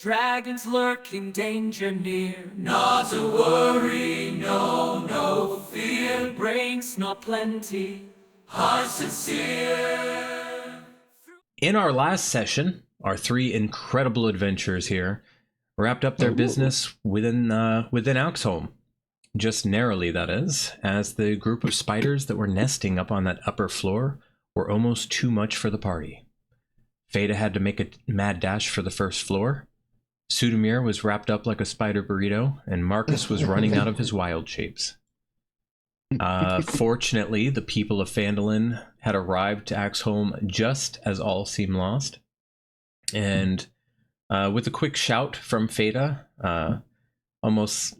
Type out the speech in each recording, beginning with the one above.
Dragons lurking, danger near. Not to worry, no, no fear. Brains not plenty, hearts sincere. In our last session, our three incredible adventurers here wrapped up their business within Auxholm. Just narrowly, that is, as the group of spiders that were nesting up on that upper floor were almost too much for the party. Feta had to make a mad dash for the first floor. Sudamir was wrapped up like a spider burrito, and Marcus was running out of his wild shapes. Fortunately, the people of Phandalin had arrived to Auxholm just as all seemed lost. And with a quick shout from Feta, almost...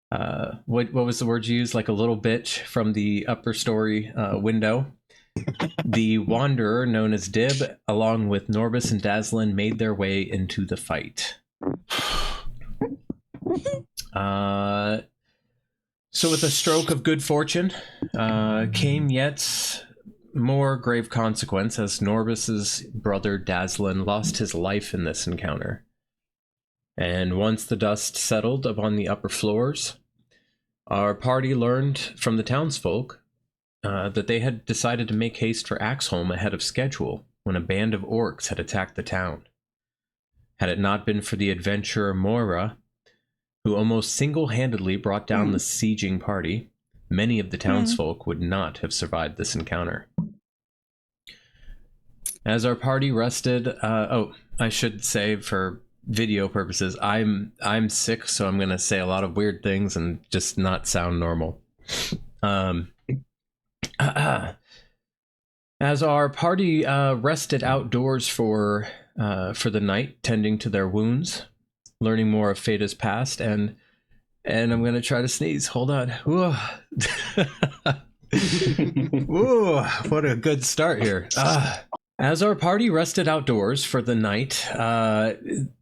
what was the word you used? Like a little bitch from the upper story window. The Wanderer, known as Dib, along with Norbus and Dazlin, made their way into the fight. So with a stroke of good fortune came yet more grave consequence, as Norbus's brother Dazlin lost his life in this encounter. And once the dust settled upon the upper floors, our party learned from the townsfolk that they had decided to make haste for Auxholm ahead of schedule when a band of orcs had attacked the town. Had it not been for the adventurer Moira, who almost single-handedly brought down the sieging party, many of the townsfolk would not have survived this encounter. As our party rested, I should say for video purposes, I'm sick, so I'm gonna say a lot of weird things and just not sound normal. As our party rested outdoors for the night, tending to their wounds, learning more of Feta's past, and I'm gonna try to sneeze. Hold on. Ooh. Ooh, what a good start here. As our party rested outdoors for the night,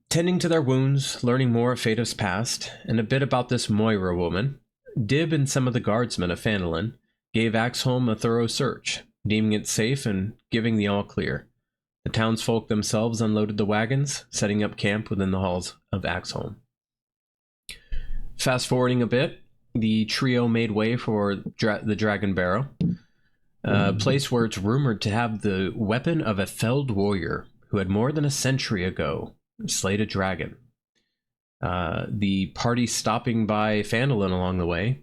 tending to their wounds, learning more of Feta's past, and a bit about this Moira woman, Dib and some of the guardsmen of Phandalin gave Auxholm a thorough search, deeming it safe and giving the all clear. The townsfolk themselves unloaded the wagons, setting up camp within the halls of Auxholm. Fast forwarding a bit, the trio made way for the Dragon Barrow, a place where it's rumored to have the weapon of a felled warrior who had more than a century ago slayed a dragon. The party stopping by Phandalin along the way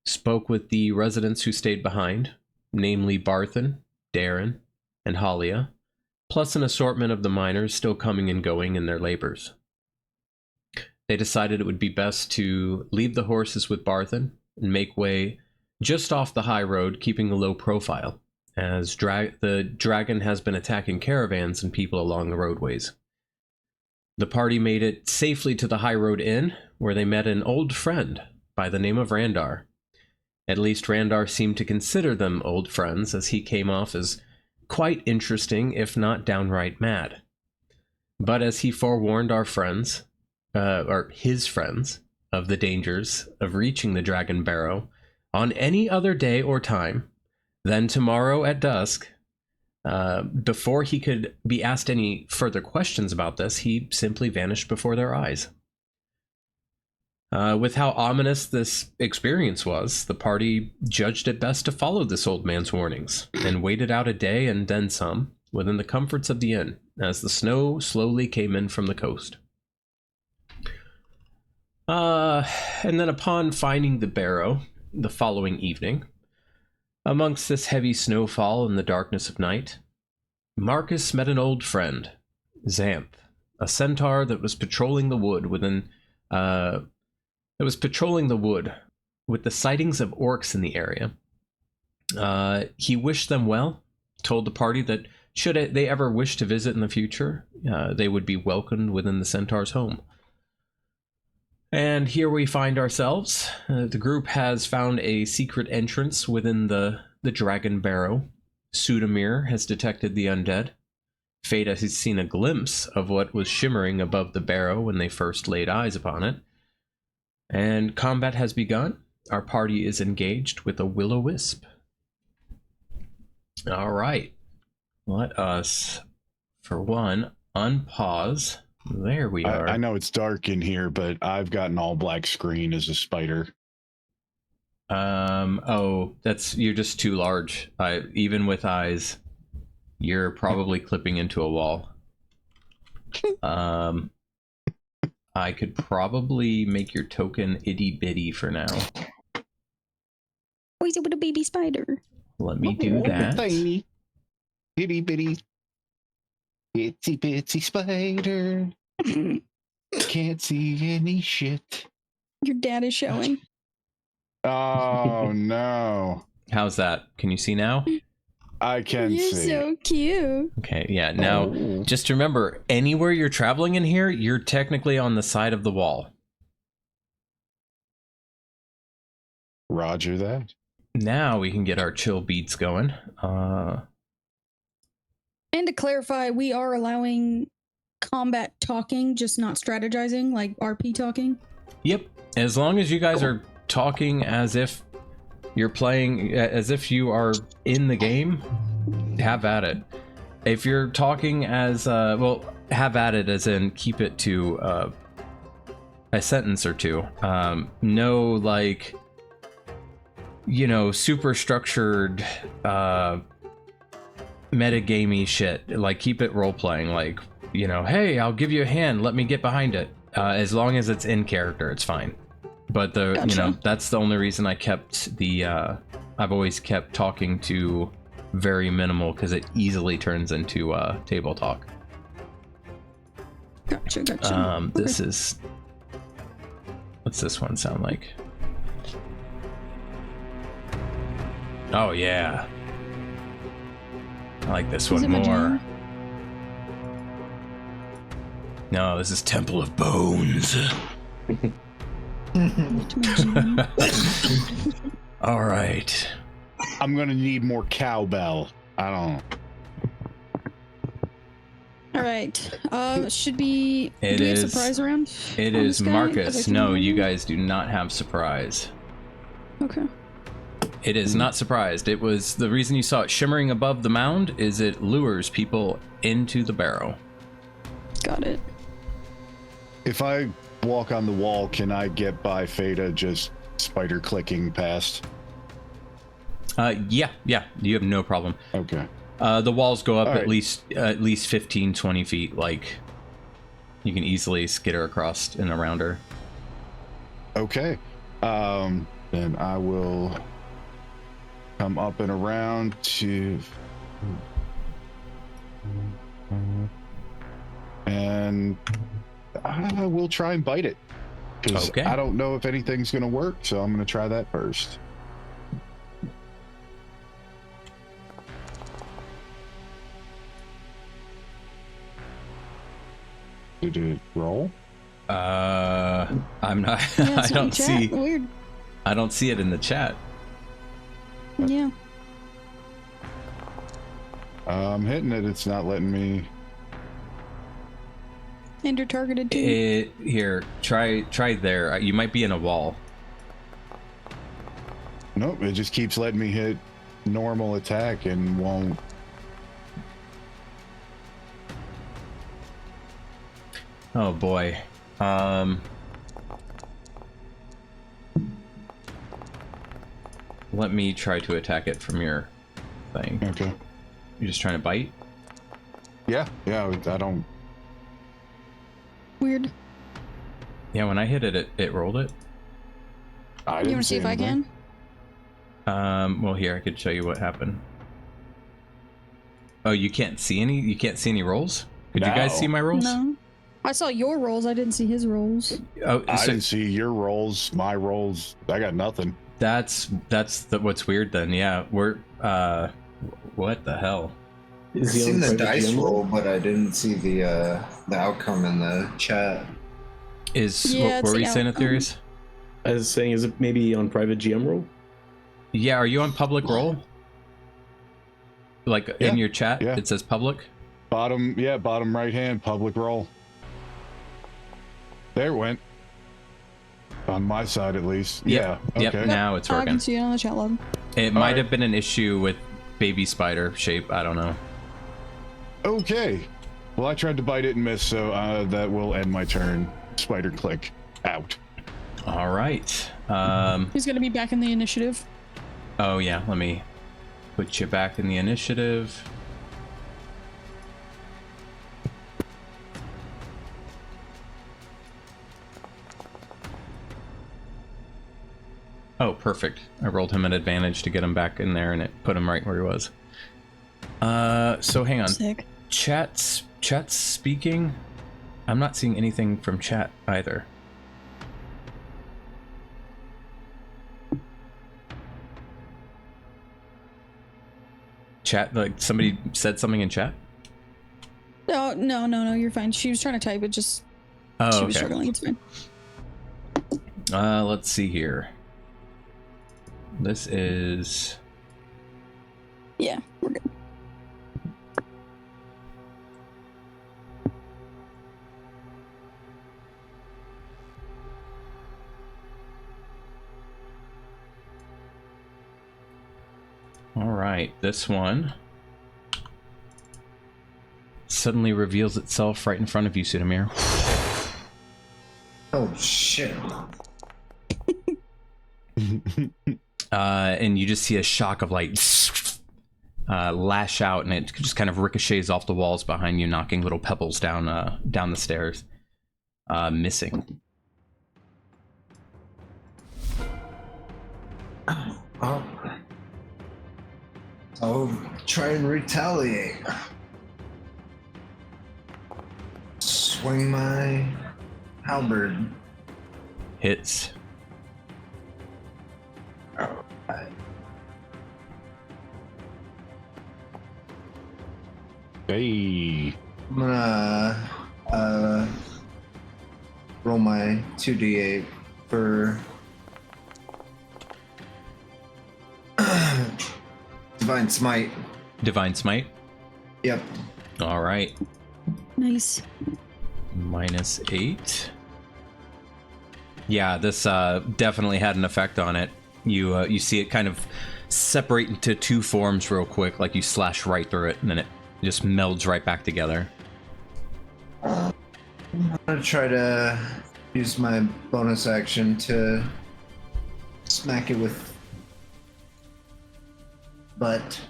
spoke with the residents who stayed behind, namely Barthen, Darren, and Halia, plus an assortment of the miners still coming and going in their labors. They decided it would be best to leave the horses with Barthen and make way just off the high road, keeping a low profile, as the dragon has been attacking caravans and people along the roadways. The party made it safely to the High Road Inn, where they met an old friend by the name of Randar. At least Randar seemed to consider them old friends, as he came off as quite interesting, if not downright mad. But as he forewarned our friends, or his friends, of the dangers of reaching the Dragon Barrow on any other day or time than tomorrow at dusk, before he could be asked any further questions about this, he simply vanished before their eyes. With how ominous this experience was, the party judged it best to follow this old man's warnings, and waited out a day and then some within the comforts of the inn, as the snow slowly came in from the coast. And then upon finding the barrow the following evening, amongst this heavy snowfall and the darkness of night, Marcus met an old friend, Xanth, a centaur that was patrolling the wood with the sightings of orcs in the area. He wished them well, told the party that should they ever wish to visit in the future, they would be welcomed within the centaur's home. And here we find ourselves. The group has found a secret entrance within the Dragon Barrow. Sudamir has detected the undead. Feta has seen a glimpse of what was shimmering above the barrow when they first laid eyes upon it. And combat has begun. Our party is engaged with a will-o-wisp. All right. Let us, for one, unpause There we are. I know it's dark in here, but I've got an all black screen as a spider. Oh, you're just too large. Even with eyes, you're probably clipping into a wall. I could probably make your token itty bitty for now. Oh, he's a little baby spider. Let me do that. Tiny, itty bitty, itsy bitsy spider. Can't see any shit. Your dad is showing. Oh no. How's that? Can you see now? I can You're see. so cute. Okay, yeah. Now, just remember, anywhere you're traveling in here, you're technically on the side of the wall. Roger that. Now we can get our chill beats going. And to clarify, we are allowing combat talking, just not strategizing, like RP talking. Yep. As long as you guys are talking as if you're playing, as if you are in the game, have at it. If you're talking as, well, have at it as in keep it to a sentence or two. No, like, you know, super structured, metagamey shit. Like, keep it role-playing. Like, you know, hey, I'll give you a hand, let me get behind it. As long as it's in character, it's fine. But Gotcha. you know, that's the only reason I kept the, I've always kept talking to very minimal, because it easily turns into table talk. Gotcha. Okay. This is, what's this one sound like? Oh yeah, I like this Is one it more. Vagina? No, this is Temple of Bones. All right. I'm gonna need more cowbell. I don't know. All right. Should be. It Do we have is- surprise around? It on is this guy? Marcus. Is it No, someone? you guys do not have surprise. Okay. It is not surprised. It was the reason you saw it shimmering above the mound is it lures people into the barrow. Got it. If I walk on the wall, can I get by Feta just spider clicking past? Yeah, you have no problem. Okay. The walls go up All at right. least 15, 20 feet. Like, you can easily skitter across and around her. Okay. Then I will come up and around to, and I will try and bite it, because Okay. I don't know if anything's going to work, so I'm going to try that first. Did it roll? I'm not. Yeah, I it's don't in chat. see. Weird. I don't see it in the chat. Yeah. I'm hitting it. It's not letting me. Ender targeted too. Here, try there. You might be in a wall. Nope, it just keeps letting me hit normal attack and won't. Oh boy. Let me try to attack it from your thing. Okay. You're just trying to bite? Yeah, I don't. Weird. Yeah, when I hit it, it rolled it. I You didn't want to see if I anything. can? Well, here, I could show you what happened. Oh, you can't see any? You can't see any rolls? Could you guys No. see my rolls? No. I saw your rolls. I didn't see his rolls. Oh, I so didn't see your rolls, my rolls. I got nothing. that's what's weird then. Yeah, we're, what the hell? I've Is he seen on the private dice GM? roll, but I didn't see the outcome in the chat. Yeah, What it's were the you saying, outcome. Aetherius? I was saying, is it maybe on private GM roll? Yeah, are you on public roll? Like Yeah, in your chat, yeah. it says public? Bottom right hand, public roll. There it went. On my side, at least. Yep, Yeah. yep, Okay. now it's I working. can see it on the chat log. It might right. have been an issue with baby spider shape. I don't know. Okay. Well, I tried to bite it and missed, so that will end my turn. Spider click out. All right. He's gonna be back in the initiative. Oh yeah, let me put you back in the initiative. Oh, perfect. I rolled him an advantage to get him back in there, and it put him right where he was. So hang on. Sick. Chat's speaking. I'm not seeing anything from chat either. Chat, like somebody said something in chat? No, you're fine. She was trying to type, it just Oh, she was okay. struggling. It's fine. Let's see here. This is... Yeah, we're good. All right, this one suddenly reveals itself right in front of you, Sudamir. Oh shit. And you just see a shock of light lash out, and it just kind of ricochets off the walls behind you, knocking little pebbles down the stairs, missing. Oh. I'll try and retaliate. Swing my halberd. Hits. Alright. Hey. I'm gonna roll my 2d8 for Divine Smite. Divine Smite. Yep. All right. Nice. -8. Yeah, this definitely had an effect on it. You see it kind of separate into two forms real quick, like you slash right through it, and then it just melds right back together. I'm gonna try to use my bonus action to smack it with butt.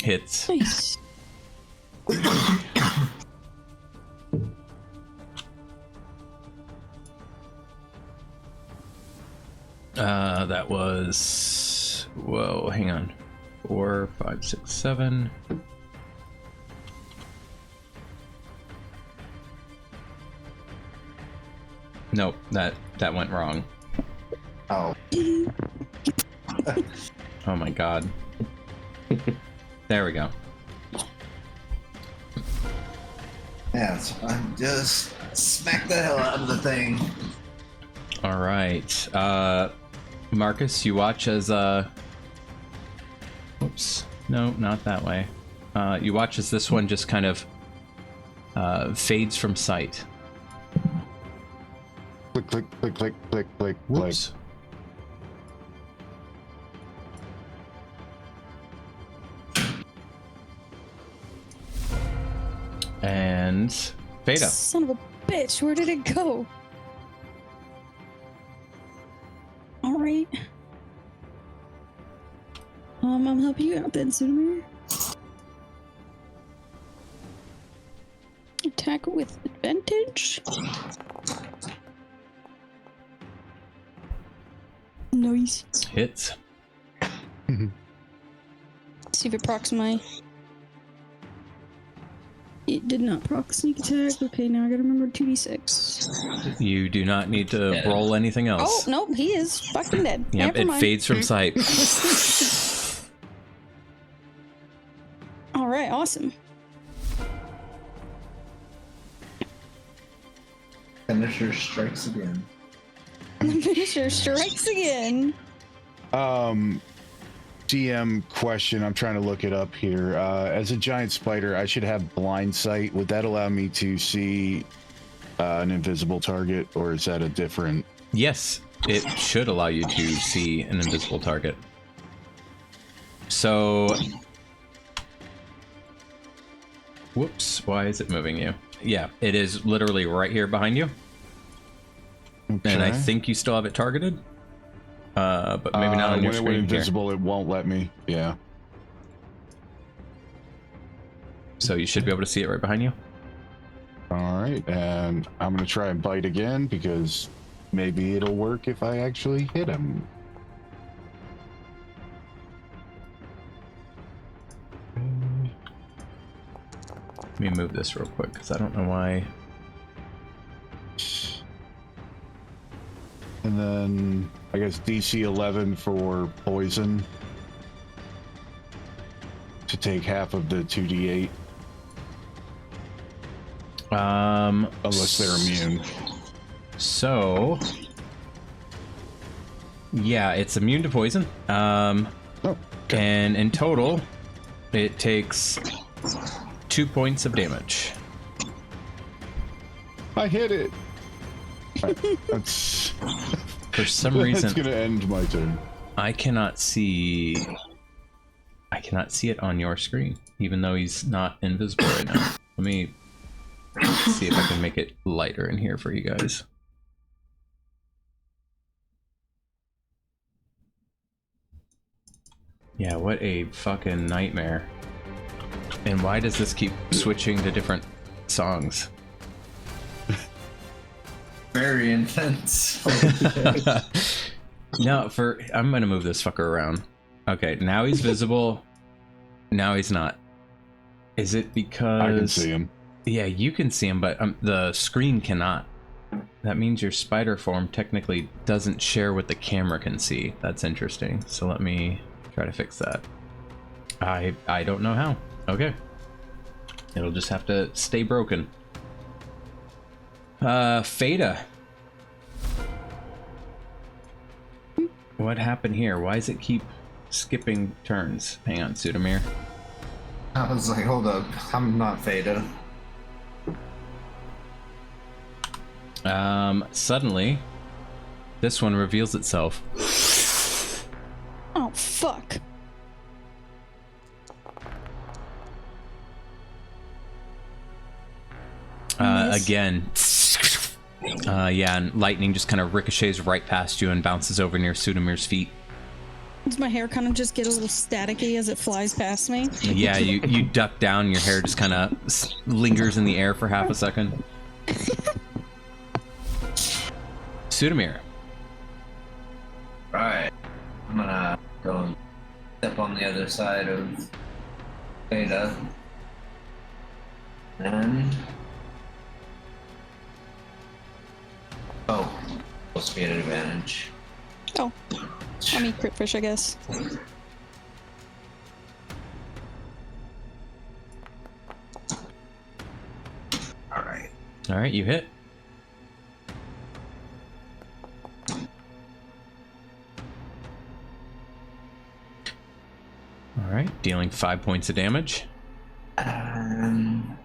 Hits. Nice. That was... Whoa, hang on. 4, 5, 6, 7... Nope, that went wrong. Oh. Oh my god. There we go. Yeah, it's fine. Just smack the hell out of the thing. All right. Marcus, you watch as Oops. No, not that way. You watch as this one just kind of fades from sight. Click, click, click, click, click, click, click. Whoops. And Veda. Son of a bitch, where did it go? Alright. I'll help you out then, Sudamir. Attack with advantage. Nice. Hits. See if it procs my... It did not proc sneak attack. Okay, now I gotta remember 2d6. You do not need to roll anything Oh, else. nope, he is fucking dead. Yep, Never it mind. fades from sight. Alright, awesome. Finisher strikes again. Finisher strikes again. DM question. I'm trying to look it up here. As a giant spider, I should have blind sight. Would that allow me to see an invisible target, or is that a different? Yes, it should allow you to see an invisible target. So, whoops, why is it moving you? Yeah, it is literally right here behind you. Okay. And I think you still have it targeted. But maybe not on your when screen. it went invisible, here. it won't let me. Yeah. So you should be able to see it right behind you. All right, and I'm gonna try and bite again because maybe it'll work if I actually hit him. Let me move this real quick because I don't know why. And then I guess DC 11 for poison to take half of the 2d8. Unless they're immune. So, yeah, it's immune to poison. Oh, okay. And in total, it takes 2 points of damage. I hit it. Right, that's For some reason, that's gonna end my turn. I cannot see it on your screen, even though he's not invisible right now. Let me see if I can make it lighter in here for you guys. Yeah, what a fucking nightmare. And why does this keep switching to different songs? Very intense. No, I'm gonna move this fucker around. Okay, now he's visible. Now he's not. Is it because I can see him. Yeah, you can see him, but the screen cannot. That means your spider form technically doesn't share what the camera can see. That's interesting. So let me try to fix that. I don't know how. Okay. It'll just have to stay broken. Fada. What happened here? Why does it keep skipping turns? Hang on, Sudamir. I was like, hold up, I'm not Fada. Suddenly, this one reveals itself. Oh, fuck. Miss. Again. Yeah, and lightning just kind of ricochets right past you and bounces over near Sudamir's feet. Does my hair kind of just get a little staticky as it flies past me? Yeah, you duck down, your hair just kind of lingers in the air for half a second. Sudamir. Right. I'm gonna go and step on the other side of Fada. And supposed to be at an advantage. Oh. I mean, crit fish, I guess. Alright. Alright, you hit. Alright, dealing 5 points of damage. I'm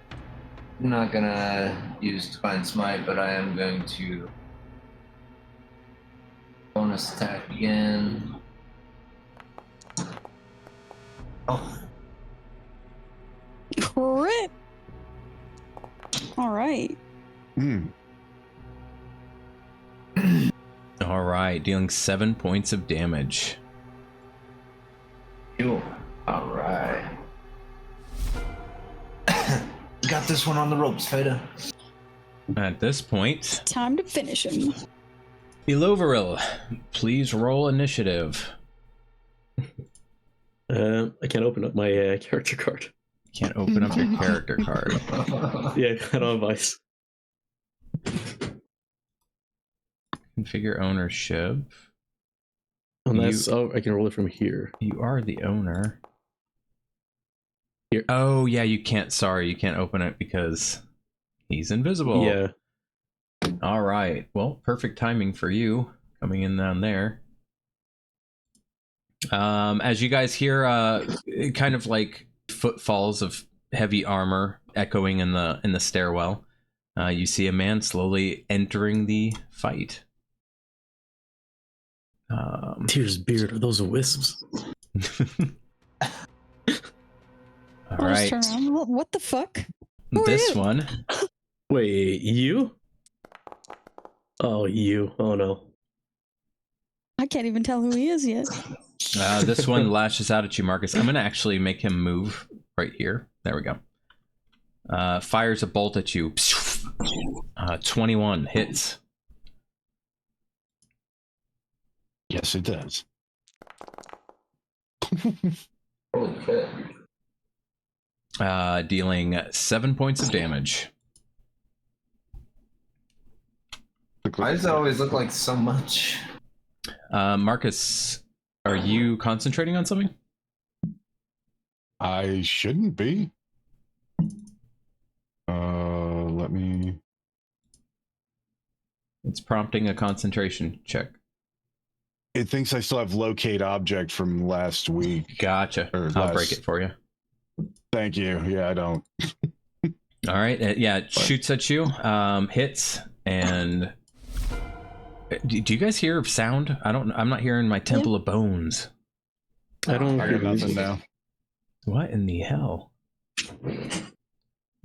not gonna use Divine Smite, but I am going to bonus attack again. Oh, Crit! Alright. Alright, dealing 7 points of damage. cool. Alright. Got this one on the ropes, Fada. At this point, Time to finish him. Iloveril, please roll initiative. I can't open up my character card. Can't open up your character card. Yeah, I don't have ice. Configure ownership. Unless, I can roll it from here. You are the owner. Here. Oh, yeah, you can't. Sorry, you can't open it because he's invisible. Yeah. All right. Well, perfect timing for you coming in down there. As you guys hear, kind of like footfalls of heavy armor echoing in the stairwell. You see a man slowly entering the fight. Tears beard, are those wisps? All right. Turn around. What the fuck? Who are This you? one. Wait, you? Oh, you. Oh no. I can't even tell who he is yet. This one lashes out at you, Marcus. I'm going to actually make him move right here. There we go. Fires a bolt at you. 21 hits. Yes, it does. Holy shit. Dealing 7 points of damage. Why does it always look like so much? Marcus, are you concentrating on something? I shouldn't be. Let me. It's prompting a concentration check. It thinks I still have locate object from last week. Gotcha. I'll break it for you. Thank you. Yeah, I don't. All right. Yeah, it shoots at you. Hits and. Do you guys hear sound? I'm not hearing my Temple of Bones. I don't I hear got nothing music. now. What in the hell?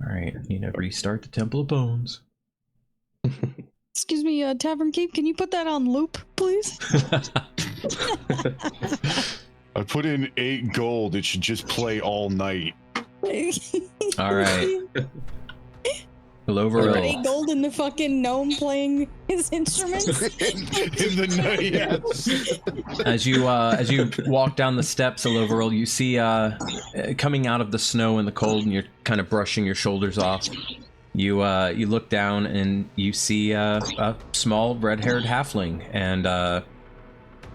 All right, I need to restart the Temple of Bones. Excuse me, Tavern Keep, can you put that on loop, please? I put in 8 gold. It should just play all night. All right. Put Overall, 8 gold in the fucking gnome playing his instruments. in the night, yes. as you walk down the steps of Overall, you see coming out of the snow and the cold, and you're kind of brushing your shoulders off. You look down and you see a small red-haired halfling and a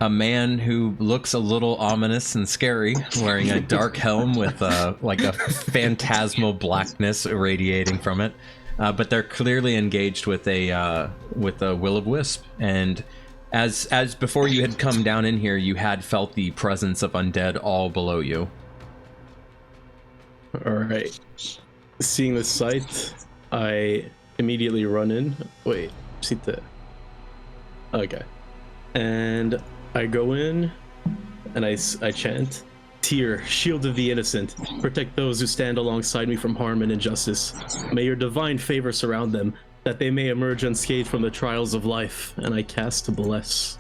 man who looks a little ominous and scary, wearing a dark helm with like a phantasmal blackness irradiating from it. But they're clearly engaged with a will of wisp, and as before you had come down in here, you had felt the presence of undead all below you. All right. Seeing the sight, I immediately run in. Wait, see the. Okay, and I go in, and I chant, "Tyr, shield of the innocent, protect those who stand alongside me from harm and injustice. May your divine favor surround them, that they may emerge unscathed from the trials of life." And I cast Bless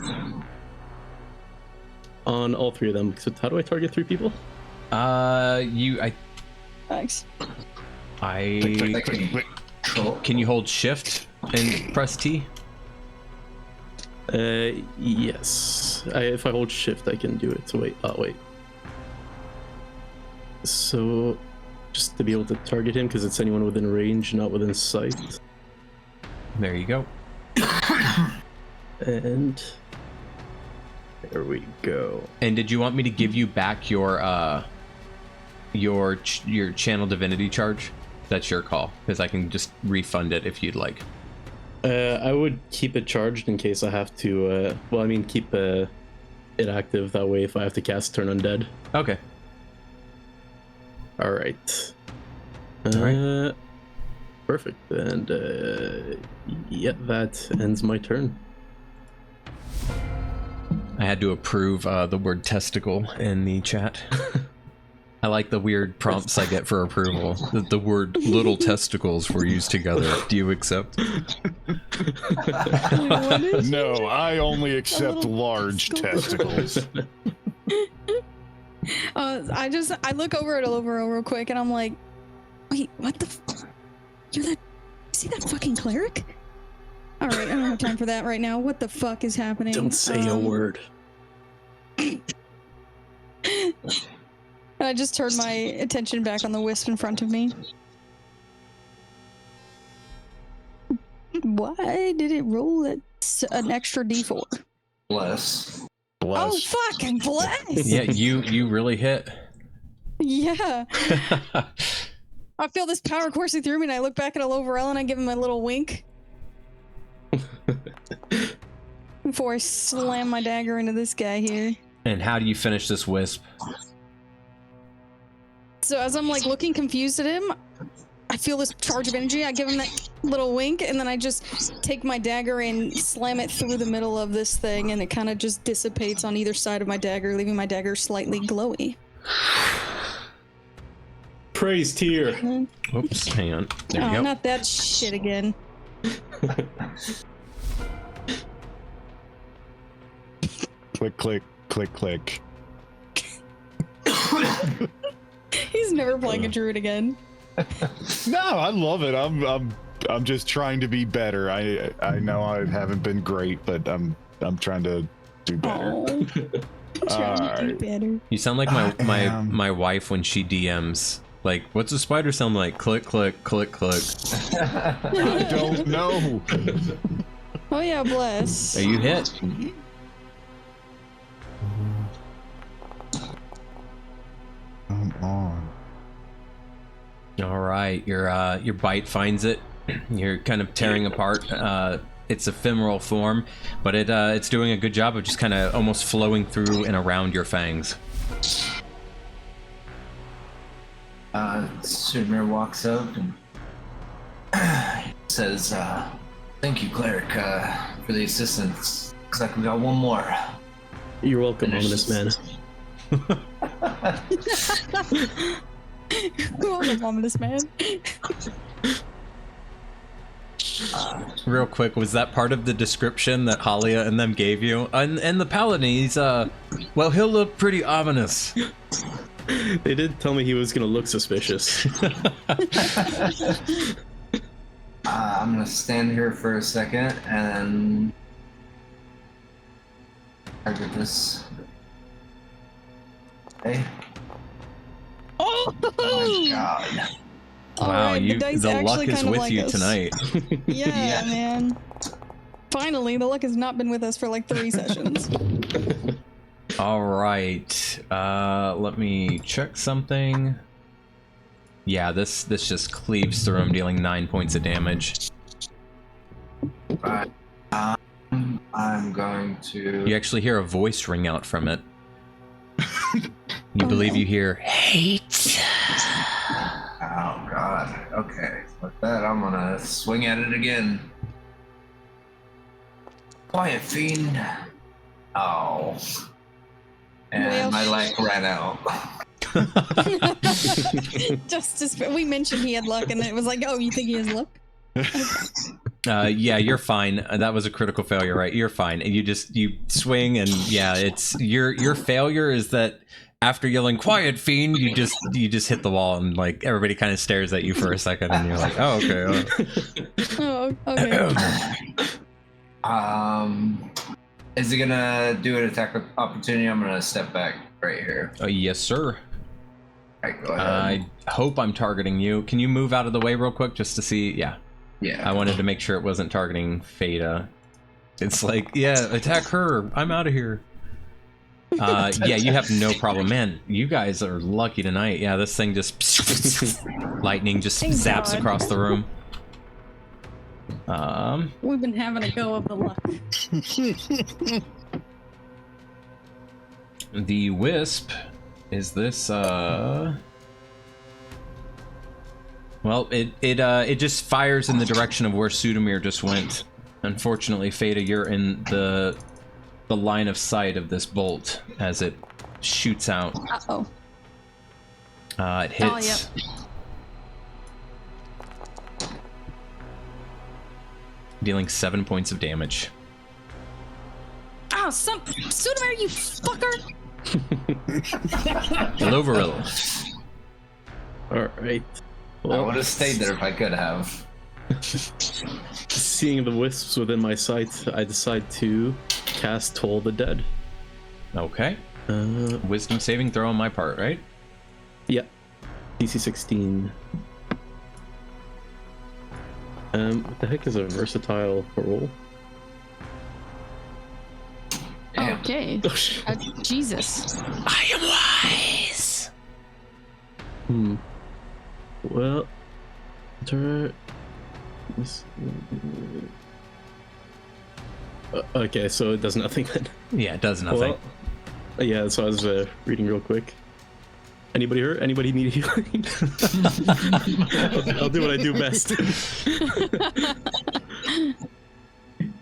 on all 3 of them. So how do I target 3 people? Thanks. Can you hold shift and press T? Yes. If I hold shift, I can do it. So wait. Wait. So, just to be able to target him, because it's anyone within range, not within sight. There you go. And there we go. And did you want me to give you back your channel divinity charge? That's your call, because I can just refund it if you'd like. I would keep it charged in case I have to. Keep it active. That way, if I have to cast Turn Undead. Okay. All right. All right. Perfect. And yeah, that ends my turn. I had to approve the word testicle in the chat. I like the weird prompts I get for approval. The word little testicles were used together. Do you accept? No, I only accept large testicles. I look over at Olivero real quick and I'm like, wait, what the see that fucking cleric? All right, I don't have time for that right now. What the fuck is happening? Don't say a word. I just turned my attention back on the wisp in front of me. Why did it roll an extra d4? Bless. Oh, fucking bless! Yeah, you really hit. Yeah. I feel this power coursing through me, and I look back at Oloverell and I give him a little wink. Before I slam my dagger into this guy here. And how do you finish this wisp? So as I'm like looking confused at him, I I feel this charge of energy. I give him that little wink, and then I just take my dagger and slam it through the middle of this thing, and it kind of just dissipates on either side of my dagger, leaving my dagger slightly glowy. Praise tier. Oops, hang on. There you Oh, go. not that shit again. Click, click, click, click. He's never playing a druid again. No, I love it. I'm just trying to be better. I know I haven't been great, but I'm trying to do better. Oh, trying to do Alright. better. You sound like my wife when she DMs. Like, what's a spider sound like? Click, click, click, click. I don't know. Oh yeah, bless. Are you hit? Come on. All right, your bite finds it. You're kind of tearing apart its ephemeral form, but it's doing a good job of just kind of almost flowing through and around your fangs. Sudamir walks up and says, "Thank you, cleric, for the assistance. Looks like we got one more." You're welcome, ominous man. Go on, ominous man. Real quick, was that part of the description that Halia and them gave you? And the paladin, he's well, he'll look pretty ominous. They did tell me he was gonna look suspicious. I'm gonna stand here for a second and target this. Hey. Oh, Oh my god. All Wow, right, the dice luck actually is kind of with like you us. tonight. Yeah, Yeah. man. Finally, the luck has not been with us for like 3 sessions. All right, let me check something. Yeah, this just cleaves through him, dealing 9 points of damage. Right. I'm going to. You actually hear a voice ring out from it. You believe you hear hate. Oh god. Okay. With that, I'm gonna swing at it again. Quiet, fiend. Oh. And Well, my life ran out. We mentioned he had luck, and it was like, oh, you think he has luck? Yeah, you're fine. That was a critical failure, right? You're fine. You swing, and yeah, it's your failure is that after yelling "quiet, fiend," you just hit the wall, and like everybody kind of stares at you for a second, and you're like, "Oh, okay." Oh, okay. Is he gonna do an attack opportunity? I'm gonna step back right here. Yes, sir. Alright, go ahead. I hope I'm targeting you. Can you move out of the way real quick just to see? Yeah. Yeah. I wanted to make sure it wasn't targeting Fada. It's like, yeah, attack her. I'm out of here. Yeah, you have no problem. Man, you guys are lucky tonight. Yeah, this thing just... lightning just Thank zaps God. across the room. We've been having a go of the luck. The Wisp... Is this, Well, it just fires in the direction of where Sudamir just went. Unfortunately, Fada, you're in the line of sight of this bolt as it shoots out. Uh-oh. It hits. Dealing 7 points of damage. Oh, Sudamir, you fucker! Loveril. All right. I Well, would have stayed there if I could have. seeing the wisps within my sight, I decide to cast Toll the Dead. Okay. Uh, Wisdom saving throw on my part, right? yeah. DC 16. What the heck is a versatile roll? Damn. Okay. Oh, shit. Jesus. I am wise. Well, okay, so it does nothing then. Yeah, it does nothing. Well, yeah, so I was reading real quick. Anybody hurt? Anybody need healing? I'll do what I do best.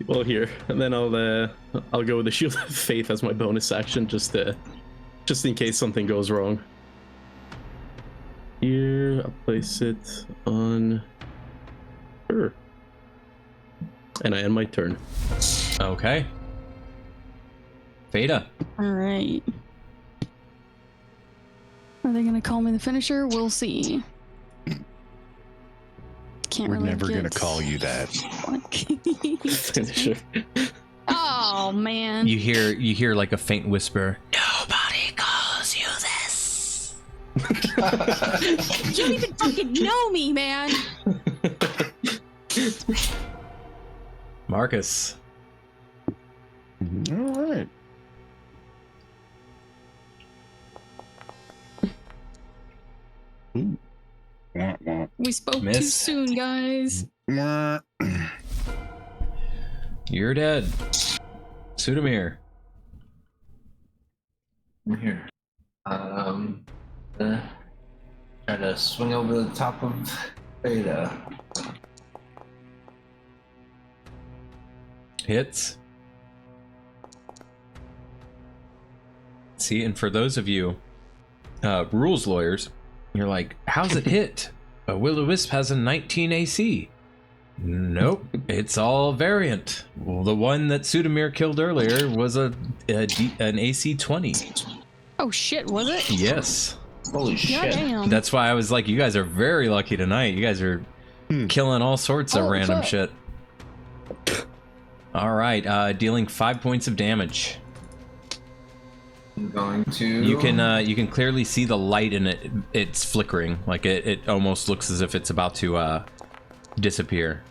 Well, here, and then I'll go with the Shield of Faith as my bonus action, just in case something goes wrong. Here, I'll place it on her, and I end my turn. Okay. Veda. All right. Are they gonna call me the finisher? We'll see. Can't We're really never get... gonna call you that. Finisher. Oh man. You hear like a faint whisper. Nobody calls you this. You don't even fucking know me, man. Marcus. All right. Ooh. Wah, wah. We spoke too Miss. soon, guys. Wah. You're dead. Sudamir. I'm here. Try to swing over the top of Beta. Hits. See, and for those of you rules lawyers, you're like, how's it hit? A Will-O-Wisp has a 19 AC. Nope, it's all variant. Well, the one that Sudamir killed earlier was an AC 20. Oh shit, was it? Yes. Holy shit. Goddamn. That's why I was like, you guys are very lucky tonight. You guys are killing all sorts of Oh, random fuck. shit. All right, dealing 5 points of damage. I'm going to. You can clearly see the light in it. It's flickering, like it almost looks as if it's about to disappear.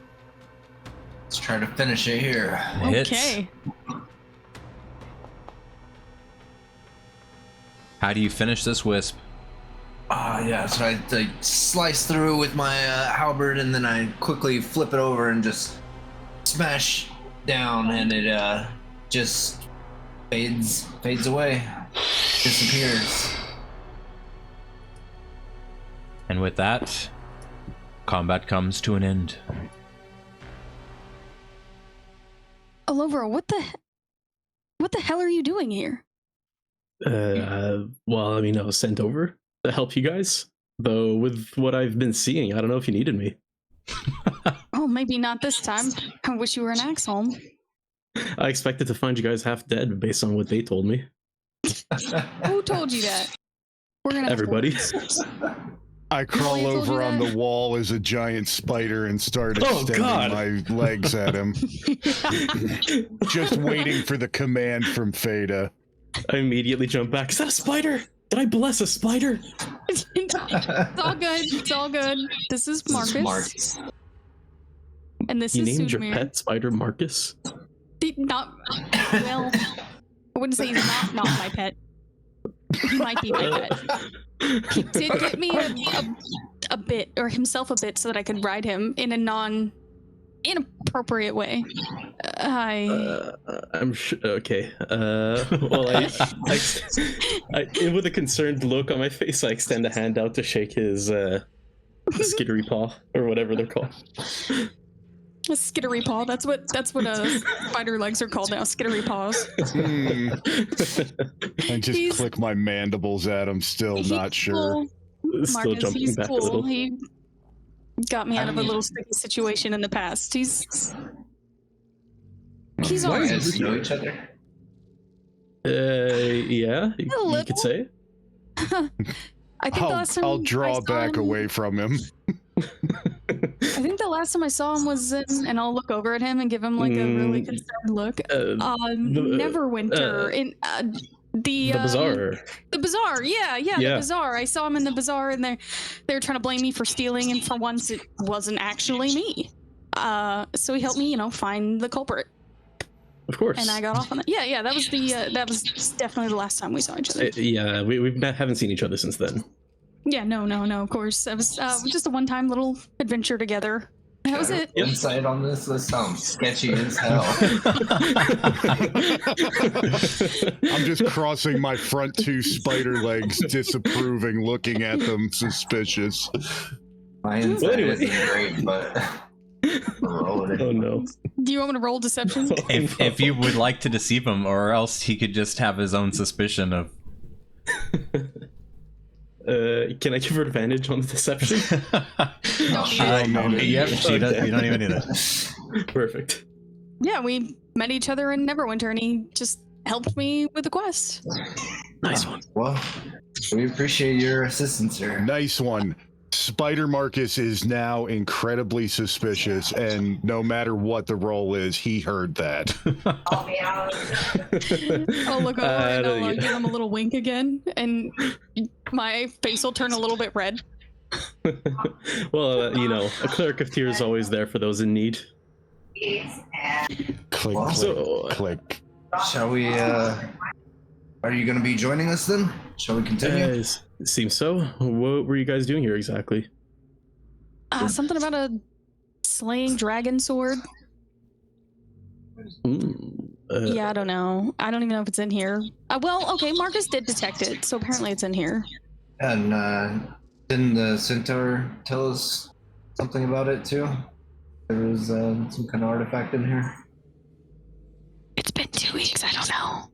Let's try to finish it here. Hits. Okay. How do you finish this wisp? Yeah, so I slice through with my halberd, and then I quickly flip it over and just smash down, and it just fades away, disappears. And with that, combat comes to an end. Olivera, what the hell are you doing here? Well, I mean, I was sent over to help you guys. Though with what I've been seeing, I don't know if you needed me. Oh, maybe not this time. I wish you were an Axholm. I expected to find you guys half dead based on what they told me. Who told you that? We're gonna have Everybody. to- I crawl Who told you over on that? the wall as a giant spider and start Oh, extending God. my legs at him. Just waiting for the command from Feda. I immediately jump back. Is that a spider? Did I bless a spider? It's all good. It's all good. This is Marcus. And this You is named your Sudamir. pet spider Marcus? Not well. I wouldn't say he's not my pet. He might be my pet. He did get me a bit, or himself a bit, so that I could ride him in a inappropriate way. I'm sure. Okay. Well, I, with a concerned look on my face, I extend a hand out to shake his skittery paw or whatever they're called. A skittery paw. That's what spider legs are called now. Skittery paws. I just click my mandibles at him, still He's not sure. cool. Still Marcus, jumping he's back a cool. little. He got me out of a little sticky situation in the past. He's You alright. guys know each other? Yeah, you little. could say. I think the last time I'll I draw saw back him- away from him. I think the last time I saw him was and I'll look over at him and give him like a really concerned look. Neverwinter in the bazaar. The bazaar, yeah, the bazaar. I saw him in the bazaar, and they were trying to blame me for stealing, and for once it wasn't actually me. So he helped me, find the culprit, Of course. and I got off on that. Yeah, that was that was definitely the last time we saw each other. Yeah, we haven't seen each other since then. Yeah, no, of course. It was just a one-time little adventure together. That was it. Insight on this? This sounds sketchy as hell. I'm just crossing my front two spider legs, disapproving, looking at them, suspicious. My insight Anyway. isn't great, but roll it. Oh no. Do you want me to roll deception? If you would like to deceive him, or else he could just have his own suspicion of. Can I give her advantage on the deception? Yep, she does. You don't even need it. Perfect. Yeah, we met each other in Neverwinter, and he just helped me with the quest. Nice one. Well, we appreciate your assistance here. Nice one. Spider Marcus is now incredibly suspicious, and no matter what the roll is, he heard that. I'll look over and I'll give him a little wink again, and my face will turn a little bit red. Well, you know, a cleric of tears is always there for those in need. Click, click, So- click. Shall we, are you going to be joining us then? Shall we continue? It seems so. What were you guys doing here exactly? Something about a slaying dragon sword. Yeah, I don't know. I don't even know if it's in here. Well, okay, Marcus did detect it, so apparently it's in here. And didn't the centaur tell us something about it too? There was some kind of artifact in here. It's been 2 weeks, I don't know.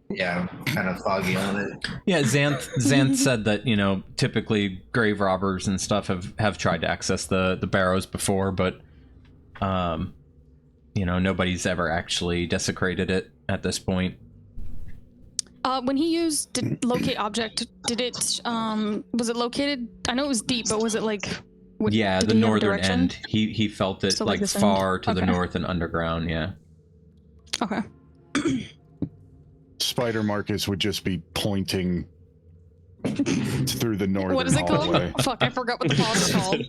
Yeah, I'm kind of foggy on it. Yeah, Xanth said that, you know, typically grave robbers and stuff have tried to access the barrows before, but you know, nobody's ever actually desecrated it at this point. When he used locate object, did it was it located? I know it was deep, but was it like Yeah, did the he have a northern direction? end. He felt it So, like, like this end? far to the Okay. north and underground, yeah. Okay. Spider Marcus would just be pointing through the northern What is it hallway. called? Fuck, I forgot what the paws are called.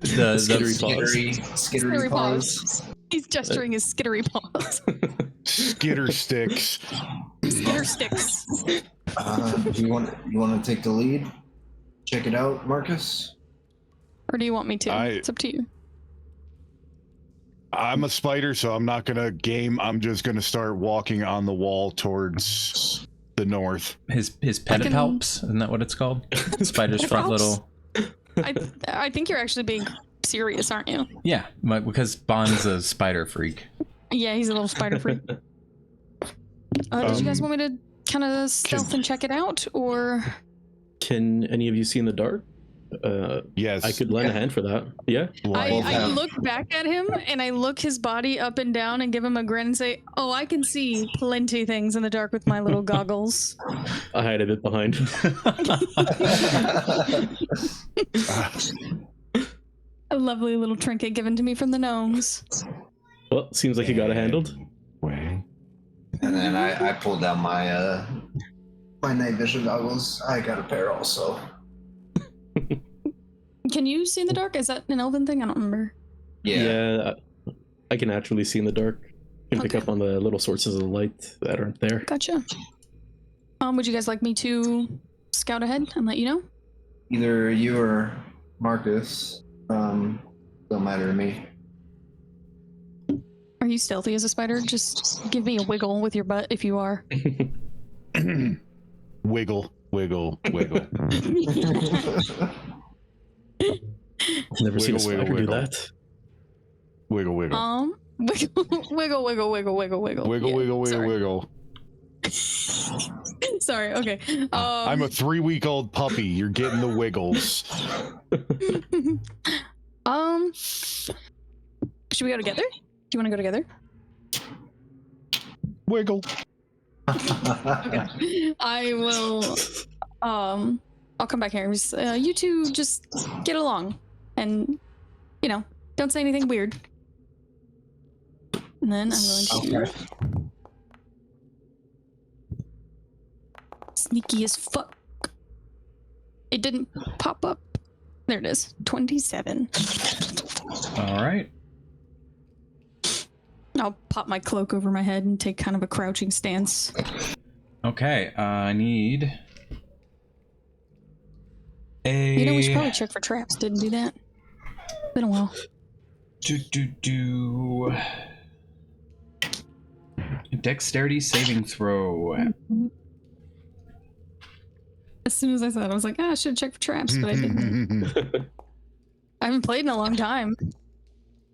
The Skittery paws. Skittery paws. He's gesturing his skittery paws. Skitter sticks. Skitter sticks. Do you want to take the lead? Check it out, Marcus. Or do you want me to? It's up to you. I'm a spider, so I'm not gonna game. I'm just gonna start walking on the wall towards the north. His pedipalps, isn't that what it's called? Spider's front Pedipalps? little. I think you're actually being serious, aren't you? Yeah, because Bond's a spider freak. Yeah, he's a little spider freak. Did you guys want me to kind of stealth and check it out, or? Can any of you see in the dark? Yes. I could lend a hand for that. Yeah. I look back at him and I look his body up and down and give him a grin and say, "Oh, I can see plenty things in the dark with my little goggles." I hide a bit behind. A lovely little trinket given to me from the gnomes. Well, seems like you got it handled. Way. And then I pulled down my my night vision goggles. I got a pair also. Can you see in the dark? Is that an elven thing? I don't remember. Yeah. I can naturally see in the dark. I can pick Okay. up on the little sources of the light that aren't there. Gotcha. Would you guys like me to scout ahead and let you know? Either you or Marcus. Don't matter to me. Are you stealthy as a spider? Just give me a wiggle with your butt if you are. Wiggle, wiggle, wiggle. Never seen a Wiggle, spider wiggle, do wiggle. that. Wiggle, wiggle. Wiggle, wiggle, wiggle, wiggle, wiggle, wiggle. Wiggle, Yeah, wiggle, wiggle, sorry. wiggle. Sorry, okay. I'm a 3-week-old puppy. You're getting the wiggles. Should we go together? Do you want to go together? Wiggle. Okay. I will, I'll come back here. Just, you two just get along and, you know, don't say anything weird. And then I'm going to... Sneaky as fuck. It didn't pop up. There it is. 27. All right. I'll pop my cloak over my head and take kind of a crouching stance. Okay, I need a... You know, we should probably check for traps. Didn't do that. Been a while. Dexterity saving throw. As soon as I said it, I was like, I should check for traps, but I didn't. I haven't played in a long time.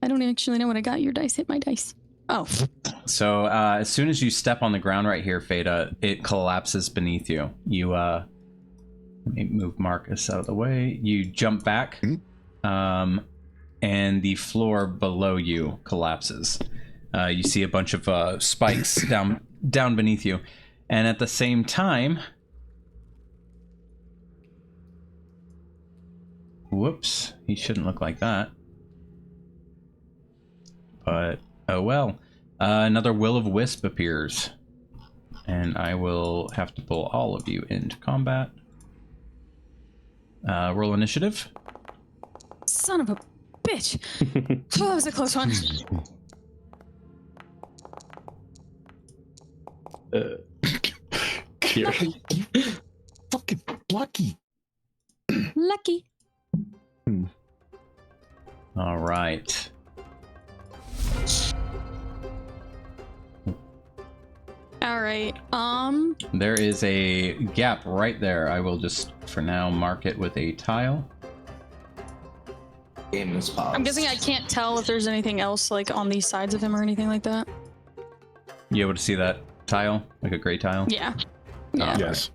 I don't actually know what I got. Your dice hit my dice. Oh. So as soon as you step on the ground right here, Fada, it collapses beneath you. You let me move Marcus out of the way. You jump back, and the floor below you collapses. You see a bunch of spikes down beneath you, and at the same time, whoops, he shouldn't look like that. But oh well. Another Will of Wisp appears, and I will have to pull all of you into combat. Roll initiative. Son of a bitch. Oh, that was a close one. Here. Fucking lucky. Lucky. All right. All right. There is a gap right there. I will just, for now, mark it with a tile. Game is paused. I'm guessing I can't tell if there's anything else like on these sides of him or anything like that. You able to see that tile? Like a gray tile? Yeah. Yeah. Yes.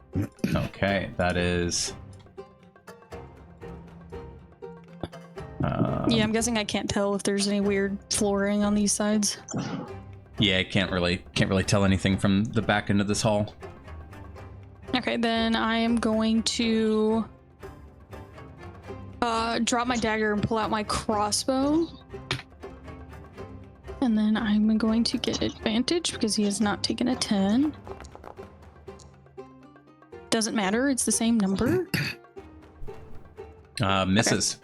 Okay, that is... Yeah, I'm guessing I can't tell if there's any weird flooring on these sides. Yeah, I can't really tell anything from the back end of this hall. Okay, then I am going to drop my dagger and pull out my crossbow. And then I'm going to get advantage because he has not taken a 10. Doesn't matter, it's the same number. Misses.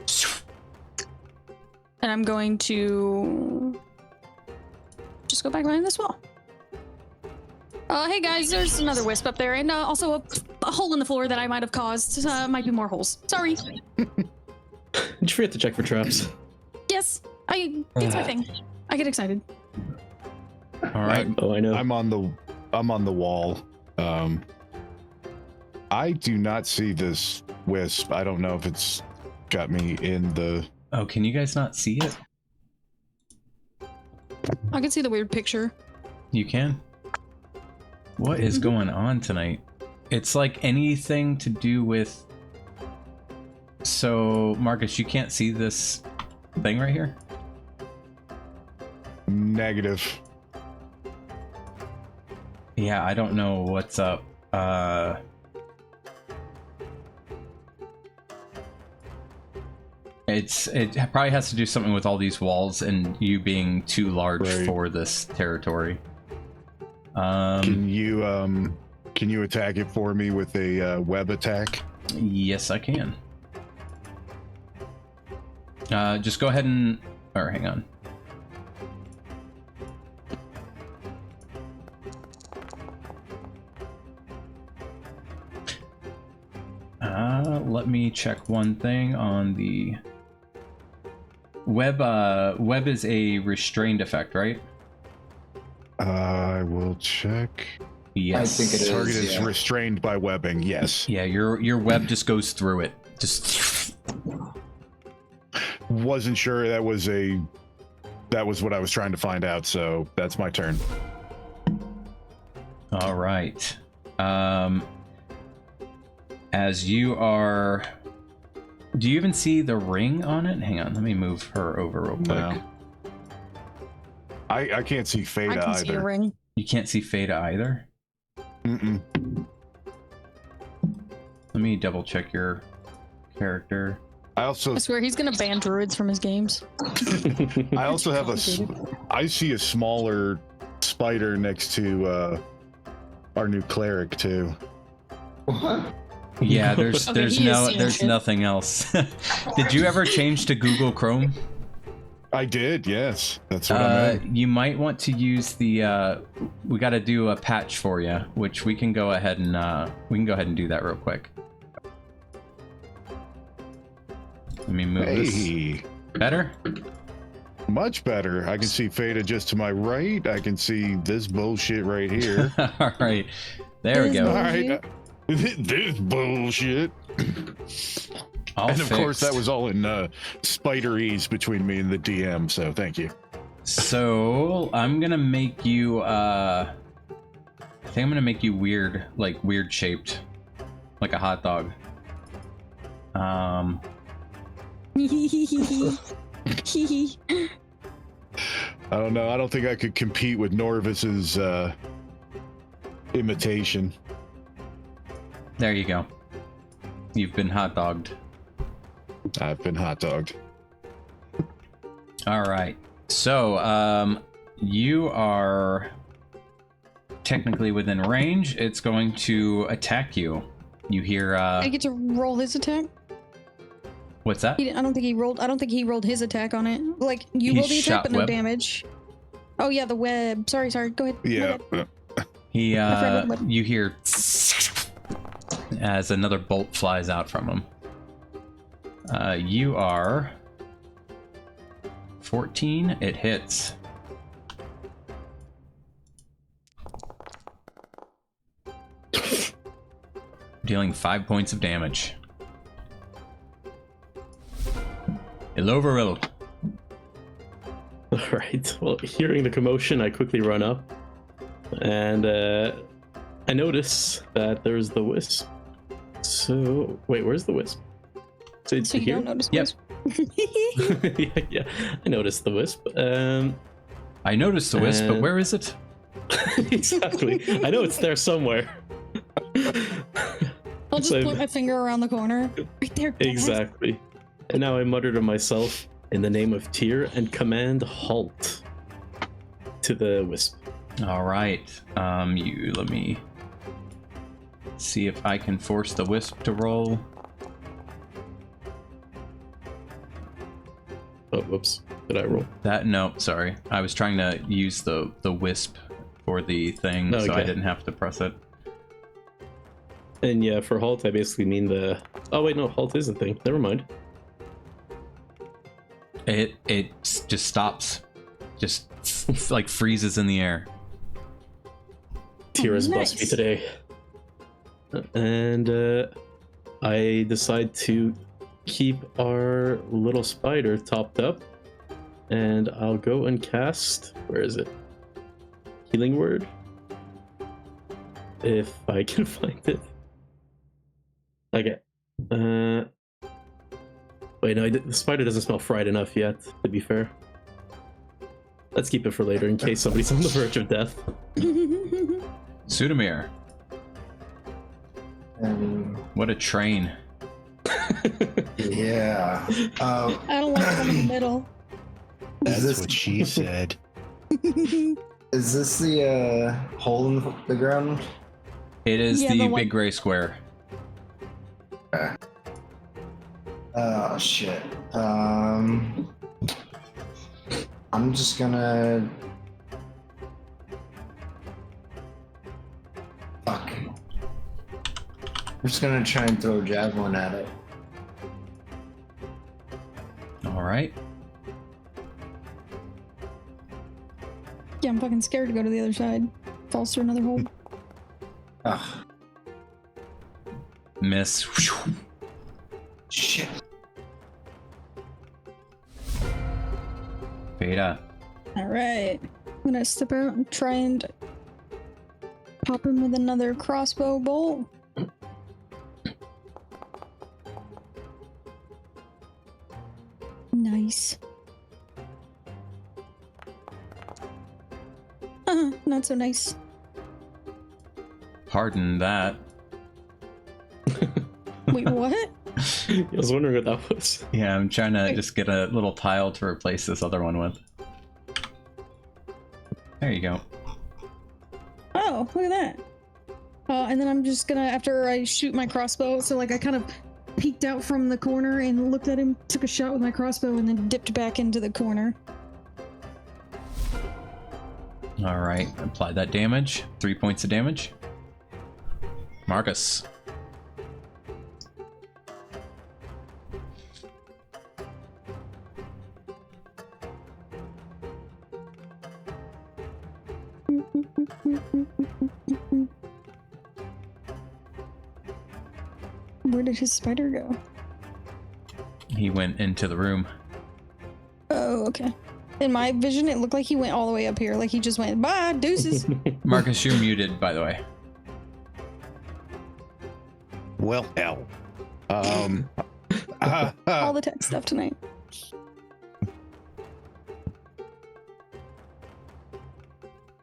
And I'm going to just go back behind this wall. Hey guys, there's another wisp up there, and also a hole in the floor that I might have caused. Might be more holes. Sorry. Did you forget to check for traps? Yes, it's my thing. I get excited. All right. Oh, I know. I'm on the wall. I do not see this wisp. I don't know if it's got me in the... Oh, can you guys not see it? I can see the weird picture. You can? What is going on tonight? It's like anything to do with... So, Marcus, you can't see this thing right here? Negative. Yeah, I don't know what's up. It probably has to do something with all these walls and you being too large for this territory. Can you attack it for me with a web attack? Yes, I can. Just go ahead and... Or hang on. Let me check one thing on the... Web is a restrained effect, right? I will check. Yes. I think it is. Target is restrained by webbing. Yes. Yeah, your web just goes through it. Just... Wasn't sure that was what I was trying to find out, so that's my turn. All right. As you are... Do you even see the ring on it? Hang on, let me move her over real quick. No. I can't see Fada I can see a either. ring. You can't see Fada either? Mm-mm. Let me double check your character. I swear he's gonna ban druids from his games. also have I see a smaller spider next to our new cleric too. What? Yeah, there's Okay, he is seeing there's shit. nothing else. Did you ever change to Google Chrome? I did, yes. That's what I meant. You might want to use the we got to do a patch for you, which we can go ahead and do that real quick. Let me move this. Hey. Better? Much better. I can see Fada just to my right. I can see this bullshit right here. All right, there we This go. All right. This bullshit. All And of course, that fixed. was all in spideries between me and the DM. So thank you. So I'm gonna make you. I think I'm gonna make you weird, like weird shaped, like a hot dog. I don't know. I don't think I could compete with Norvis's imitation. There you go. You've been hot dogged. I've been hot dogged. All right. So, you are technically within range. It's going to attack you. You hear, I get to roll his attack. what's that? I don't think he rolled. I don't think he rolled his attack on it. Like you He rolled the shot attack, but no web. damage. Oh yeah, the web. Sorry. Go ahead. My Yeah. bad. He, forgot what- you hear as another bolt flies out from him. You are 14. It hits. Dealing 5 points of damage. Iloveril. All right. Well, hearing the commotion, I quickly run up, and I notice that there's the wisp. So wait, where's the wisp? So So you here? don't notice. Yep. yeah, I noticed the wisp. I noticed the wisp, but And- where is it? Exactly. I know it's there somewhere. I'll just So- point my finger around the corner. Right there. Dad. Exactly. And now I mutter to myself, in the name of Tyr, and command halt to the wisp. All right. You let me see if I can force the wisp to roll. Oh, whoops. Did I roll? That no, sorry. I was trying to use the wisp for the thing, so I Okay. didn't have to press it. And yeah, for halt, I basically mean the... Oh, wait, no, halt is a thing. Never mind. It just stops, just like freezes in the air. Tyr has blessed me nice. today. And I decide to keep our little spider topped up. And I'll go and cast... Where is it? Healing Word? If I can find it. Okay. Wait, no, the spider doesn't smell fried enough yet, to be fair. Let's keep it for later in case somebody's on the verge of death. Sudamir, what a train! Yeah. I don't want to come in the middle. That's this- what she said. Is this the hole in the ground? It is Yeah, the the one- big gray square. Oh shit. I'm just gonna. Fuck. I'm just gonna try and throw a javelin at it. All right. Yeah, I'm fucking scared to go to the other side. Falls through another hole. Ugh. Miss. Shit. Beta. All right. I'm gonna step out and try and pop him with another crossbow bolt. Nice. Not so nice. Pardon that. Wait, what? I was wondering what that was. Yeah, I'm trying to just get a little tile to replace this other one with. There you go. Oh, look at that. And then I'm just gonna, after I shoot my crossbow, so like I kind of peeked out from the corner and looked at him, took a shot with my crossbow, and then dipped back into the corner. All right, apply that damage. 3 points of damage. Marcus. Where did his spider go? He went into the room. Oh, okay. In my vision, it looked like he went all the way up here. Like he just went, bye, deuces. Marcus, you're muted, by the way. Well, hell. All the tech stuff tonight.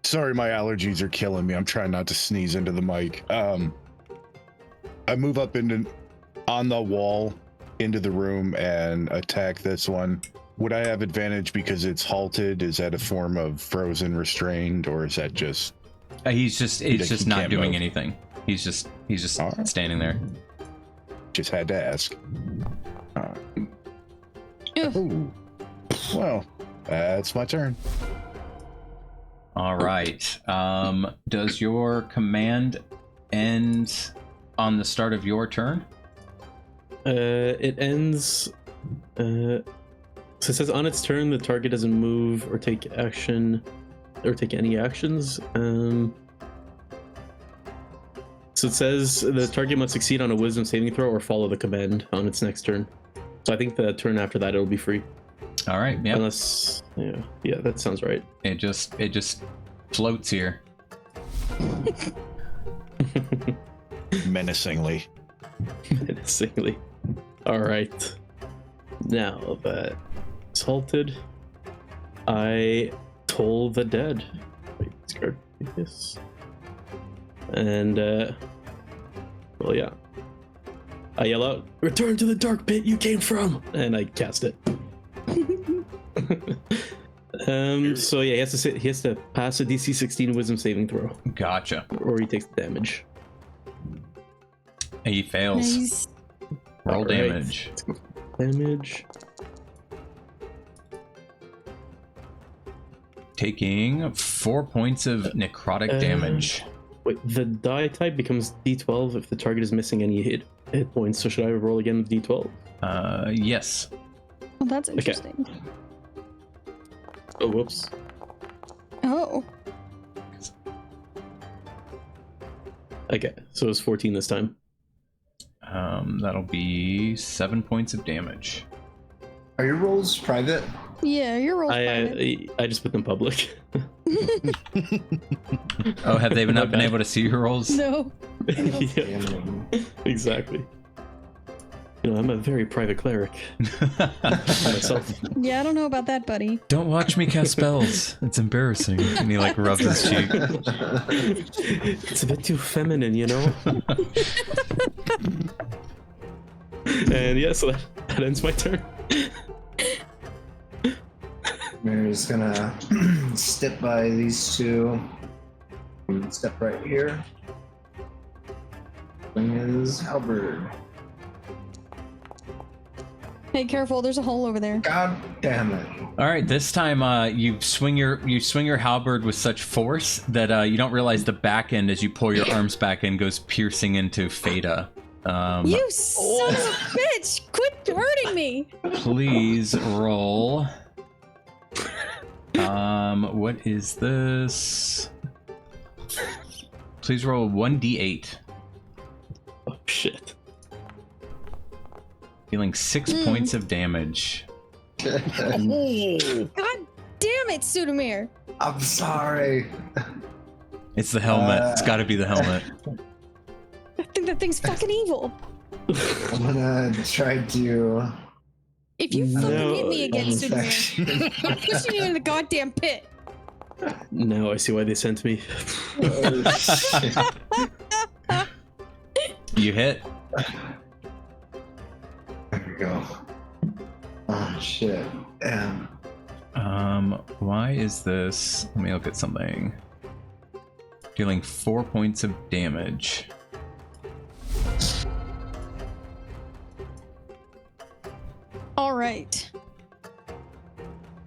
Sorry, my allergies are killing me. I'm trying not to sneeze into the mic. I move up on the wall into the room and attack this one. Would I have advantage because it's halted? Is that a form of frozen, restrained, or is that just? He's just not doing move? anything. He's just Alright. standing there. Just had to ask. Ugh. Ooh. Well, that's my turn. All right. Does your command end on the start of your turn? It ends. So it says on its turn, the target doesn't move or take action, or take any actions. So it says the target must succeed on a Wisdom saving throw or follow the command on its next turn. So I think the turn after that it'll be free. All right. Yeah. Unless, yeah, that sounds right. It just floats here. Menacingly. Menacingly. All right. Now that it's halted, I toll the dead. Wait, discard this. And well, yeah. I yell out, "Return to the dark pit you came from!" And I cast it. So yeah, he has to pass a DC 16 Wisdom saving throw, Gotcha. or he takes damage. He fails. Nice. Roll All right. damage. Let's go for damage. Taking 4 points of necrotic damage. Wait, the die type becomes D12 if the target is missing any hit points. So should I roll again with D12? Yes. Well, that's interesting. Oh, whoops. Oh. Okay, so it's 14 this time. That'll be 7 points of damage. Are your rolls private? Yeah, you're rolling. I just put them public. Oh, have they not been able to see your rolls? No. Yeah, exactly. You know, I'm a very private cleric myself. Yeah, I don't know about that, buddy. Don't watch me cast spells. It's embarrassing. And he like rubs his cheek. It's a bit too feminine, you know? And yeah, so that ends my turn. Mary's gonna step by these two. Step right here. Bring his halberd. Hey, careful! There's a hole over there. God damn it! All right, this time you swing your halberd with such force that you don't realize the back end as you pull your arms back in goes piercing into Feta. You son of a bitch! Quit hurting me! Please roll. What is this? Please roll 1d8. Oh shit. Dealing 6 points of damage. God damn it, Sudamir! I'm sorry. It's the helmet. It's got to be the helmet. I think that thing's fucking evil. I'm gonna try to. If you fucking hit me again, Sudamir, Infection. I'm pushing you in the goddamn pit. Now I see why they sent me. Oh, shit. You hit. There we go. Oh shit. Damn. Why is this? Let me look at something. Dealing 4 points of damage. All right.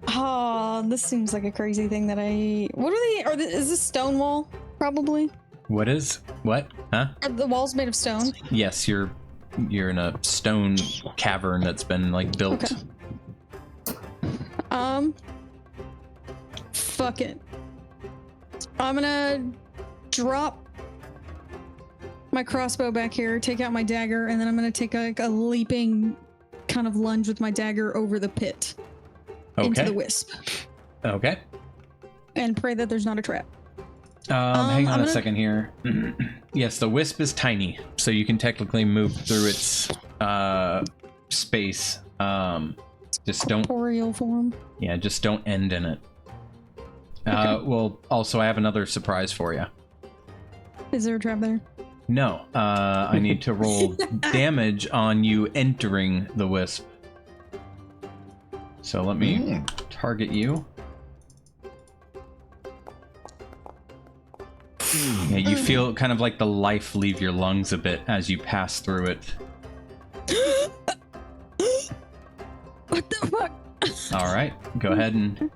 Oh, this seems like a crazy thing that I. What are they? Is this stone wall? Probably. What is? What? Huh? Are the walls made of stone? Yes, you're in a stone cavern that's been like built. Okay. Fuck it. I'm gonna drop my crossbow back here, take out my dagger, and then I'm gonna take a leaping kind of lunge with my dagger over the pit into the wisp. Okay. And pray that there's not a trap. Hang on a second here. Yes, the wisp is tiny, so you can technically move through its space. Just don't. Corporeal form. Yeah, just don't end in it. Well, also, I have another surprise for you. Is there a trap there? No, I need to roll damage on you entering the wisp. So let me target you. Yeah, you feel kind of like the life leave your lungs a bit as you pass through it. What the fuck? All right, go ahead and...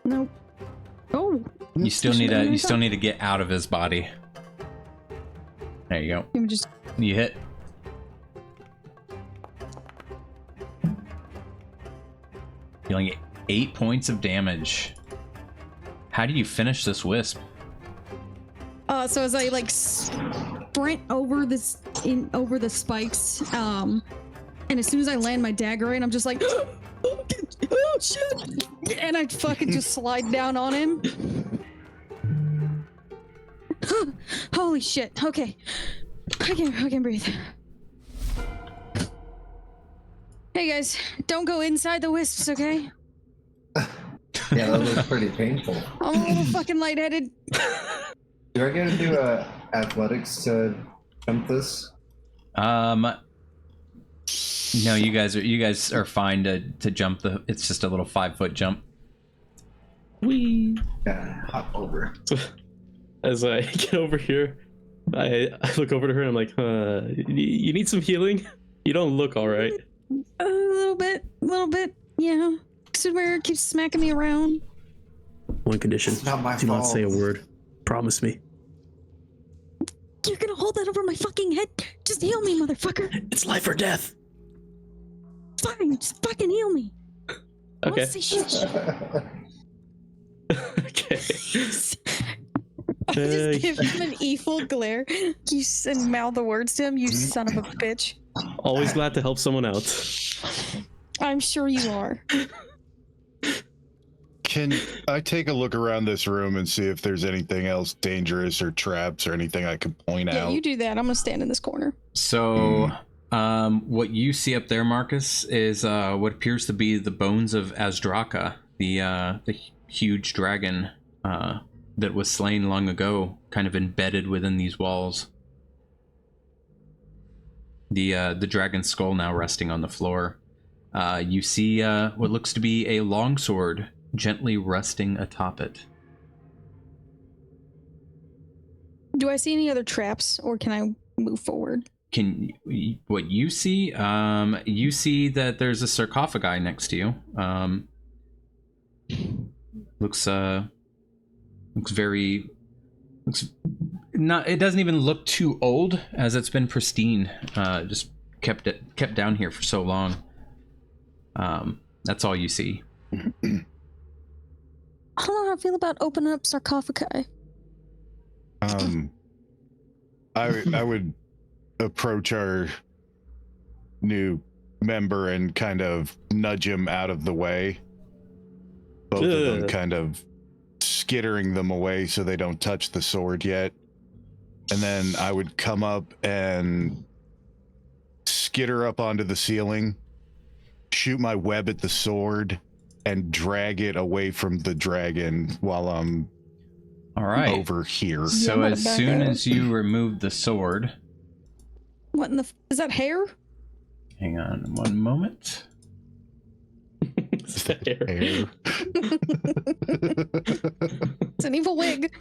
Nope. Oh. You still need to get out of his body. There you go. Let me just. You hit. Dealing 8 points of damage. How do you finish this wisp? So as I like sprint over over the spikes, and as soon as I land my dagger in, I'm just like, oh shit, and I fucking just slide down on him. Holy shit! Okay, I can breathe. Hey guys, don't go inside the wisps, okay? Yeah, that was pretty painful. I'm a little fucking lightheaded. Do I get to do athletics to jump this? No, you guys are fine to jump it's just a little 5-foot jump. Whee! Yeah, hop over. So, as I get over here, I look over to her and I'm like, you need some healing? You don't look alright. A little bit, yeah. Super keeps smacking me around. One condition. It's not my Do fault. not say a word. Promise me. You're gonna hold that over my fucking head? Just heal me, motherfucker. It's life or death. Fine, just fucking heal me. I Okay. won't say shit. Okay. I just give him an evil glare. And mouth the words to him, you son of a bitch. Always glad to help someone out. I'm sure you are. Can I take a look around this room and see if there's anything else dangerous or traps or anything I could point Yeah, out? you do that. I'm gonna stand in this corner. So, what you see up there, Marcus, is what appears to be the bones of Azdraka, the huge dragon that was slain long ago, kind of embedded within these walls. The dragon's skull now resting on the floor. You see what looks to be a longsword gently resting atop it. Do I see any other traps, or can I move forward? What you see that there's a sarcophagi next to you. Looks not. It doesn't even look too old, as it's been pristine. Just kept down here for so long. That's all you see. I don't know how I feel about opening up sarcophagi. I would approach our new member and kind of nudge him out of the way. Both of them kind of skittering them away so they don't touch the sword yet. And then I would come up and skitter up onto the ceiling, shoot my web at the sword, and drag it away from the dragon while I'm all right over here. So as soon as you remove the sword, What in the? Is that hair? hang on one moment. It's the hair. It's an evil wig.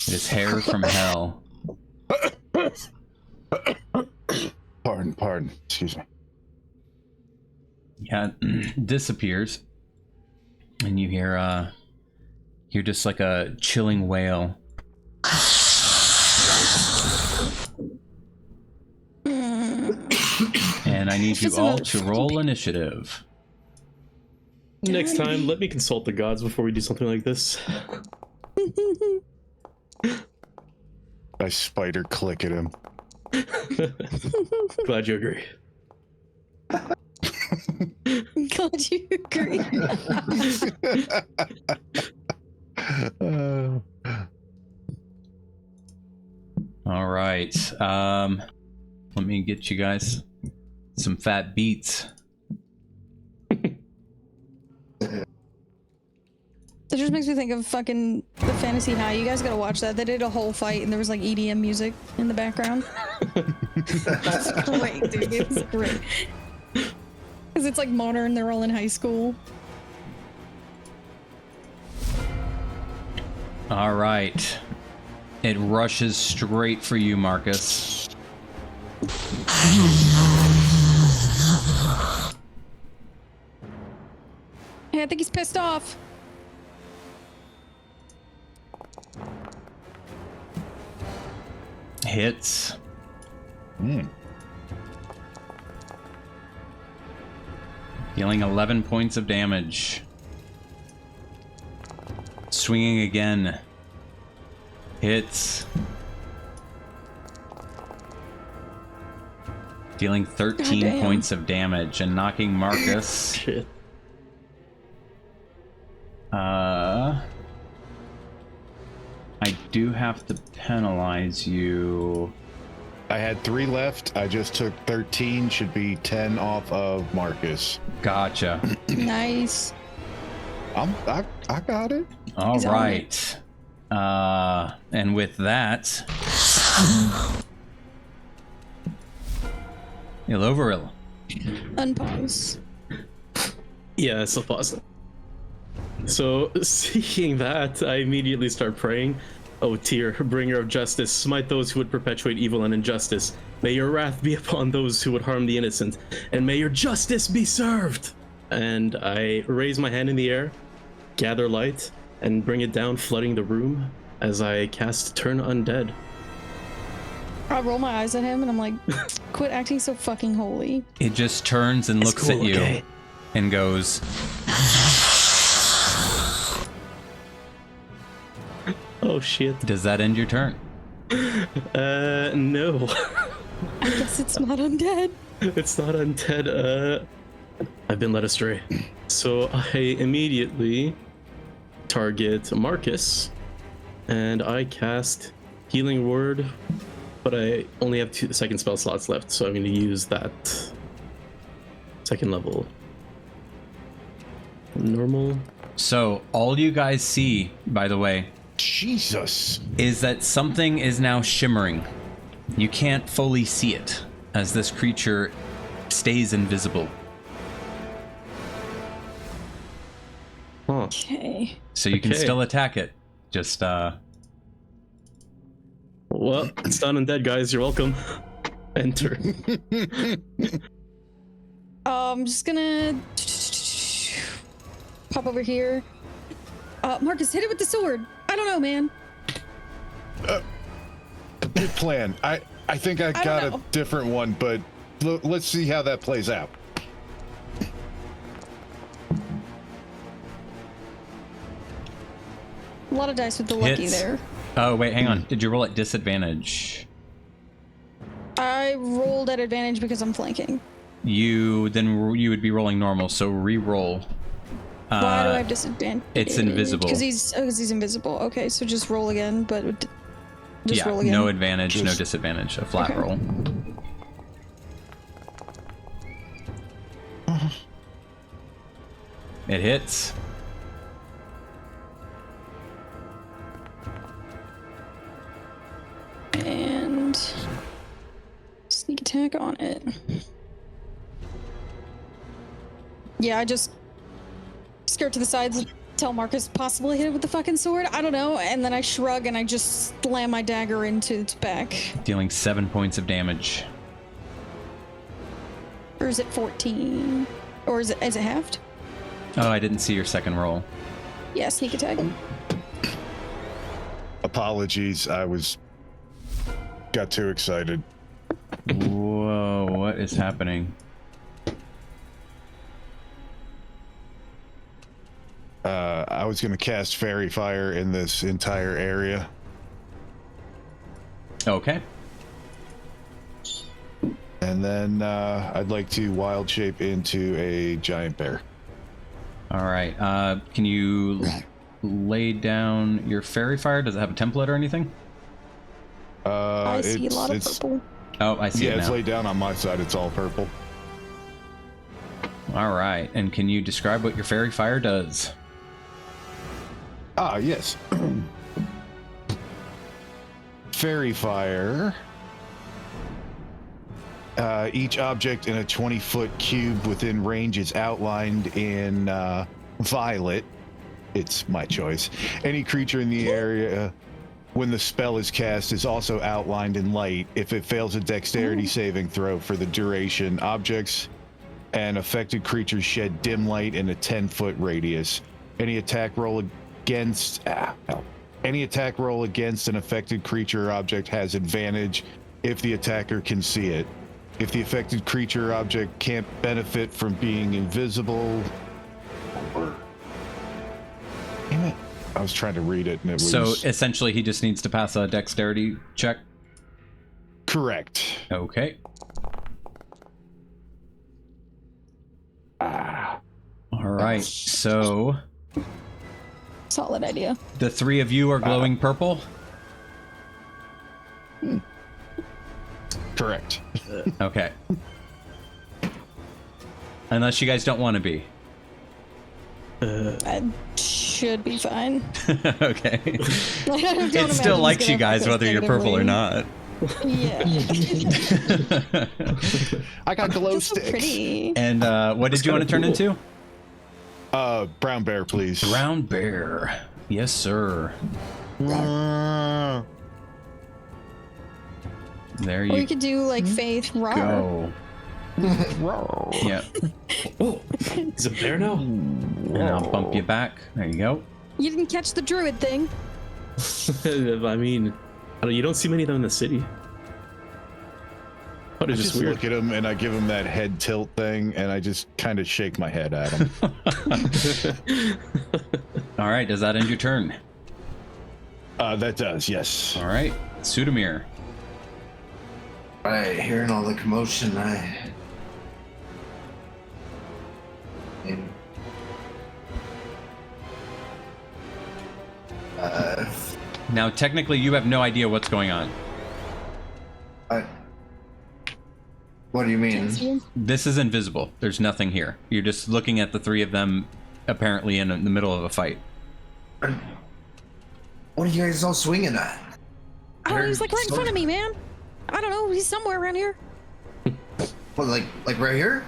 It is hair from hell. Pardon. Excuse me. Yeah, disappears, and you hear just like a chilling wail. And I need you all to roll initiative. Next time, let me consult the gods before we do something like this. I spider click at him. Glad you agree. Glad you agree. All right. Let me get you guys some fat beats. It just makes me think of fucking the Fantasy High. You guys gotta watch that. They did a whole fight and there was like EDM music in the background. It's great, dude. It was great. Because it's like modern, they're all in high school. All right. It rushes straight for you, Marcus. Hey, I think he's pissed off. Hits. Dealing 11 points of damage. Swinging again. Hits. Dealing 13 Goddamn. points of damage and knocking Marcus. Shit. I do have to penalize you. I had 3 left. I just took 13. Should be 10 off of Marcus. Gotcha. Nice. I got it. All He's on right. And with that, Iloveril. Unpause. Yeah, it's a pause. So, seeing that, I immediately start praying. O Tyr, bringer of justice, smite those who would perpetuate evil and injustice. May your wrath be upon those who would harm the innocent, and may your justice be served. And I raise my hand in the air, gather light, and bring it down, flooding the room as I cast Turn Undead. I roll my eyes at him and I'm like, quit acting so fucking holy. It just turns and It's looks cool, at you okay? and goes, Oh shit. does that end your turn? No. I guess it's not undead. It's not undead. I've been led astray. So I immediately target Marcus, and I cast Healing Word, but I only have 2 second spell slots left, so I'm going to use that second level. Normal. So all you guys see, by the way, Jesus. is that something is now shimmering. You can't fully see it as this creature stays invisible. Huh. Okay. So you can Okay. still attack it. Just Well, it's not undead, guys. You're welcome. Enter. I'm just gonna pop over here. Marcus, hit it with the sword. I don't know, man. Good plan. I think I got a know. different one, but let's see how that plays out. A lot of dice with the lucky Hits. there. Oh, wait, hang on. Did you roll at disadvantage? I rolled at advantage because I'm flanking. You would be rolling normal, so re-roll. Why do I have disadvantage? it's invisible. Because he's invisible. Okay, so just roll again, but just yeah, roll again. no advantage, no Just- disadvantage. A flat Okay. roll. It hits. And sneak attack on it. Yeah, I just skirt to the sides and tell Marcus possibly hit it with the fucking sword. I don't know. And then I shrug and I just slam my dagger into its back. Dealing 7 points of damage. Or is it 14? Or is it halved? Oh, I didn't see your second roll. Yeah, sneak attack. Apologies. Got too excited. Whoa, what is happening? I was going to cast Fairy Fire in this entire area. Okay. And then I'd like to wild shape into a giant bear. All right. Can you lay down your fairy fire? Does it have a template or anything? I see a lot of purple. Oh, I see it now. Yeah, it's laid down on my side. It's all purple. All right. And can you describe what your fairy fire does? Ah, yes. Fairy Fire. Each object in a 20-foot cube within range is outlined in violet. It's my choice. Any creature in the area when the spell is cast is also outlined in light. If it fails a dexterity saving throw for the duration, objects and affected creatures shed dim light in a 10-foot radius. Any attack roll against an affected creature or object has advantage if the attacker can see it. If the affected creature or object can't benefit from being invisible, damn it, I was trying to read it and it was... So essentially he just needs to pass a dexterity check? Correct. Okay. All right, so Solid idea. the three of you are glowing purple? Correct. Okay. Unless you guys don't want to be. I should be fine. Okay. I don't It imagine still it's likes gonna you guys affect us whether you're purple or negatively. not. Yeah. I got glow Just so sticks. pretty. And what did you want to turn into? Brown bear, please. Brown bear. Yes, sir. There Or you you could do like Faith Rar. go. Yeah. Oh, is it there now? And I'll bump you back. There you go. You didn't catch the druid thing. I mean, you don't see many of them in the city. But I it's just just weird. look at him and I give him that head tilt thing and I just kind of shake my head at him. All right. Does that end your turn? That does, yes. All right. Sudamir. Alright, hearing all the commotion, Now, technically, you have no idea what's going on. what do you mean? This is invisible. There's nothing here. You're just looking at the three of them apparently in the middle of a fight. What are you guys all swinging at? Oh, he's like right in front of me, man. I don't know. He's somewhere around here. What, like right here?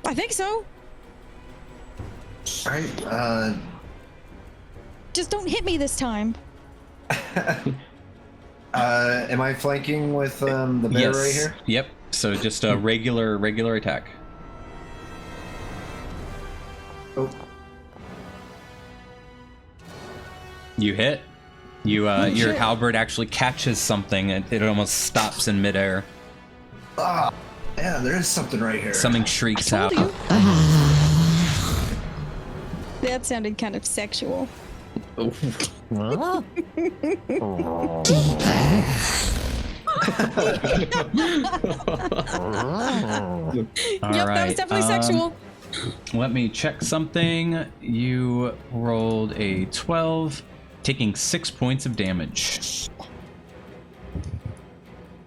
I think so. Alright, Just don't hit me this time. am I flanking with the bear right here? Yep. So just a regular attack. Oh. You hit. You your halberd actually catches something and it almost stops in midair. Ah, yeah, there is something right here. Something shrieks out. Told you. That sounded kind of sexual. All Yep, right. that was definitely sexual. Let me check something. You rolled a 12, taking 6 points of damage.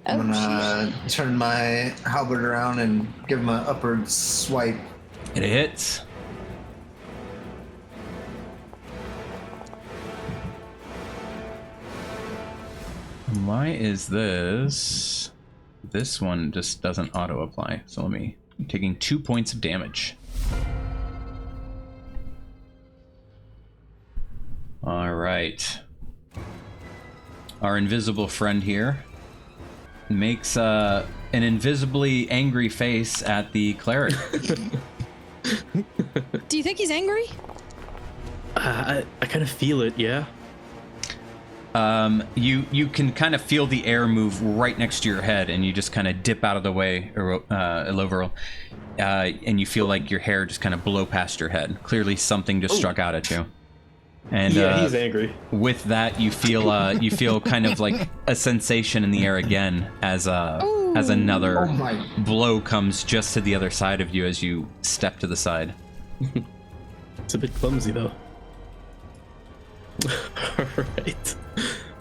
I'm gonna turn my halberd around and give him an upward swipe. It hits. Why is this? This one just doesn't auto apply. So I'm taking 2 points of damage. All right. Our invisible friend here makes an invisibly angry face at the cleric. Do you think he's angry? I kind of feel it, yeah. You can kind of feel the air move right next to your head, and you just kind of dip out of the way, Eloverl, and you feel like your hair just kind of blow past your head. Clearly, something just struck out at you. And Yeah, he's angry. with that, you feel kind of like a sensation in the air again as another Oh my. blow comes just to the other side of you as you step to the side. It's a bit clumsy though. All right.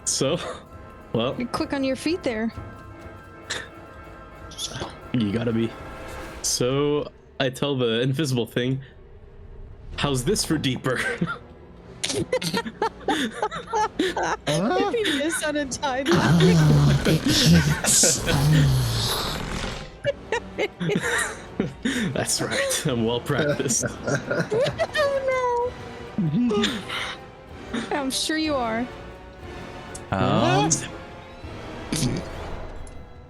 So, well, You're quick on your feet there. you gotta be. So I tell the invisible thing, "How's this for deeper?" Maybe this on a time. That's right. I'm well practiced. Oh no. I'm sure you are.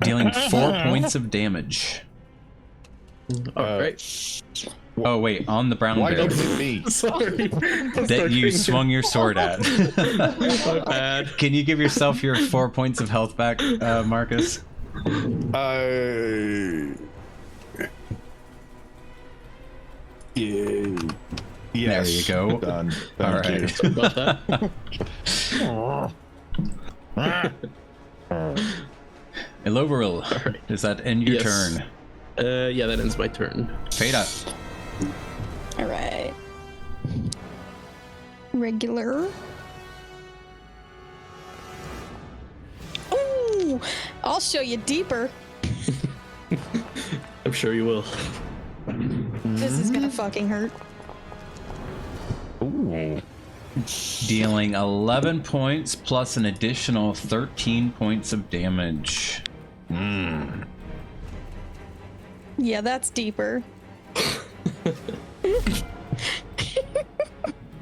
Dealing 4 points of damage. All right. Oh wait, on the brown Why bear don't it me? Sorry. that you swung your sword at. My bad. Can you give yourself your 4 points of health back, Marcus? Yeah. There you go. Done. All Thank you. right. About that. Eloveril, right. does that end your Yes. turn? Yeah, that ends my turn. Fada. All right. Regular. Ooh, I'll show you deeper. I'm sure you will. This is gonna fucking hurt. Dealing 11 points plus an additional 13 points of damage. Yeah, that's deeper.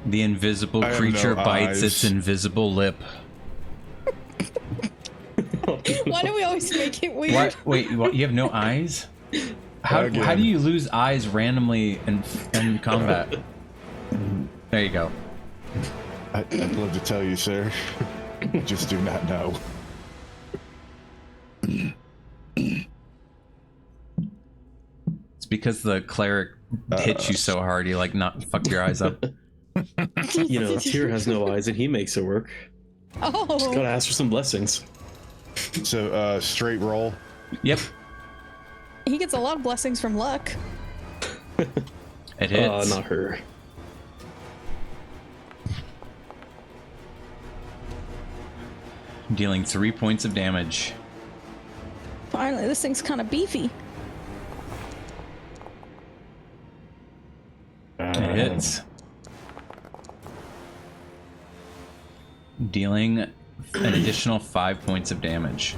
The invisible I have creature no bites eyes. its invisible lip. Why do we always make it weird? What? Wait, what? You have no eyes? How Again. do you lose eyes randomly in combat? There you go. I'd love to tell you, sir. Just do not know. It's because the cleric hits you so hard, he like not fuck your eyes up. You know, Tyr has no eyes and he makes it work. Oh, Gotta ask for some blessings. So, straight roll. Yep, he gets a lot of blessings from luck. it hits. Not her. Dealing 3 points of damage. Finally, this thing's kind of beefy. It hits. Dealing an additional 5 points of damage.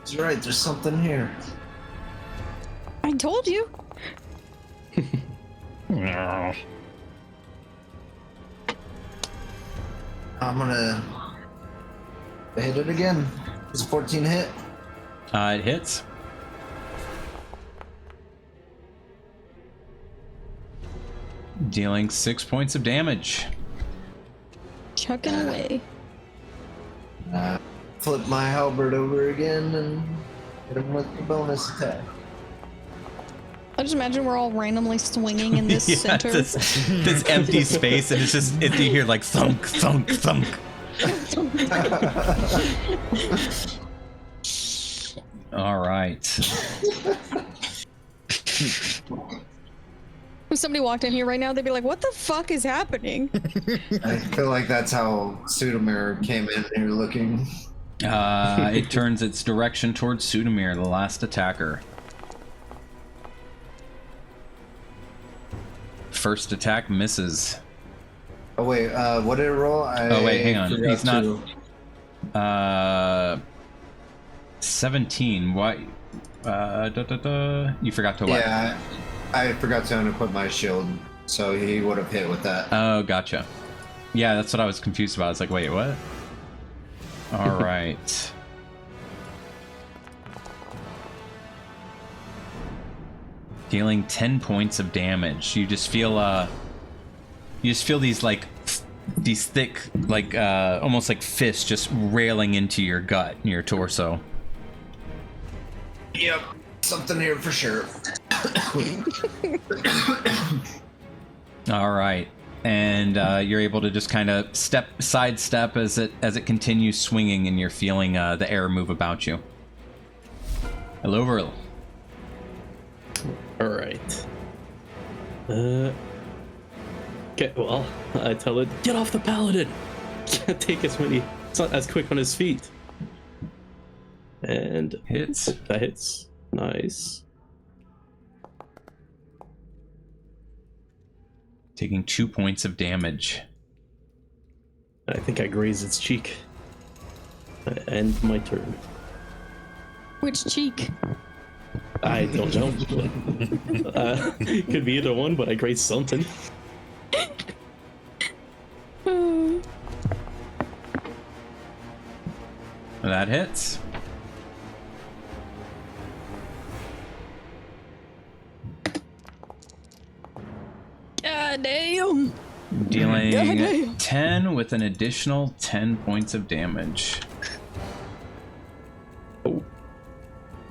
He's right. There's something here. I told you. I'm gonna hit it again. It's a 14 hit. It hits. Dealing 6 points of damage. Chucking away. Flip my halberd over again and hit him with the bonus attack. I just imagine we're all randomly swinging in this center. This empty space, and it's just you hear like thunk, thunk, thunk. All right. If somebody walked in here right now, they'd be like, "What the fuck is happening?" I feel like that's how Pseudomir came in here looking. It turns its direction towards Sudamir, the last attacker. First attack misses. Oh wait, what did it roll? Oh wait, hang on. forgot He's not. 17. Why? You forgot to what? Yeah, I forgot to unequip my shield, so he would have hit with that. Oh, gotcha. Yeah, that's what I was confused about. I was like, wait, what? All right. Dealing 10 points of damage. You just feel these like these thick, like almost like fists just railing into your gut, your torso. Yep, something here for sure. All right, and you're able to just kind of sidestep as it continues swinging, and you're feeling the air move about you. Hello, Virl. All right. Okay, well, I tell it, get off the paladin. Can't take as many. It's not as quick on his feet. And Hits. that hits. Nice. Taking 2 points of damage. I think I graze its cheek. End my turn. Which cheek? I don't know. Could be either one, but I graze something. That hits. God damn. Dealing Goddamn. 10 with an additional 10 points of damage.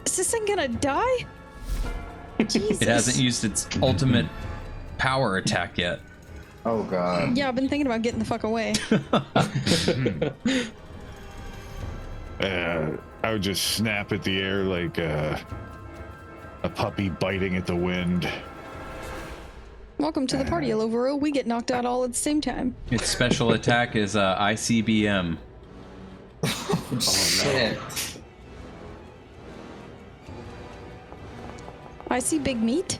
Is this thing gonna die? Jesus. It hasn't used its ultimate power attack yet. Oh god. Yeah, I've been thinking about getting the fuck away. I would just snap at the air like a puppy biting at the wind. Welcome to the party, Elovero. We get knocked out all at the same time. Its special attack is ICBM. Shit. I see big meat.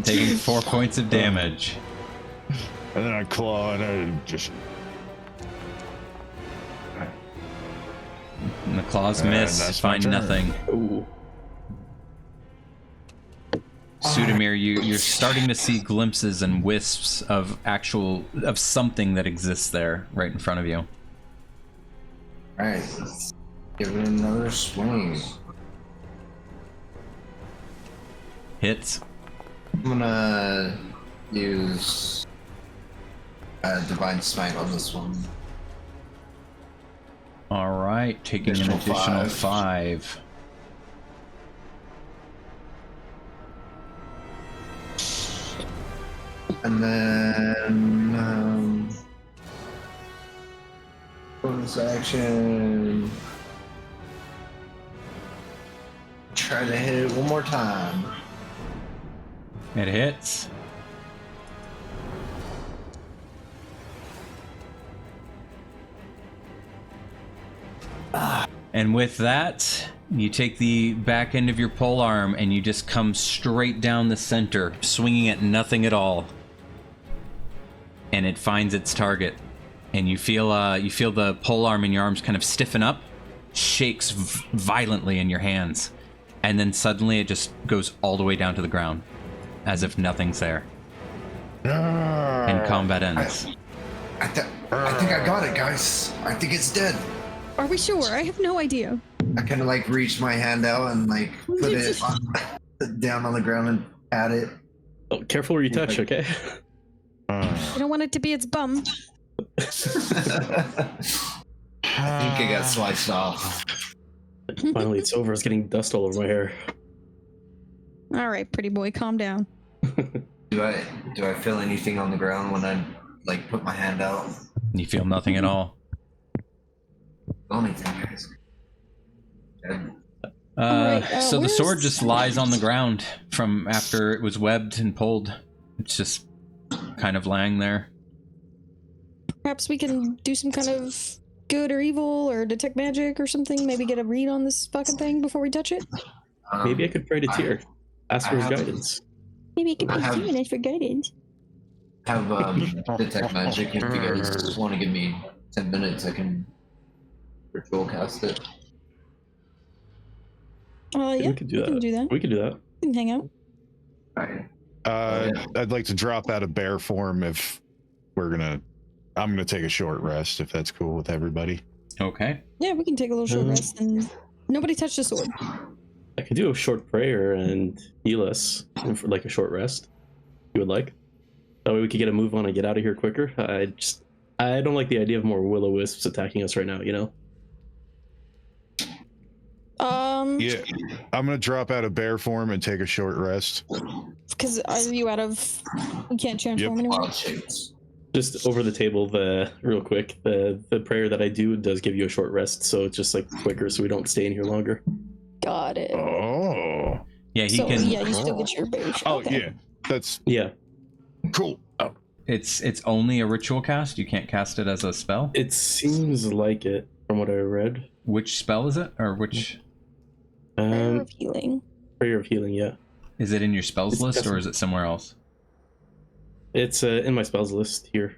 Taking 4 points of damage. And then I claw and I just... And the claws And miss, that's my find turn. nothing. Ooh. Sudamir, you're starting to see glimpses and wisps of something that exists there right in front of you. Alright, give it another swing. Hits. I'm gonna use Divine Smite on this one. All right, taking an Additional additional 5. 5. And then bonus action. Try to hit it one more time. It hits. And with that, you take the back end of your pole arm and you just come straight down the center, swinging at nothing at all. And it finds its target. And you feel the pole arm in your arms kind of stiffen up, shakes violently in your hands, and then suddenly it just goes all the way down to the ground, as if nothing's there. And combat ends. I think I got it, guys. I think it's dead. Are we sure? I have no idea. I kind of like reach my hand out and like put it down on the ground and pat it. Oh, careful where you touch, okay? I don't want it to be its bum. I think it got sliced off. Finally, it's over. It's getting dust all over my hair. All right, pretty boy, calm down. Do I feel anything on the ground when I like put my hand out? You feel nothing at all. Anything, guys. Dead. So the where's- sword just lies on the ground from after it was webbed and pulled. It's just kind of lying there. Perhaps we can do some kind of good or evil or detect magic or something. Maybe get a read on this fucking thing before we touch it. Maybe I could pray to Tyr. Ask for his guidance. Maybe it could be I have- human for guidance. Have detect magic. If you guys want to give me 10 minutes, I can ritual cast it. Yeah, we could do we that. can do that. We could do that. We can hang out. Alright. I'd like to drop out of bear form if I'm gonna take a short rest if that's cool with everybody. Okay. Yeah, we can take a little short rest and nobody touch the sword. I could do a short prayer and heal us for like a short rest. You would like? That way we could get a move on and get out of here quicker. I don't like the idea of more will-o-wisps attacking us right now, you know? Yeah, I'm gonna drop out of bear form and take a short rest. Because are you out of? You can't transform anymore. Wild shapes. Just over the table, real quick, the prayer that I do does give you a short rest, so it's just like quicker, so we don't stay in here longer. Got it. Oh. Yeah, he So can. yeah, you still get your bear. Oh Okay. yeah, that's Yeah, cool. Oh. It's only a ritual cast. You can't cast it as a spell. it seems like it from what I read. Which spell is it, or which Prayer of healing. Prayer of healing. Yeah, is it in your spells It's list, or custom. is it somewhere else? it's in my spells list here.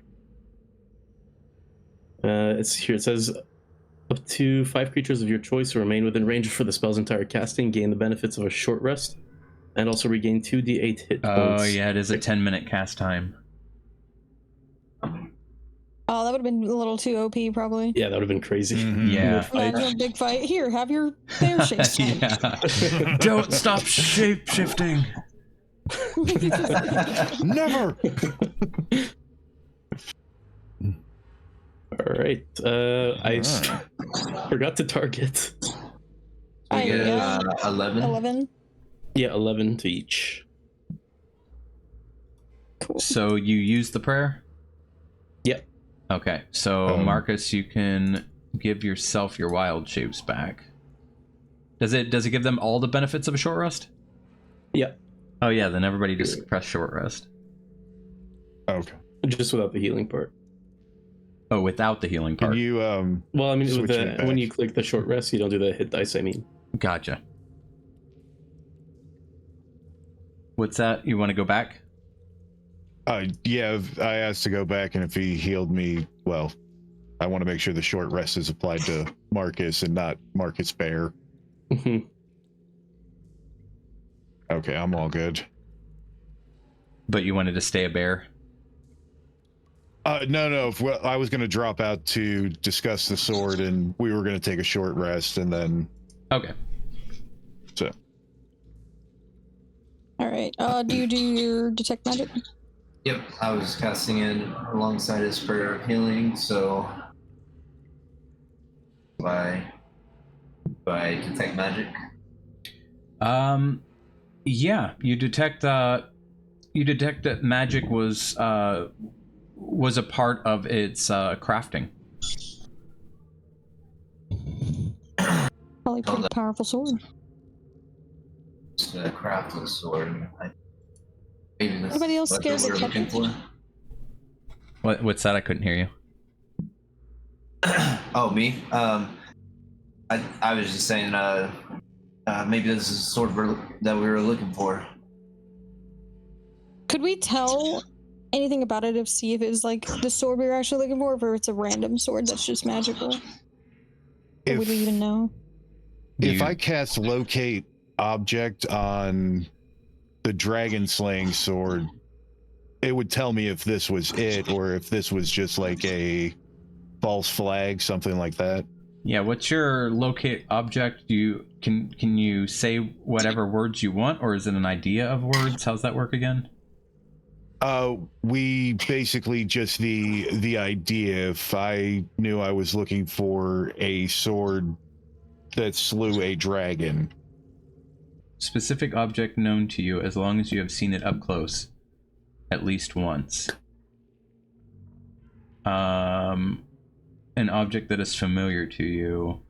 It's here. It says up to 5 creatures of your choice who remain within range for the spell's entire casting gain the benefits of a short rest, and also regain 2d8 hit points. Oh yeah, it is a 10-minute cast time. Oh, that would have been a little too OP, probably. Yeah, that would have been crazy. Mhm. Yeah. Imagine a big fight. Here, have your bear shape. Yeah. Don't stop shape shifting. Never. All right. Forgot to target. We get yeah. 11. 11. Yeah, 11 to each. Cool. So you use the prayer? Yeah. Okay. So Marcus, you can give yourself your wild shapes back. Does it give them all the benefits of a short rest? Yeah. Oh yeah, then everybody just press short rest. Okay. Just without the healing part. Oh, without the healing Can part. you Well, I mean, with Switch it back. when you click the short rest, you don't do the hit dice. I mean, Gotcha. What's that? You want to go back? yeah, I asked to go back, and if he healed me, well, I want to make sure the short rest is applied to Marcus and not Marcus Bear. Okay, I'm all good. But you wanted to stay a bear? No. Well, I was going to drop out to discuss the sword, and we were going to take a short rest, and then Okay. so. All right. Do you do your detect magic? Yep, I was casting in alongside his prayer of healing, so by detect magic. Yeah, you detect that magic was a part of its crafting. Probably pretty powerful sword. It's a crafted sword. Maybe that's Anybody else what scared we're of looking for. What's that? I couldn't hear you. Oh, me? I was just saying, maybe this is the sword that we were looking for. Could we tell anything about it to see if it's like the sword we were actually looking for, or if it's a random sword that's just magical? Or would we even know? If I cast locate object on the dragon slaying sword, it would tell me if this was it or if this was just like a false flag, something like that. Yeah, what's your locate object? Can you say whatever words you want, or is it an idea of words? How's that work again? We basically just the idea. If I knew I was looking for a sword that slew a dragon. Specific object known to you as long as you have seen it up close at least once. An object that is familiar to you.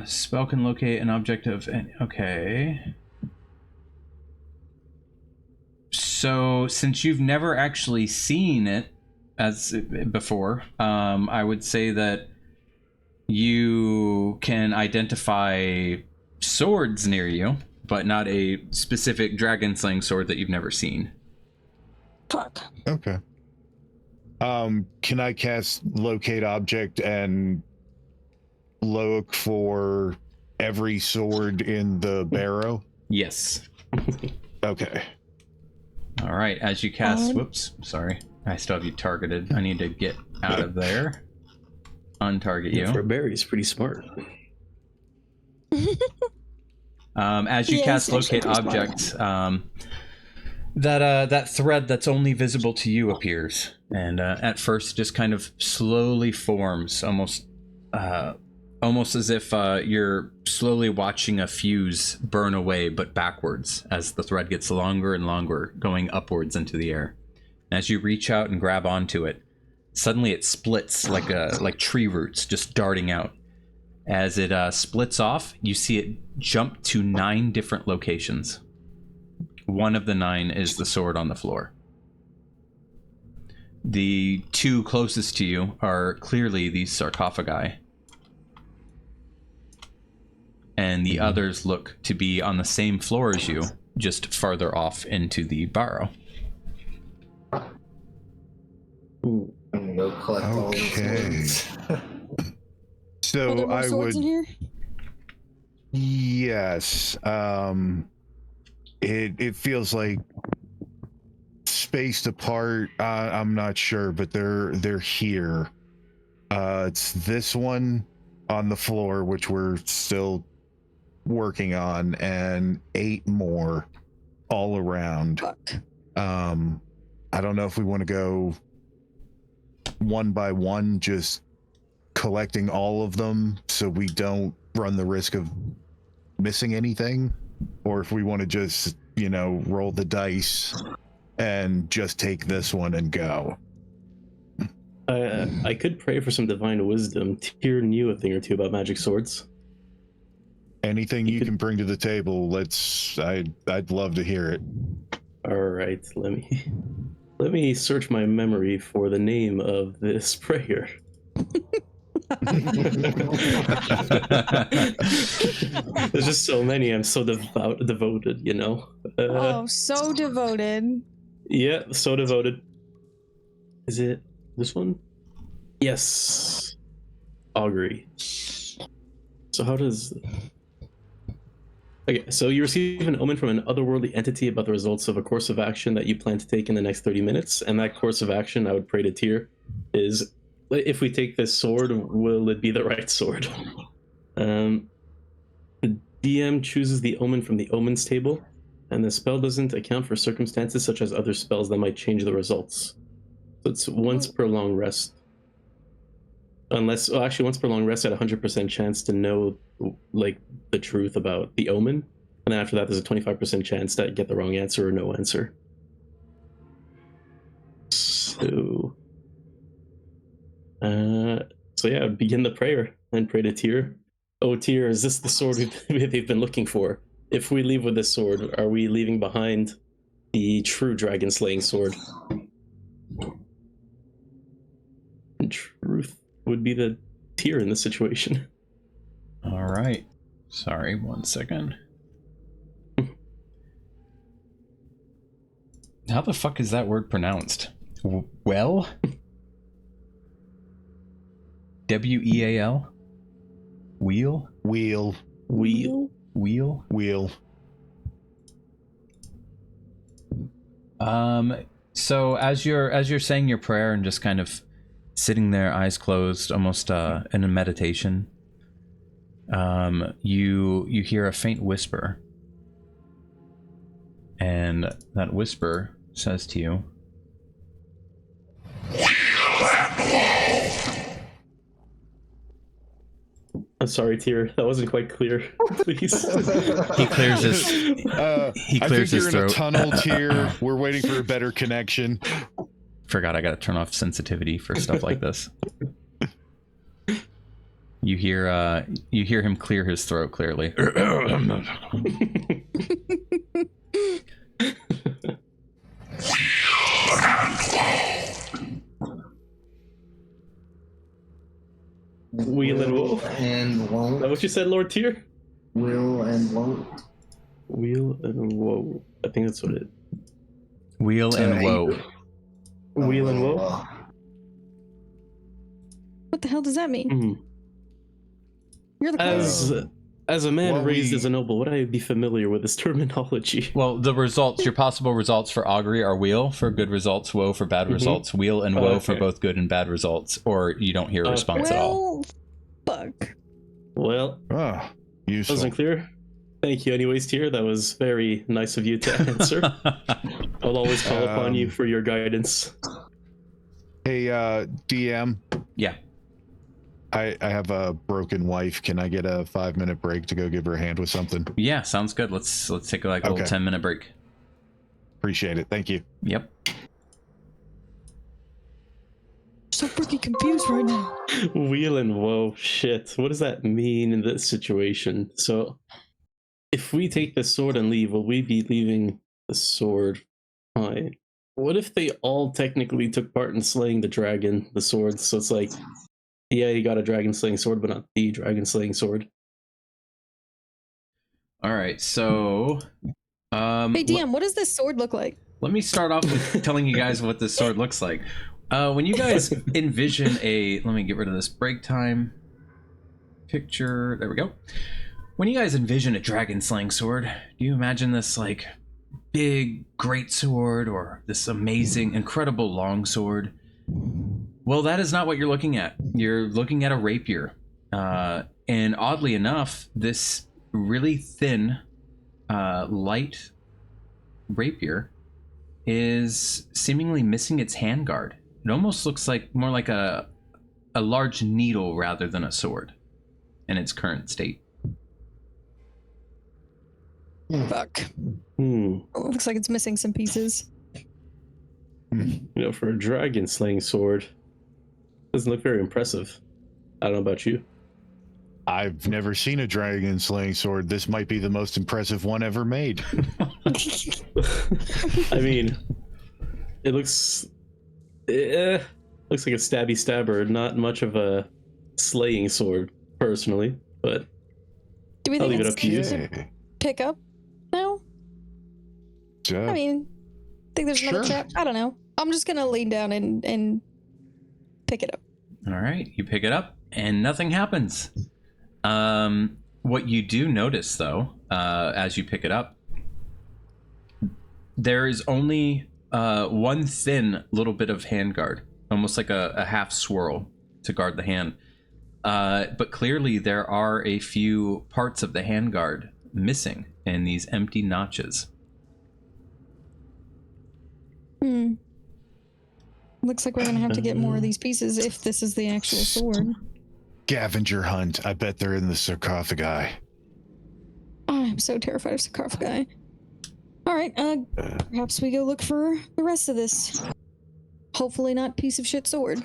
Spell can locate an object of any... Okay. So, since you've never actually seen it as before, I would say that you can identify swords near you, but not a specific dragon slaying sword that you've never seen. Fuck. Okay. Can I cast locate object and look for every sword in the barrow? Yes. Okay. All right, as you cast... Whoops, sorry. I still have you targeted. I need to get out of there. Untarget you. For a bear, he's pretty smart. As you cast locate object, that thread that's only visible to you appears, and at first just kind of slowly forms, almost almost as if you're slowly watching a fuse burn away, but backwards as the thread gets longer and longer, going upwards into the air. And as you reach out and grab onto it, suddenly it splits like tree roots just darting out. As it splits off, you see it jump to 9 different locations. One of the 9 is the sword on the floor. The 2 closest to you are clearly these sarcophagi. And the others look to be on the same floor as you, just farther off into the barrow. I'm gonna go collect all the Okay. swords. So Are there more I swords would. in here? Yes. It feels like spaced apart. I'm not sure, but they're here. It's this one on the floor, which we're still working on, and 8 more all around. Fuck. I don't know if we want to go one by one, just collecting all of them so we don't run the risk of missing anything, or if we want to just, roll the dice and just take this one and go. I could pray for some divine wisdom. Tyr knew a thing or two about magic swords. Anything you can bring to the table, I'd love to hear it. All right, let me search my memory for the name of this prayer. There's just so many. I'm so devoted, Oh, so devoted. Yeah, so devoted. Is it this one? Yes. Augury. So how does... Okay, so you receive an omen from an otherworldly entity about the results of a course of action that you plan to take in the next 30 minutes, and that course of action, I would pray to Tyr, is if we take this sword, will it be the right sword? The DM chooses the omen from the omens table, and the spell doesn't account for circumstances such as other spells that might change the results. So it's once per long rest. Once per long rest at 100% chance to know the truth about the omen, and then after that there's a 25% chance to get the wrong answer or no answer. So yeah, begin the prayer and pray to Tyr. Oh Tyr, is this the sword they've been looking for? If we leave with this sword, are we leaving behind the true dragon slaying sword? And truth would be the Tyr in this situation. All right. Sorry, 1 second. How the fuck is that word pronounced? Well? W-E-A-L? Wheel? Wheel. So as you're saying your prayer and just kind of sitting there, eyes closed, almost in a meditation, you hear a faint whisper, and that whisper says to you, I'm sorry, Tyr. That wasn't quite clear. Please. he clears his I think his you're in throat. a tunnel tier. We're waiting for a better connection. Forgot I gotta turn off sensitivity for stuff like this. You hear him clear his throat clearly. Wheel and woe. And Is that won't. what you said, Lord Tyr? Will and won't. Wheel and woe. I think that's what it. Wheel and woe. Wheel and woe. What the hell does that mean? Mm. You're the closest. As a man Well, raised we- as a noble, would I be familiar with this terminology? Well, the results, your possible results for augury are wheel for good results, woe for bad results, wheel and woe for Okay. both good and bad results, or you don't hear a response at all. Well, fuck. Well, Ah, useful. wasn't clear. Thank you, anyways, Tyr. That was very nice of you to answer. I'll always call upon you for your guidance. Hey, DM. Yeah. I have a broken wife. Can I get a 5-minute break to go give her a hand with something? Yeah, sounds good. Let's take like a little 10-minute break. Appreciate it. Thank you. Yep. So freaking confused right now. Wheeling, whoa, shit. What does that mean in this situation? So, if we take the sword and leave, will we be leaving the sword behind? What if they all technically took part in slaying the dragon, the sword? So it's like, yeah, you got a dragon slaying sword, but not the dragon slaying sword. All right, so Hey, DM, what does this sword look like? let me start off with telling you guys what this sword looks like. When you guys envision let me get rid of this break time picture. There we go. When you guys envision a dragon slaying sword, do you imagine this like big great sword or this amazing incredible long sword? Well, that is not what you're looking at. You're looking at a rapier, and oddly enough, this really thin light rapier is seemingly missing its handguard. It almost looks like more like a large needle rather than a sword in its current state. Fuck. Looks like it's missing some pieces. You know, for a dragon slaying sword, doesn't look very impressive. I don't know about you. I've never seen a dragon slaying sword. This might be the most impressive one ever made. I mean, it looks like a stabby stabber, not much of a slaying sword, personally, but Do we I'll think leave it it's up to you. safe to pick up now? I mean, think there's another Sure. trap? I don't know. I'm just gonna lean down and pick it up. All right, you pick it up and nothing happens. What you do notice though, as you pick it up, there is only one thin little bit of handguard, almost like a half swirl to guard the hand. But clearly there are a few parts of the handguard missing in these empty notches. Looks like we're gonna have to get more of these pieces if this is the actual sword. Scavenger hunt. I bet they're in the sarcophagi. I'm so terrified of sarcophagi. All right, perhaps we go look for the rest of this. Hopefully not piece of shit sword.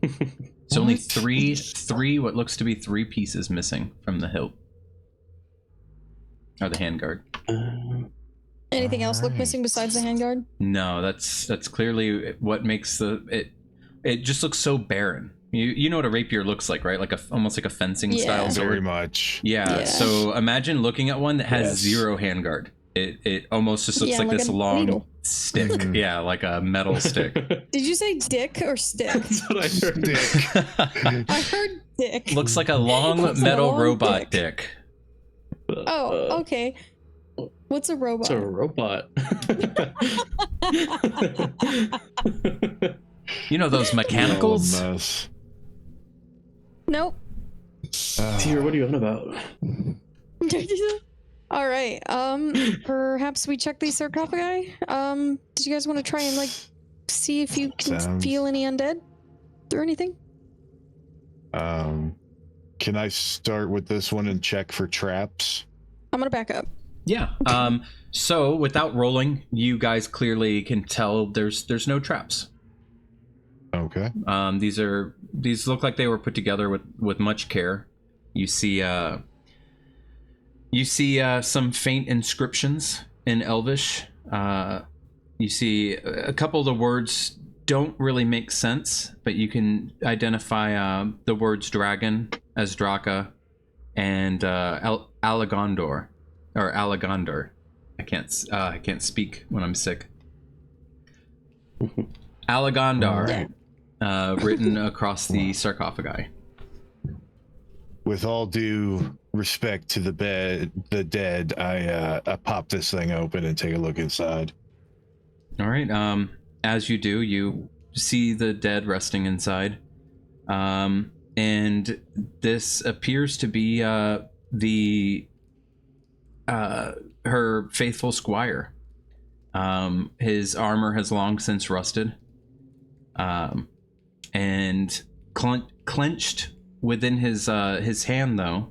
It's only three what looks to be 3 pieces missing from the hilt. Or the handguard. Anything else look missing besides the handguard? No, that's clearly what makes it just looks so barren. You know what a rapier looks like, right? Like almost like a fencing style sword. Very much. Yeah. So imagine looking at one that has Yes. 0 handguard. It almost just looks Yeah, like like this a long needle. stick. Yeah, like a metal stick. Did you say dick or stick? That's what I heard. Dick. I heard dick. Looks like a long Looks like a metal long robot dick. dick. Oh, okay. What's a robot? It's a robot. You know those mechanicals? Oh, mess. Nope. Tyr, what are you on about? All right. Perhaps we check these sarcophagi. Did you guys want to try and like see if you can Sounds- feel any undead or anything? Can I start with this one and check for traps? I'm gonna back up. Yeah. So without rolling, you guys clearly can tell there's no traps. Okay. These look like they were put together with much care. You see some faint inscriptions in Elvish. You see a couple of the words don't really make sense, but you can identify the words dragon as Draka and Alagondor or Alagondor. I can't speak when I'm sick. Alagondar, written across the sarcophagi. With all due respect to the dead, I pop this thing open and take a look inside. All right. As you do, you see the dead resting inside, and this appears to be her faithful squire. His armor has long since rusted, and clenched within his hand, though,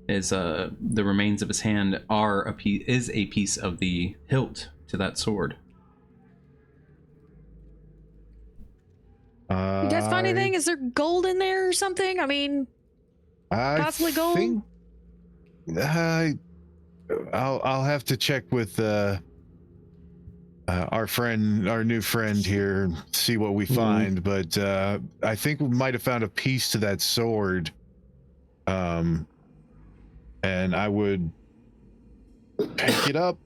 is the remains of his hand is a piece of the hilt to that sword. You guys find anything? Is there gold in there or something? I mean, possibly gold? Think, I'll have to check with our new friend here, see what we find. But I think we might have found a piece to that sword. And I would pick it up.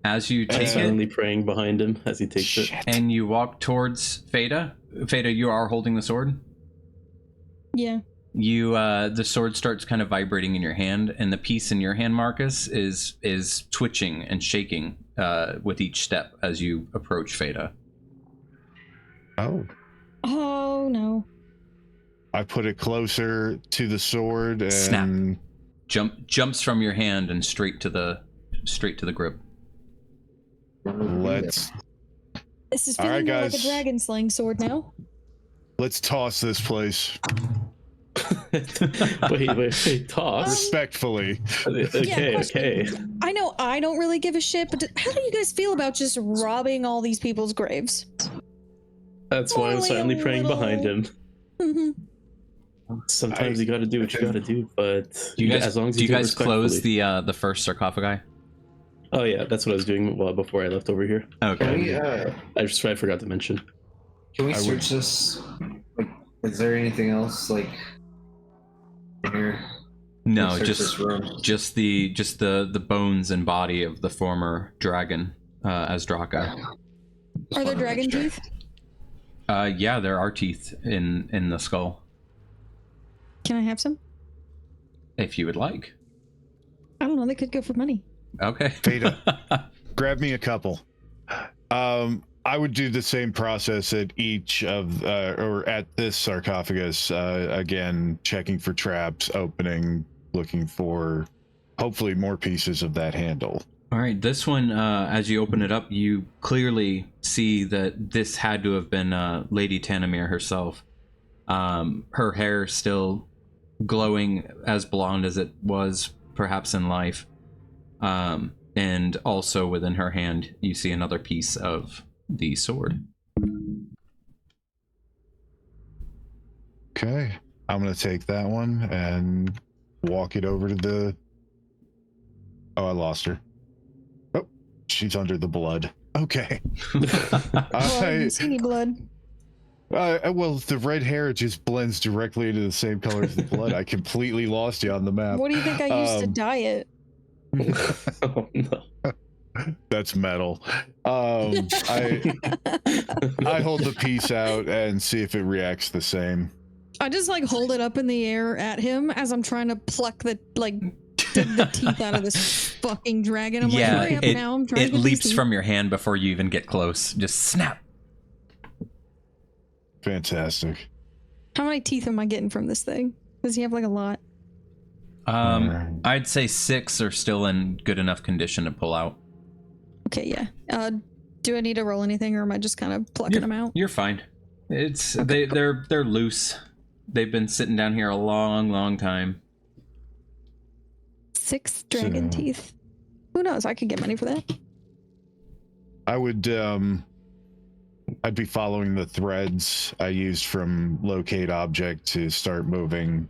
As you take it, silently praying behind him as he takes it. and you walk towards Fada. Fada, you are holding the sword. Yeah. You the sword starts kind of vibrating in your hand, and the piece in your hand, Marcus, is twitching and shaking with each step as you approach Fada. Oh no. I put it closer to the sword and Snap. Jumps from your hand and straight to the grip. Let's This is All right, feeling more like a guys. dragon slaying sword now. toss this place wait, toss. respectfully. Okay, okay. I know I don't really give a shit, but how do you guys feel about just robbing all these people's graves? That's why I'm Only a silently praying behind him. Mm-hmm. Sometimes you gotta do what you gotta do, but Do you guys, as long as do you do it guys close respectfully. the first sarcophagi? Oh yeah, that's what I was doing before I left over here. Okay. Can we, I forgot to mention. can we I search this? Like, is there anything else like in here? No, Search just this room. the bones and body of the former dragon, Azdraka. Are there dragon teeth? Yeah, there are teeth in the skull, Can I have some? if you would like. I don't know. They could go for money. Okay. Fada. Grab me a couple. I would do the same process at each of or at this sarcophagus. Again, checking for traps, opening, looking for hopefully more pieces of that handle. All right, this one, as you open it up, you clearly see that this had to have been Lady Tanamir herself. Her hair still glowing as blonde as it was perhaps in life. And also within her hand, you see another piece of the sword. Okay, I'm gonna take that one and walk it over to the. Oh, I lost her. Oh, she's under the blood. Okay. Oh, I didn't see any blood. Well, the red hair just blends directly into the same color as the blood. I completely lost you on the map. What do you think I used to dye it? Oh no. That's metal. I hold the piece out and see if it reacts the same. I just like hold it up in the air at him as I'm trying to pluck the teeth out of this fucking dragon. I'm like, hurry up now. I'm trying to it get these leaps teeth. from your hand before you even get close. Just snap. Fantastic. How many teeth am I getting from this thing? Does he have like a lot? I'd say 6 are still in good enough condition to pull out. Okay, yeah. Do I need to roll anything, or am I just kind of plucking them out? You're fine. It's they're loose. They've been sitting down here a long time. 6 dragon teeth. Who knows? I could get money for that. I would I'd be following the threads I used from locate object to start moving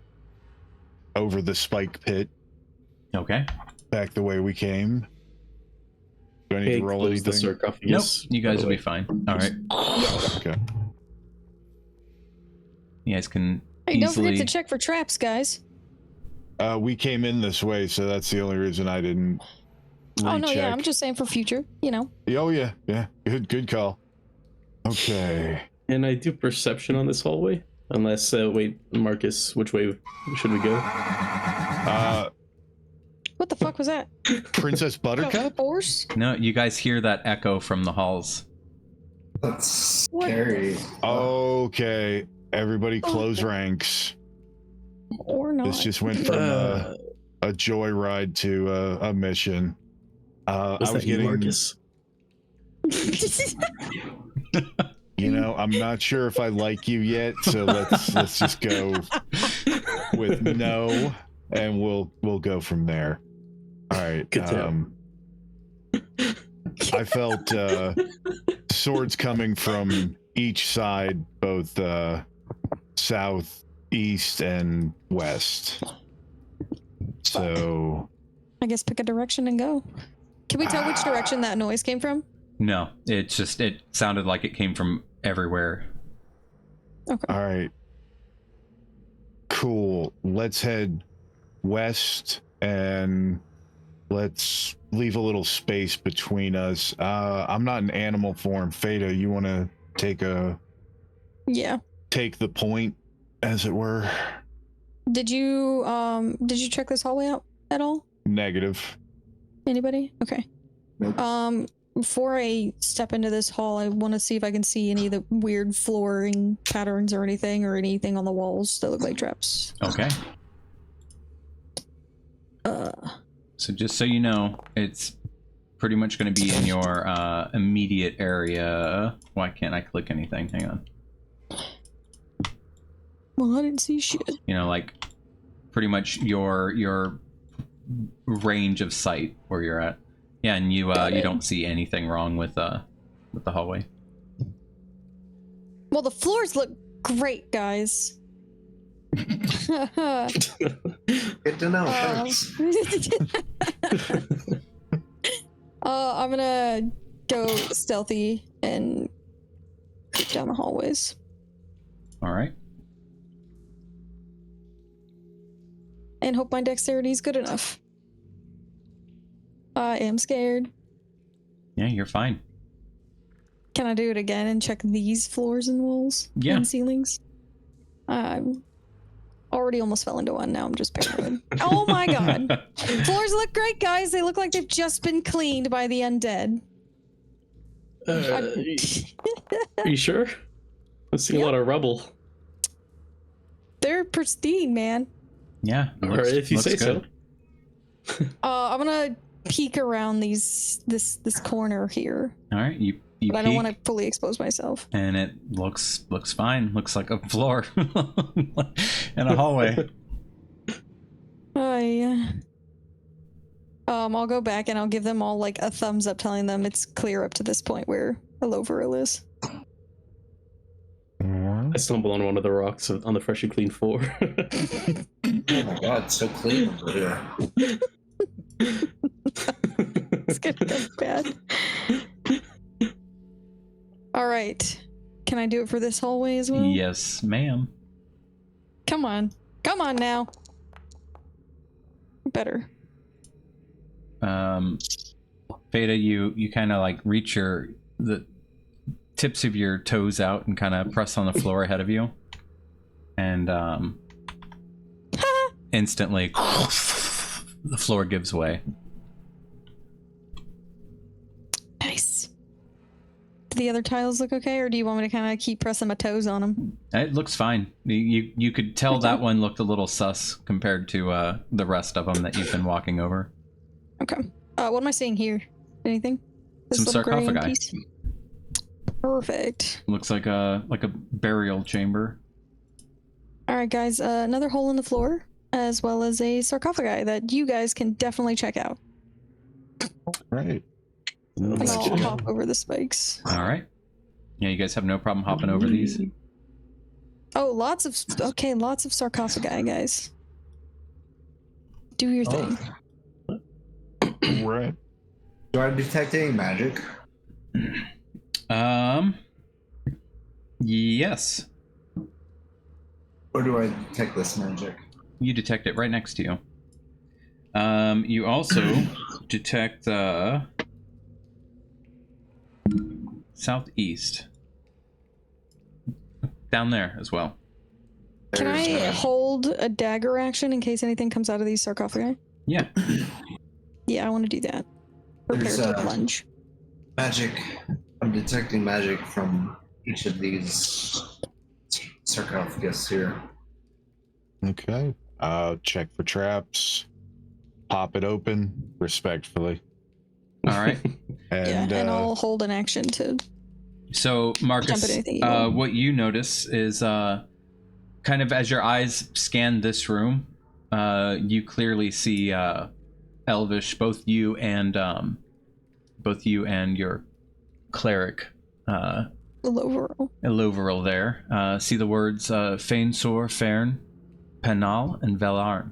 over the spike pit Okay. back the way we came. Do I need Hey, to roll close the anything? sarcophagus. Nope. You guys by the will be way. fine. All right. Okay. You guys can Hey, don't easily. forget to check for traps, guys. We came in this way, so that's the only reason I didn't Oh no, yeah, recheck. I'm just saying for future, you know. Oh yeah. Good call. Okay. And I do perception on this hallway. Unless, wait, Marcus, which way should we go? What the fuck was that? Princess Buttercup? Force? No, you guys hear that echo from the halls. That's What scary. Okay. Everybody close ranks. Or not? This just went from a joyride to a mission. I Was was that you, getting Marcus? You know, I'm not sure if I like you yet, so let's just go with no, and we'll go from there. All right. Good tale. I felt swords coming from each side, both south, east, and west. So I guess pick a direction and go. Can we tell which direction that noise came from? No, it sounded like it came from everywhere. Okay. all right. Cool. Let's head west and let's leave a little space between us. I'm not in animal form. Feta, you want to take the point, as it were? Did you check this hallway out at all? Negative. Anybody? Okay. Nope. Before I step into this hall, I want to see if I can see any of the weird flooring patterns or anything on the walls that look like traps. Okay. So just so you know, it's pretty much going to be in your immediate area. Why can't I click anything? Hang on. Well, I didn't see shit. You know, like pretty much your range of sight where you're at. Yeah, and you don't see anything wrong with the hallway. Well, the floors look great, guys. Good to know. Thanks. I'm gonna go stealthy and creep down the hallways. All right. And hope my dexterity is good enough. I am scared. Yeah, you're fine. Can I do it again and check these floors and walls Yeah. and ceilings? I'm already almost fell into one. Now I'm just paranoid. Oh my god. Floors look great, guys. They look like they've just been cleaned by the undead. Are you sure? I'm seeing a lot of rubble. They're pristine, man. Yeah. All right, if you say so. I'm gonna peek around this corner here. All right, you But I don't peek, want to fully expose myself. and it looks fine. Looks like a floor in a hallway. I'll go back and I'll give them all like a thumbs up, telling them it's clear up to this point where Aloveril is. I stumble on one of the rocks on the freshly clean floor. Oh my god, it's so clean over here. It's gonna go bad. All right. Can I do it for this hallway as well? Yes, ma'am. Come on now. Better. Feta, you kind of like reach the tips of your toes out and kind of press on the floor ahead of you, and instantly the floor gives way. Nice. Do the other tiles look okay, or do you want me to kind of keep pressing my toes on them? It looks fine. You could tell that one looked a little sus compared to the rest of them that you've been walking over. Okay. What am I seeing here? Anything? This Some little gray sarcophagi. piece? Perfect. Looks like a burial chamber. All right, guys. Another hole in the floor, as well as a sarcophagi that you guys can definitely check out. Right. And I'll hop over the spikes. All right. Yeah, you guys have no problem hopping over these. Oh, lots of sarcophagi, guys. Do your thing. Right. Do I detect any magic? Yes. Or do I detect this magic? You detect it right next to you. You also detect southeast. Down there as well. Can I hold a dagger action in case anything comes out of these sarcophagi? Yeah. Yeah, I want to do that. Prepare There's, to plunge. Magic. I'm detecting magic from each of these sarcophagus here. Okay. Check for traps. Pop it open respectfully. All right. And And I'll hold an action to So, Marcus, at anything you want. what you notice is kind of as your eyes scan this room, you clearly see Elvish, both you and your cleric, Eloveril there. See the words Fainsor, Fern, Penal, and Velarn,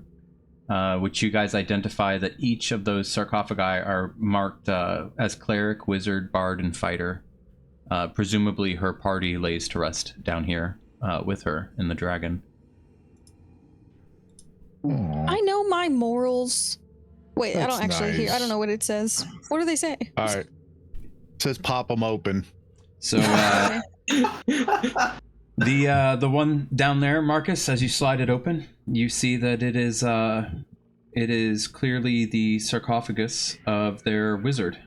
which you guys identify that each of those sarcophagi are marked as cleric, wizard, bard, and fighter. Presumably her party lays to rest down here with her in the dragon. I know my morals. Wait, I That's don't actually hear. I nice. don't know what it says. What do they say? All right. It says pop them open. So the one down there, Marcus, as you slide it open, you see that it is clearly the sarcophagus of their wizard,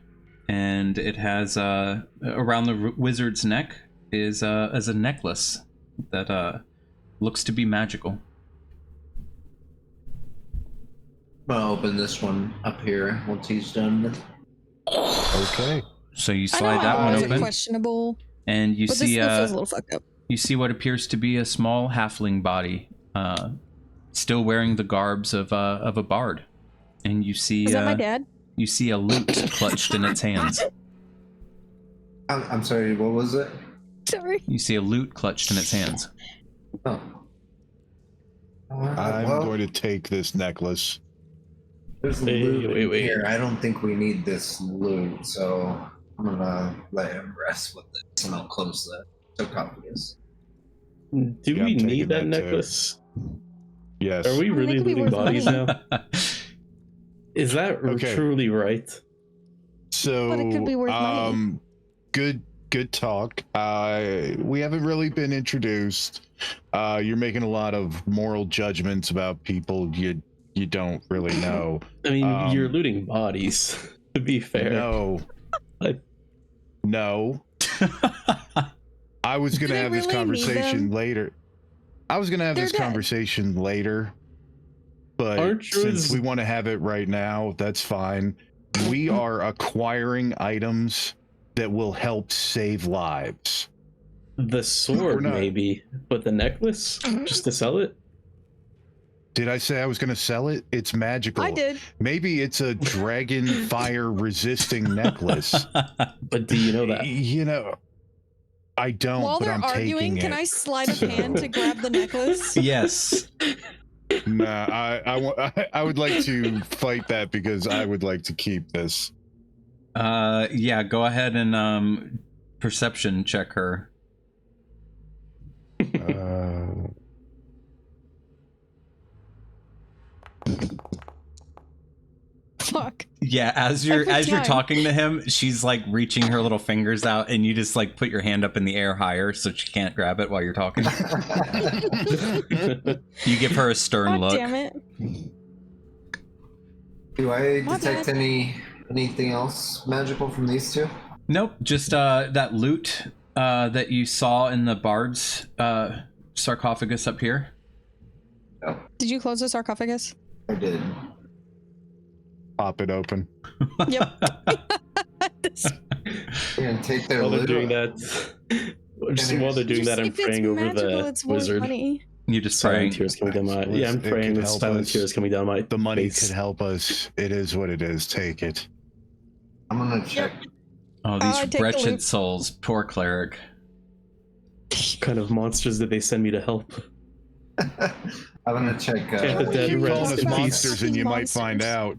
and it has around the wizard's neck is as a necklace that looks to be magical. I'll open this one up here once he's done. Okay. So you I know slide that how one it's open, questionable, and you but see this still feels a little fucked up. you see what appears to be a small halfling body, still wearing the garbs of a bard, and you see Is that my dad? you see a lute clutched in its hands. I'm sorry, what was it? Sorry. You see a lute clutched in its hands. Oh. I'm going to take this necklace. There's loot in here. I don't think we need this loot, so I'm gonna let him rest with this, and I'll close the sarcophagus. Do Yeah, we I'm taking need that that too. necklace? Yes. Are we I mean, really it could be looting worth bodies money. now? Is that Okay. truly right? So, But it could be worth money. good talk. We haven't really been introduced. You're making a lot of moral judgments about people you don't really know. I mean, you're Um, looting bodies, to be fair. No. Like- No. I was Do gonna they have this really need conversation them? later. I was gonna have They're this dead. conversation later, but Aren't since druids- we want to have it right now, that's fine. We are acquiring items that will help save lives. The sword, not- maybe, but the necklace, just to sell it. Did I say I was gonna sell it? It's magical. I did. Maybe it's a dragon fire resisting necklace. But do you know that? You know, I don't. While but they're I'm arguing, taking can it. I slide a So- pan to grab the necklace? Yes. Nah, I would like to fight that because I would like to keep this. Yeah, go ahead and perception check her. Fuck. Yeah, as you're Every as you're time. talking to him, she's like reaching her little fingers out, and you just like put your hand up in the air higher so she can't grab it while you're talking. You give her a stern God look. damn it. Do I My detect bad. anything else magical from these two? Nope, just that loot that you saw in the bard's sarcophagus up here. No, Did you close the sarcophagus? I did. Pop it open. Yep. You're gonna take their While they're loot. doing that, just while they're doing that, I'm If it's praying over magical, the it's worth wizard. money. You just praying. Silent tears coming down my. Yeah, I'm It praying could with help silent us. tears coming down my. The money face. could help us. It is what it is. Take it. I'm gonna check. Oh, I these take the wretched loot. souls. Poor cleric. What kind of monsters did they send me to help? I'm gonna check. Can't the dead Keep rest calling us in peace. monsters and you might find Monsters. out.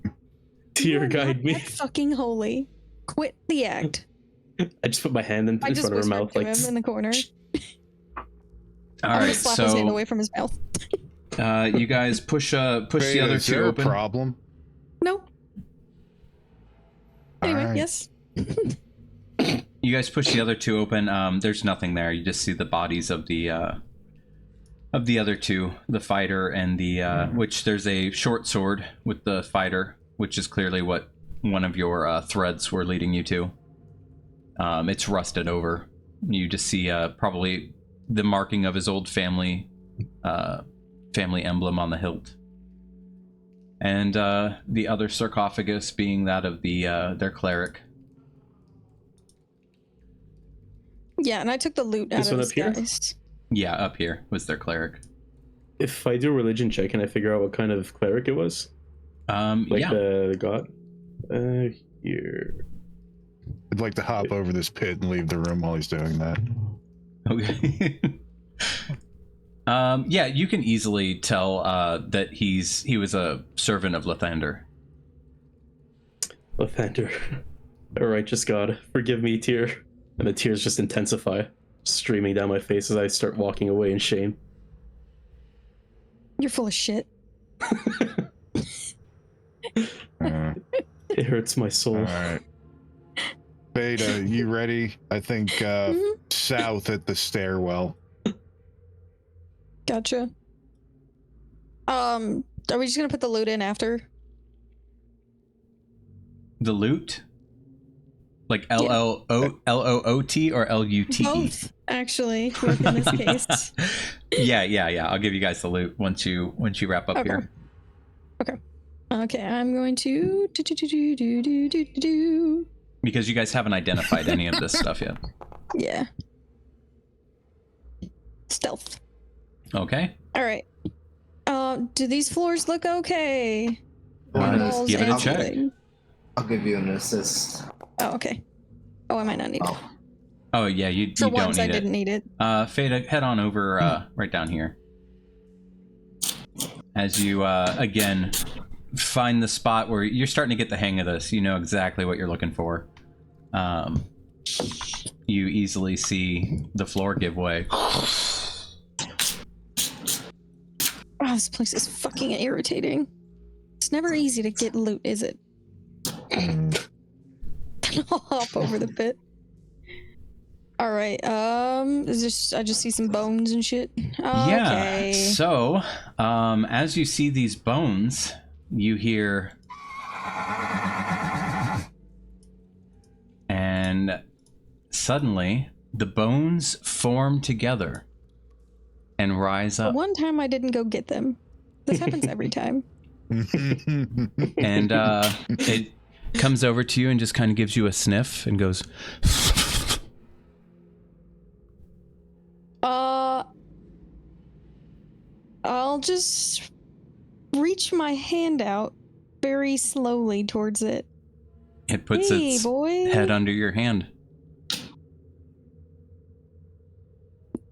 Tear You're guide not me. that fucking holy. Quit the act. I just put my hand in I just front of her whispered mouth, to like. him in the corner. All I'm gonna right, slap his hand so away from his mouth. you guys push the Wait, other is two there a open. problem? No. Anyway, Alright. yes. You guys push the other two open. There's nothing there. You just see the bodies of the other two, the fighter and the which there's a short sword with the fighter, which is clearly what one of your threads were leading you to. It's rusted over. You just see probably the marking of his old family emblem on the hilt, and the other sarcophagus being that of the their cleric. Yeah, and I took the loot out This of one this up here? guy's. Yeah, up here was their cleeric. If I do a religion check, can I figure out what kind of cleric it was? Like Yeah. the god? Here. I'd like to hop over this pit and leave the room while he's doing that. Okay. Yeah, you can easily tell that he was a servant of Lathander. Lathander. A righteous god, forgive me, tear. And the tears just intensify, streaming down my face as I start walking away in shame. You're full of shit. It hurts my soul. All right. Beta, you ready? I think south at the stairwell. Gotcha. Are we just gonna put the loot in after? The loot? Like L-O-O-T or L-U-T-E? Both, actually, within this case. Yeah. I'll give you guys the loot once you wrap up Okay. here. Okay, I'm going to do. Because you guys haven't identified any of this stuff yet. Yeah. Stealth. Okay. All right. Do these floors look okay? Walls give it a and check. ceiling. I'll give you an assist. Oh, okay. Oh, I might not need it. Oh yeah, you For don't once, need I it. didn't need it. Fada, head on over right down here. As you again find the spot where you're starting to get the hang of this, you know exactly what you're looking for. You easily see the floor give way. Oh, this place is fucking irritating. It's never easy to get loot, is it? I'll hop over the pit. All right. I just see some bones and shit. Okay. Yeah. So, as you see these bones, you hear, and suddenly the bones form together and rise up. One time I didn't go get them. This happens every time. And it comes over to you and just kind of gives you a sniff and goes, I'll just reach my hand out very slowly towards it. it puts Hey, its boy. head under your hand.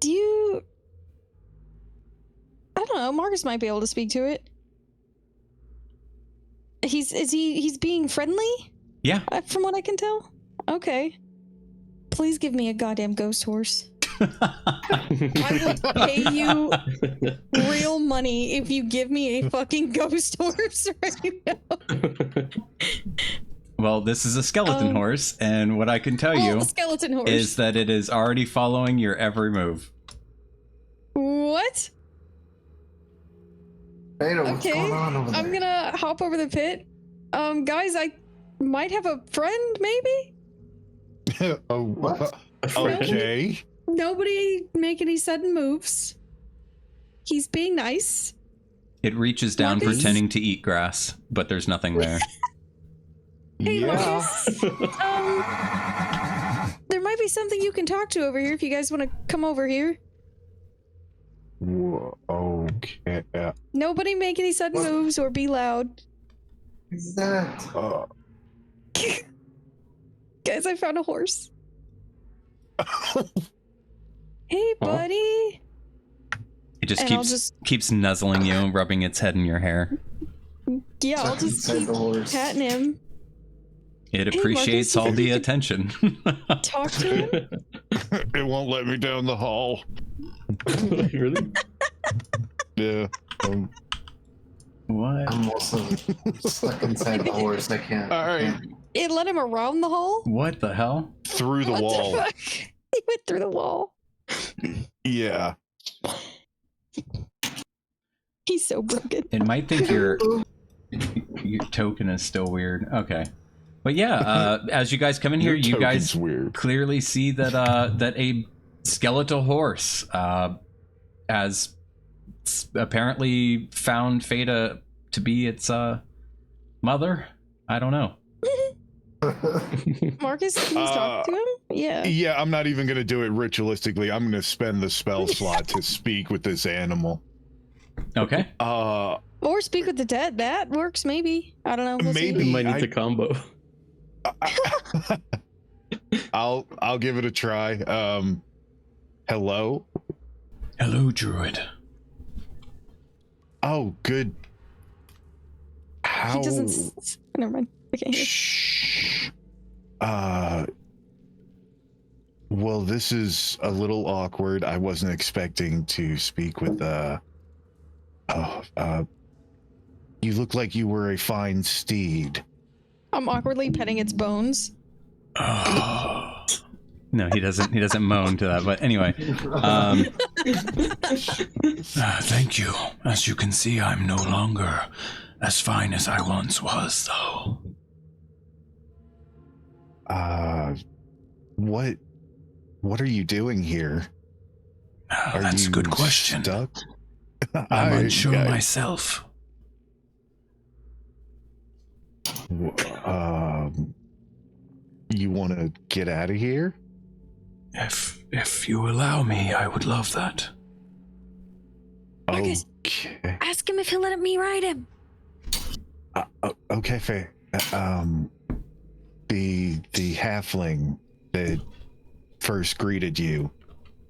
Do you... I don't know, Marcus might be able to speak to it. He's being friendly? Yeah. From what I can tell? Okay. Please give me a goddamn ghost horse. I will pay you real money if you give me a fucking ghost horse right now. Well, this is a skeleton horse, and what I can tell you a skeleton horse. is that it is already following your every move. What? Beta, what's Okay, going on over there? I'm gonna hop over the pit. Guys, I might have a friend, maybe? Oh, What? okay. Nobody make any sudden moves. He's being nice. It reaches down Marcus? pretending to eat grass, but there's nothing there. Hey, Yeah. Marcus. There might be something you can talk to over here if you guys want to come over here. Okay. Nobody make any sudden What? moves or be loud. Is that? Guys, I found a horse. Hey, buddy. It just And I'll just- keeps nuzzling you and rubbing its head in your hair. Yeah, I'll just Inside keep the horse. patting him. It Hey, appreciates Marcus, all the attention. Talk to him. It won't let me down the hall. Really? Yeah. What? I'm also stuck inside the horse. I can't. All right. It let him around the hole? What the hell? Through the What wall. the fuck? He went through the wall. Yeah. He's so broken. It might think your token is still weird. Okay. But yeah, as you guys come in here, Your you guys token's weird. clearly see that that a skeletal horse has apparently found Fada to be its mother. I don't know. Marcus, can you talk to him? Yeah. Yeah, I'm not even going to do it ritualistically. I'm going to spend the spell slot to speak with this animal. Okay. Or speak with the dead. That works, maybe. I don't know. We'll Maybe. see. We might need the combo. I'll give it a try. Hello? Hello, druid. Oh, good. How? He doesn't. Never mind. Okay. Shh. Well, this is a little awkward. I wasn't expecting to speak with, you look like you were a fine steed. I'm awkwardly petting its bones. No, he doesn't. He doesn't moan to that. But anyway, Thank you. As you can see, I'm no longer as fine as I once was, though. What are you doing here? Are That's a you good question. Stuck? I'm unsure myself. You want to get out of here? If you allow me, I would love that. Marcus, Okay. ask him if he'll let me ride him. Okay, fair. The halfling that first greeted you.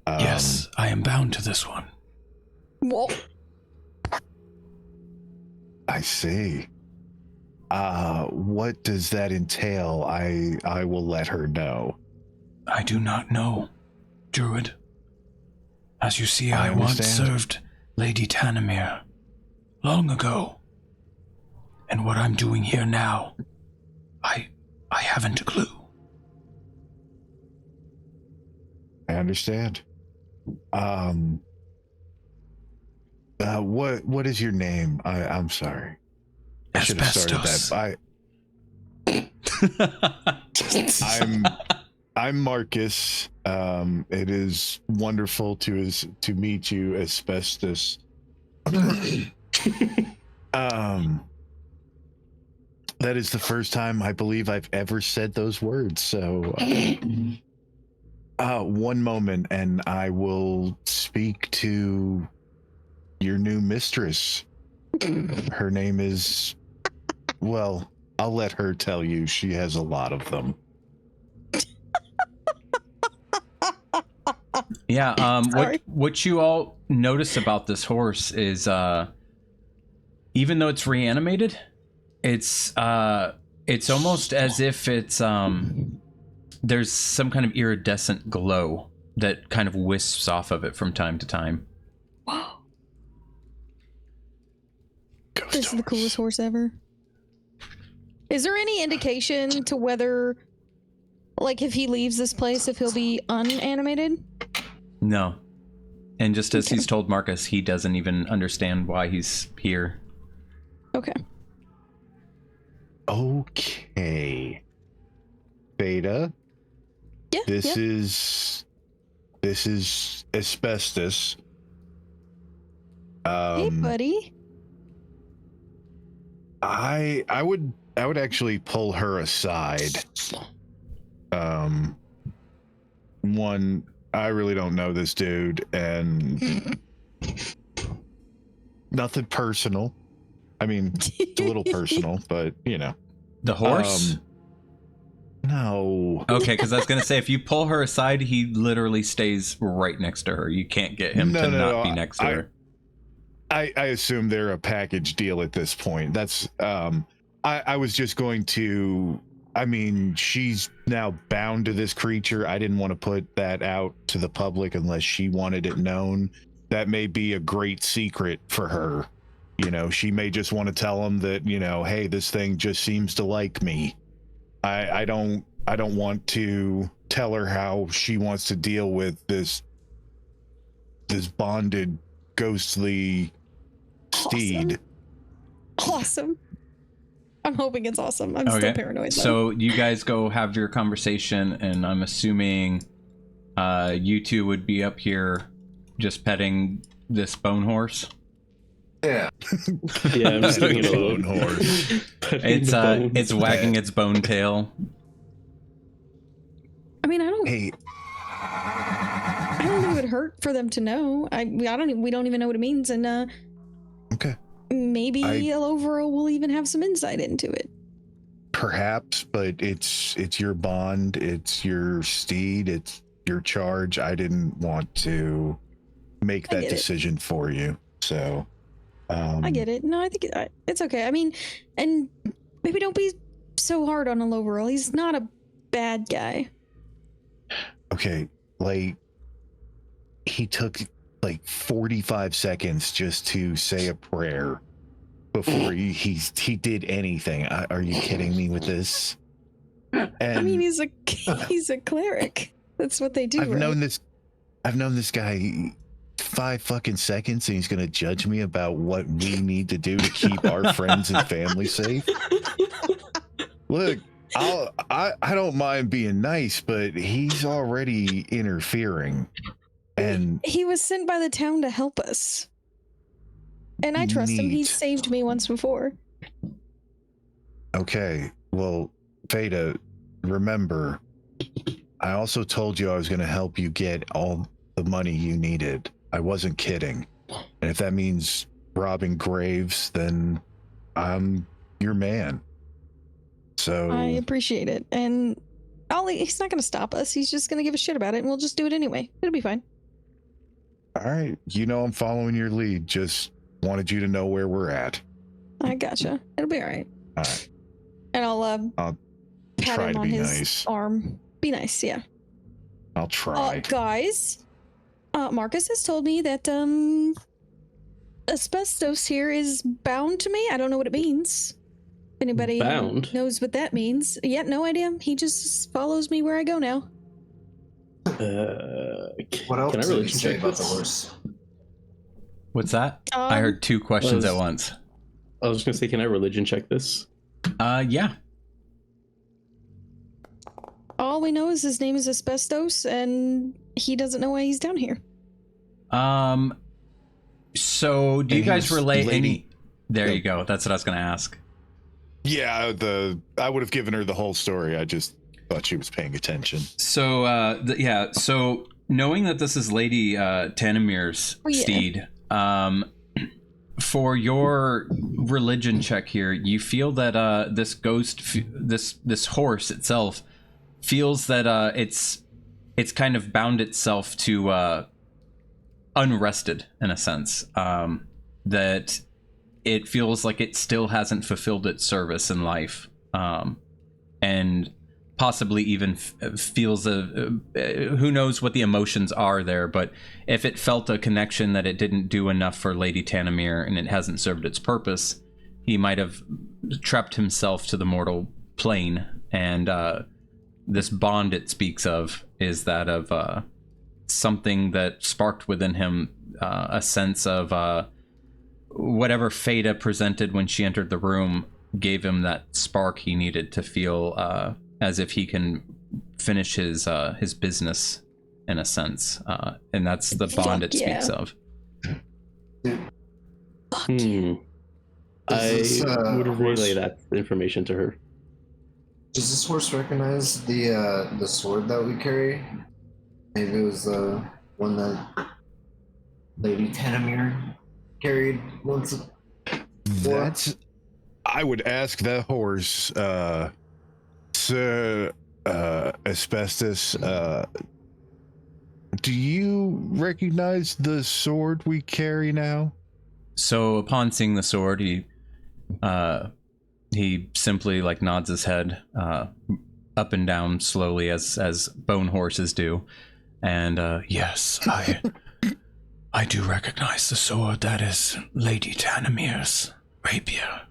Yes, I am bound to this one. Whoa. I see. What does that entail? I will let her know. I do not know, druid. As you see, I I once understand. served Lady Tanamir long ago. And what I'm doing here now, I haven't a clue. I understand. What is your name? I'm sorry. I should have started that. I'm Marcus. It is wonderful to meet you, Asbestos. That is the first time I believe I've ever said those words. So, one moment, and I will speak to your new mistress. Her name is, well, I'll let her tell you. She has a lot of them. yeah. What you all notice about this horse is, even though it's reanimated, it's almost as if it's there's some kind of iridescent glow that kind of wisps off of it from time to time. Whoa. This is the coolest horse ever. Is there any indication to whether, like, if he leaves this place, if he'll be unanimated? No. And just as he's told Marcus, he doesn't even understand why he's here. Okay. Okay. Beta. Yeah. This is Asbestos. Hey, buddy. I would actually pull her aside. One, I really don't know this dude, and nothing personal. I mean, it's a little personal, but you know. The horse? No. Okay, because I was going to say, if you pull her aside, he literally stays right next to her. You can't get him to not be next to her. I assume they're a package deal at this point. That's I was just going to, I mean, she's now bound to this creature. I didn't want to put that out to the public unless she wanted it known. That may be a great secret for her. You know, she may just want to tell him that, you know, hey, this thing just seems to like me. I don't want to tell her how she wants to deal with this bonded ghostly steed. Awesome. I'm hoping it's awesome. I'm still paranoid though. So you guys go have your conversation, and I'm assuming you two would be up here just petting this bone horse. Yeah. Yeah, I'm just giving it a Bone horse. It's wagging its bone tail I mean, Hey, I don't think it would hurt for them to know. We don't even know what it means, and okay. maybe Elovero will even have some insight into it. Perhaps, but it's your bond, it's your steed, it's your charge. I didn't want to make that decision for you, so I get it. No, I think it's okay. I mean, and maybe don't be so hard on Elovero. He's not a bad guy. Okay, like he took like 45 seconds just to say a prayer before he did anything. Are you kidding me with this? And I mean, he's a cleric. That's what they do. I've known this guy 5 fucking seconds, and he's gonna judge me about what we need to do to keep our friends and family safe. Look, I don't mind being nice, but he's already interfering, and he was sent by the town to help us. And I trust him. He's saved me once before. Okay, well, Feta, remember, I also told you I was going to help you get all the money you needed. I wasn't kidding. And if that means robbing graves, then I'm your man. So I appreciate it. And he's not going to stop us. He's just going to give a shit about it, and we'll just do it anyway. It'll be fine. all right, I'm following your lead. Just wanted you to know where we're at. I gotcha. It'll be all right. All right. And I'll pat try him to on be his nice. arm. Be nice, yeah. I'll try. Guys, Marcus has told me that asbestos here is bound to me. I don't know what it means. If anybody Bound? knows what that means. Yeah, no idea. He just follows me where I go now. What else can I did really you say check about the this? horse? What's that? I heard two questions at once. I was just gonna say, can I religion check this? Yeah. All we know is his name is Asbestos, and he doesn't know why he's down here. So do you And guys his relay lady- any? There Yep. you go. That's what I was going to ask. Yeah, I would have given her the whole story. I just thought she was paying attention. So, so knowing that this is Lady Tanamir's steed, for your religion check here, you feel that this ghost, this horse itself, feels that it's kind of bound itself to unrested in a sense. That it feels like it still hasn't fulfilled its service in life, and possibly even feels who knows what the emotions are there, but if it felt a connection that it didn't do enough for Lady Tanamir and it hasn't served its purpose, he might have trapped himself to the mortal plane. And this bond it speaks of is that of something that sparked within him a sense of whatever Feta presented when she entered the room gave him that spark he needed to feel as if he can finish his business in a sense, and that's the bond it speaks of. I would relay that information to her. Does this horse recognize the sword that we carry? Maybe it was the one that Lady Tanamir carried once. That's. I would ask that horse, Sir Asbestos. Do you recognize the sword we carry now? So upon seeing the sword, he simply like nods his head up and down slowly as bone horses do, and Yes, I do recognize the sword. That is Lady Tanamir's rapier.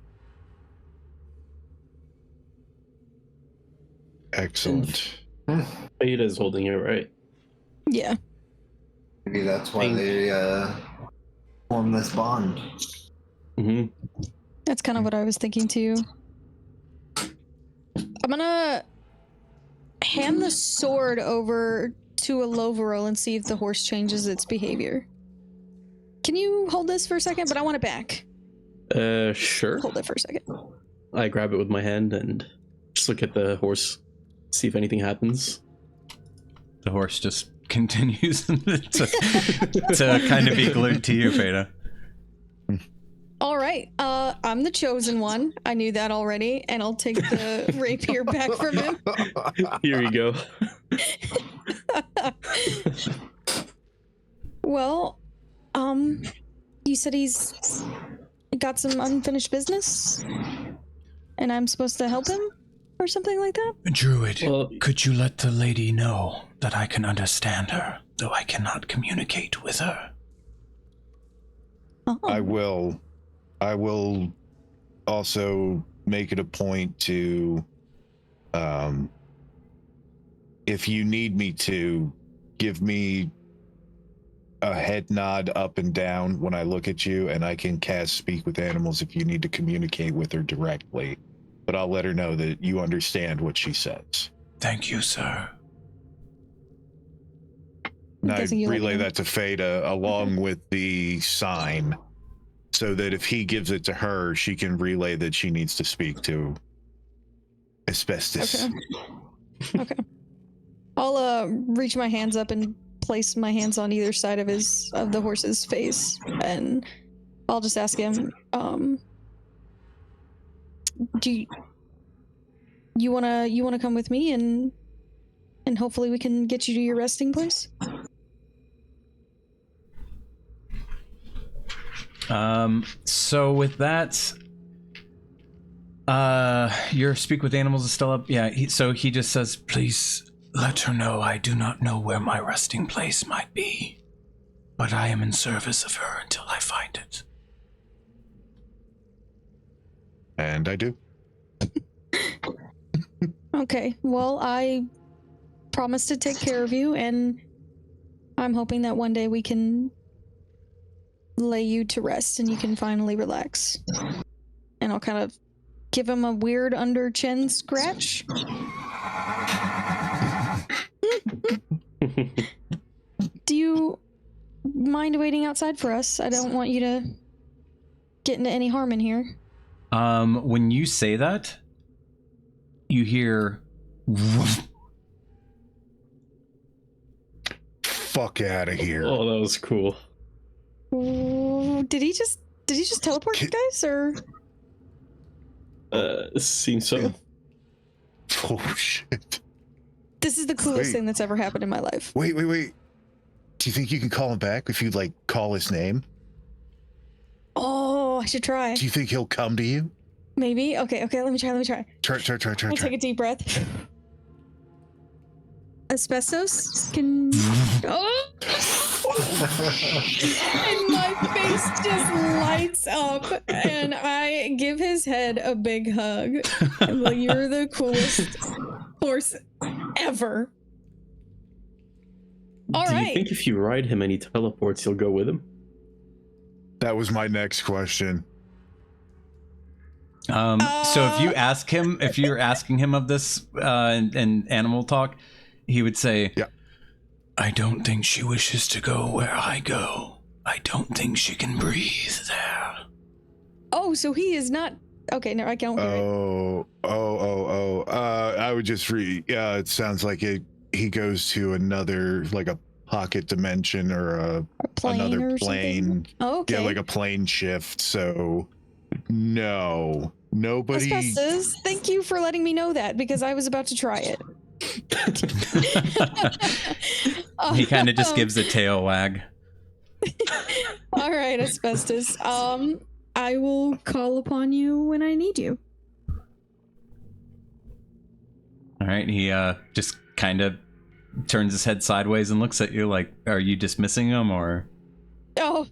Excellent. Beta's holding it, right? Yeah. Maybe that's why they formed this bond. Mm-hmm. That's kind of what I was thinking too. I'm gonna hand the sword over to a Elovero and see if the horse changes its behavior. Can you hold this for a second? But I want it back. Sure. Hold it for a second. I grab it with my hand and just look at the horse, see if anything happens. The horse just continues to kind of be glued to you, Feta. All right. I'm the chosen one. I knew that already, and I'll take the rapier back from him. Here you go. Well, you said he's got some unfinished business, and I'm supposed to help him, or something like that? Druid, Well- could you let the lady know that I can understand her, though I cannot communicate with her? Oh. I will also make it a point to, if you need me to, give me a head nod up and down when I look at you, and I can cast Speak with Animals if you need to communicate with her directly. But I'll let her know that you understand what she says. Thank you, sir. And I guessing you let relay me- that to Feta along with the sign, so that if he gives it to her, she can relay that she needs to speak to Asbestos. Okay. I'll reach my hands up and place my hands on either side of the horse's face, and I'll just ask him, do you wanna come with me, and hopefully we can get you to your resting place? So with that, your Speak with Animals is still up. Yeah. So he just says, Please let her know I do not know where my resting place might be, but I am in service of her until I find it. And I do. Okay, well, I promise to take care of you, and I'm hoping that one day we can lay you to rest and you can finally relax. And I'll kind of give him a weird under chin scratch. Do you mind waiting outside for us? I don't want you to get into any harm in here. when you say that, you hear Fuck out of here. Oh, that was cool. Ooh, did he just teleport you guys, or? Seems so. Oh shit. This is the coolest Wait. thing that's ever happened in my life. Wait. Do you think you can call him back if you like call his name? Oh, I should try. Do you think he'll come to you? Maybe. Okay, let me try. Try. I'll take a deep breath. Asbestos? Can... Oh! And my face just lights up, and I give his head a big hug. I'm like, you're the coolest horse ever. All Do you right. think if you ride him and he teleports, you'll go with him? That was my next question. So if you ask him, if you're asking him of this in animal talk, he would say, Yeah. I don't think she wishes to go where I go. I don't think she can breathe there. Oh, so he is not... Okay, no, I can't hear it. I would just read. Yeah, it sounds like he goes to another, like a pocket dimension or A plane another or plane. something? Oh, okay. Yeah, like a plane shift. So no, nobody. Asbestos, thank you for letting me know that, because I was about to try it. he kind of just gives a tail wag. All right, Asbestos. I will call upon you when I need you. All right, he just kind of turns his head sideways and looks at you like, are you dismissing him or? Oh,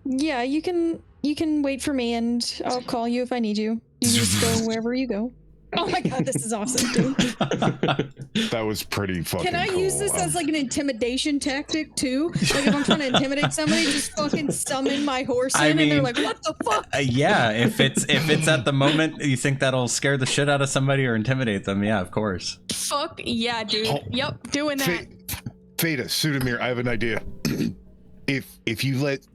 yeah, you can wait for me, and I'll call you if I need you. You just go wherever you go. Oh my god, this is awesome, dude. That was pretty fucking. Can I cool. use this as like an intimidation tactic too? Like if I'm trying to intimidate somebody, just fucking summon my horse in, I and they're mean, like, "What the fuck?" Yeah, if it's at the moment you think that'll scare the shit out of somebody or intimidate them, yeah, of course. Fuck yeah, dude. Oh, Yep, doing that. Feta, Sudamir, I have an idea. If you let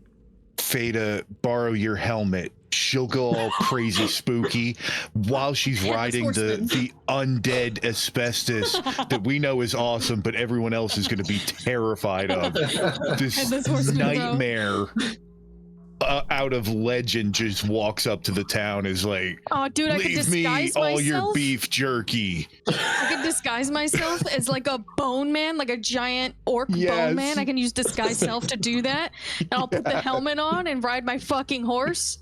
Feta borrow your helmet, she'll go all crazy spooky while she's riding the undead asbestos that we know is awesome, but everyone else is going to be terrified of. This nightmare out of legend just walks up to the town, is like, oh, dude, I could leave disguise me all myself. your beef jerky. I could disguise myself as like a bone man, like a giant orc bone man. I can use disguise self to do that. And I'll put the helmet on and ride my fucking horse.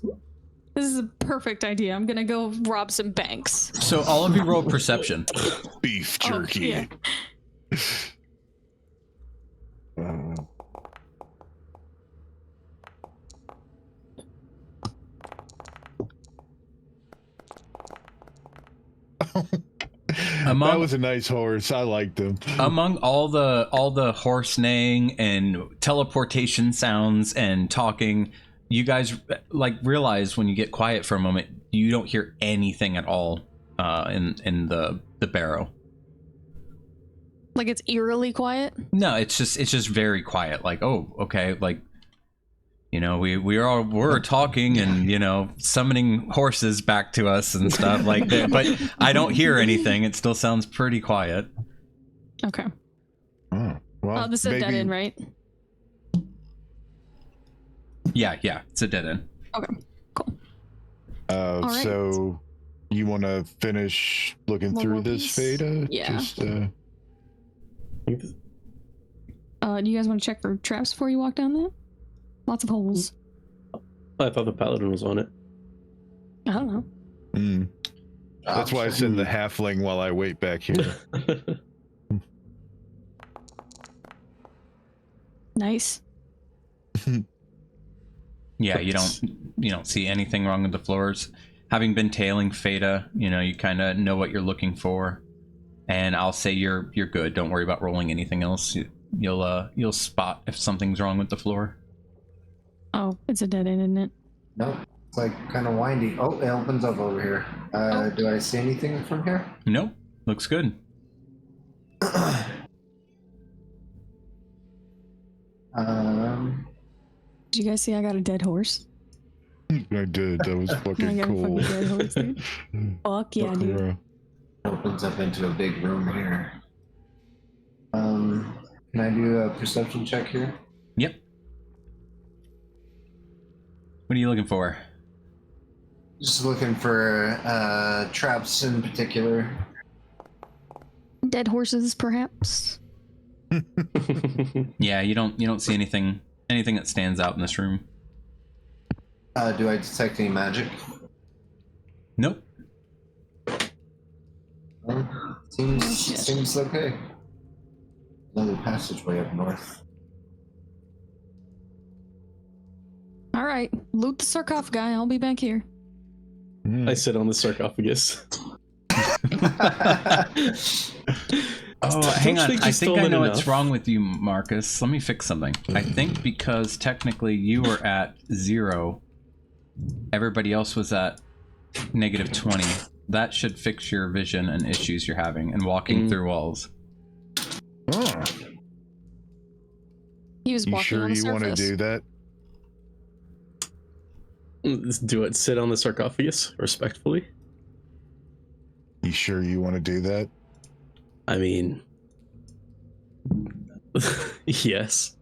This is a perfect idea. I'm gonna go rob some banks. So all of you roll perception. Beef jerky. Oh, yeah. That was a nice horse. I liked him. Among all the horse neighing and teleportation sounds and talking, you guys like realize when you get quiet for a moment, you don't hear anything at all in the barrow. Like it's eerily quiet? No, it's just very quiet. Like, oh, okay, like, you know, we're talking and, you know, summoning horses back to us and stuff like that. But I don't hear anything. It still sounds pretty quiet. Okay. Oh, well, this is a dead end, right? Yeah, it's a dead end. Okay, cool. All right. So you want to finish looking One through more this, piece? Fada? Yeah. Just, Do you guys want to check for traps before you walk down there? Lots of holes. I thought the paladin was on it. I don't know. That's why I send the halfling while I wait back here. Nice. Yeah, you don't see anything wrong with the floors. Having been tailing Fada, you know, you kind of know what you're looking for, and I'll say you're good. Don't worry about rolling anything else. You'll spot if something's wrong with the floor. Oh, it's a dead end, isn't it? Nope. It's like kind of windy. Oh, it opens up over here. Do I see anything from here? Nope. Looks good. Did you guys see I got a dead horse? I did. That was I fucking got a cool. fucking dead horse, dude. Fuck yeah, dude. Yeah. Opens up into a big room here. Can I do a perception check here? Yep. What are you looking for? Just looking for traps in particular. Dead horses, perhaps. Yeah, you don't see anything that stands out in this room. Do I detect any magic? Nope. Seems okay. Another passageway up north. All right, loot the sarcophagus. I'll be back here. I sit on the sarcophagus. Oh, hang on. I think I know what's enough. wrong with you, Marcus. Let me fix something. I think because technically you were at 0, everybody else was at -20. That should fix your vision and issues you're having and walking through walls. Oh, He was you walking sure on the you want to surface. do that? Do it. Sit on the sarcophagus respectfully. You sure you want to do that? I mean, yes.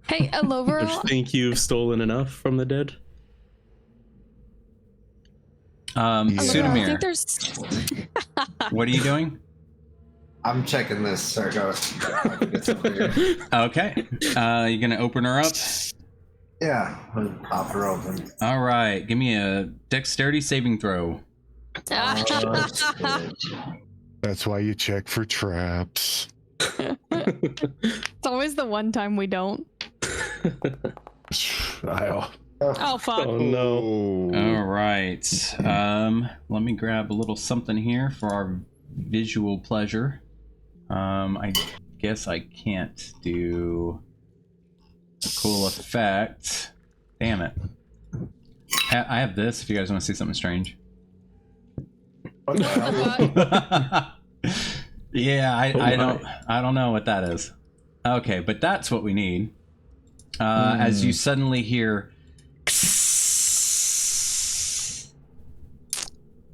Hey, Alover. Don't you think you've stolen enough from the dead? Yeah. I Sudamir, think there's. what are you doing? I'm checking this sarcophagus over here. Okay. You gonna open her up? Yeah, I'm gonna pop her open. All right. Give me a dexterity saving throw. That's good. That's why you check for traps. It's always the one time we don't. Oh fuck! Oh no. All right. Let me grab a little something here for our visual pleasure. I guess I can't do a cool effect. Damn it. I have this if you guys want to see something strange. Yeah, I don't know what that is. Okay, but that's what we need. As you suddenly hear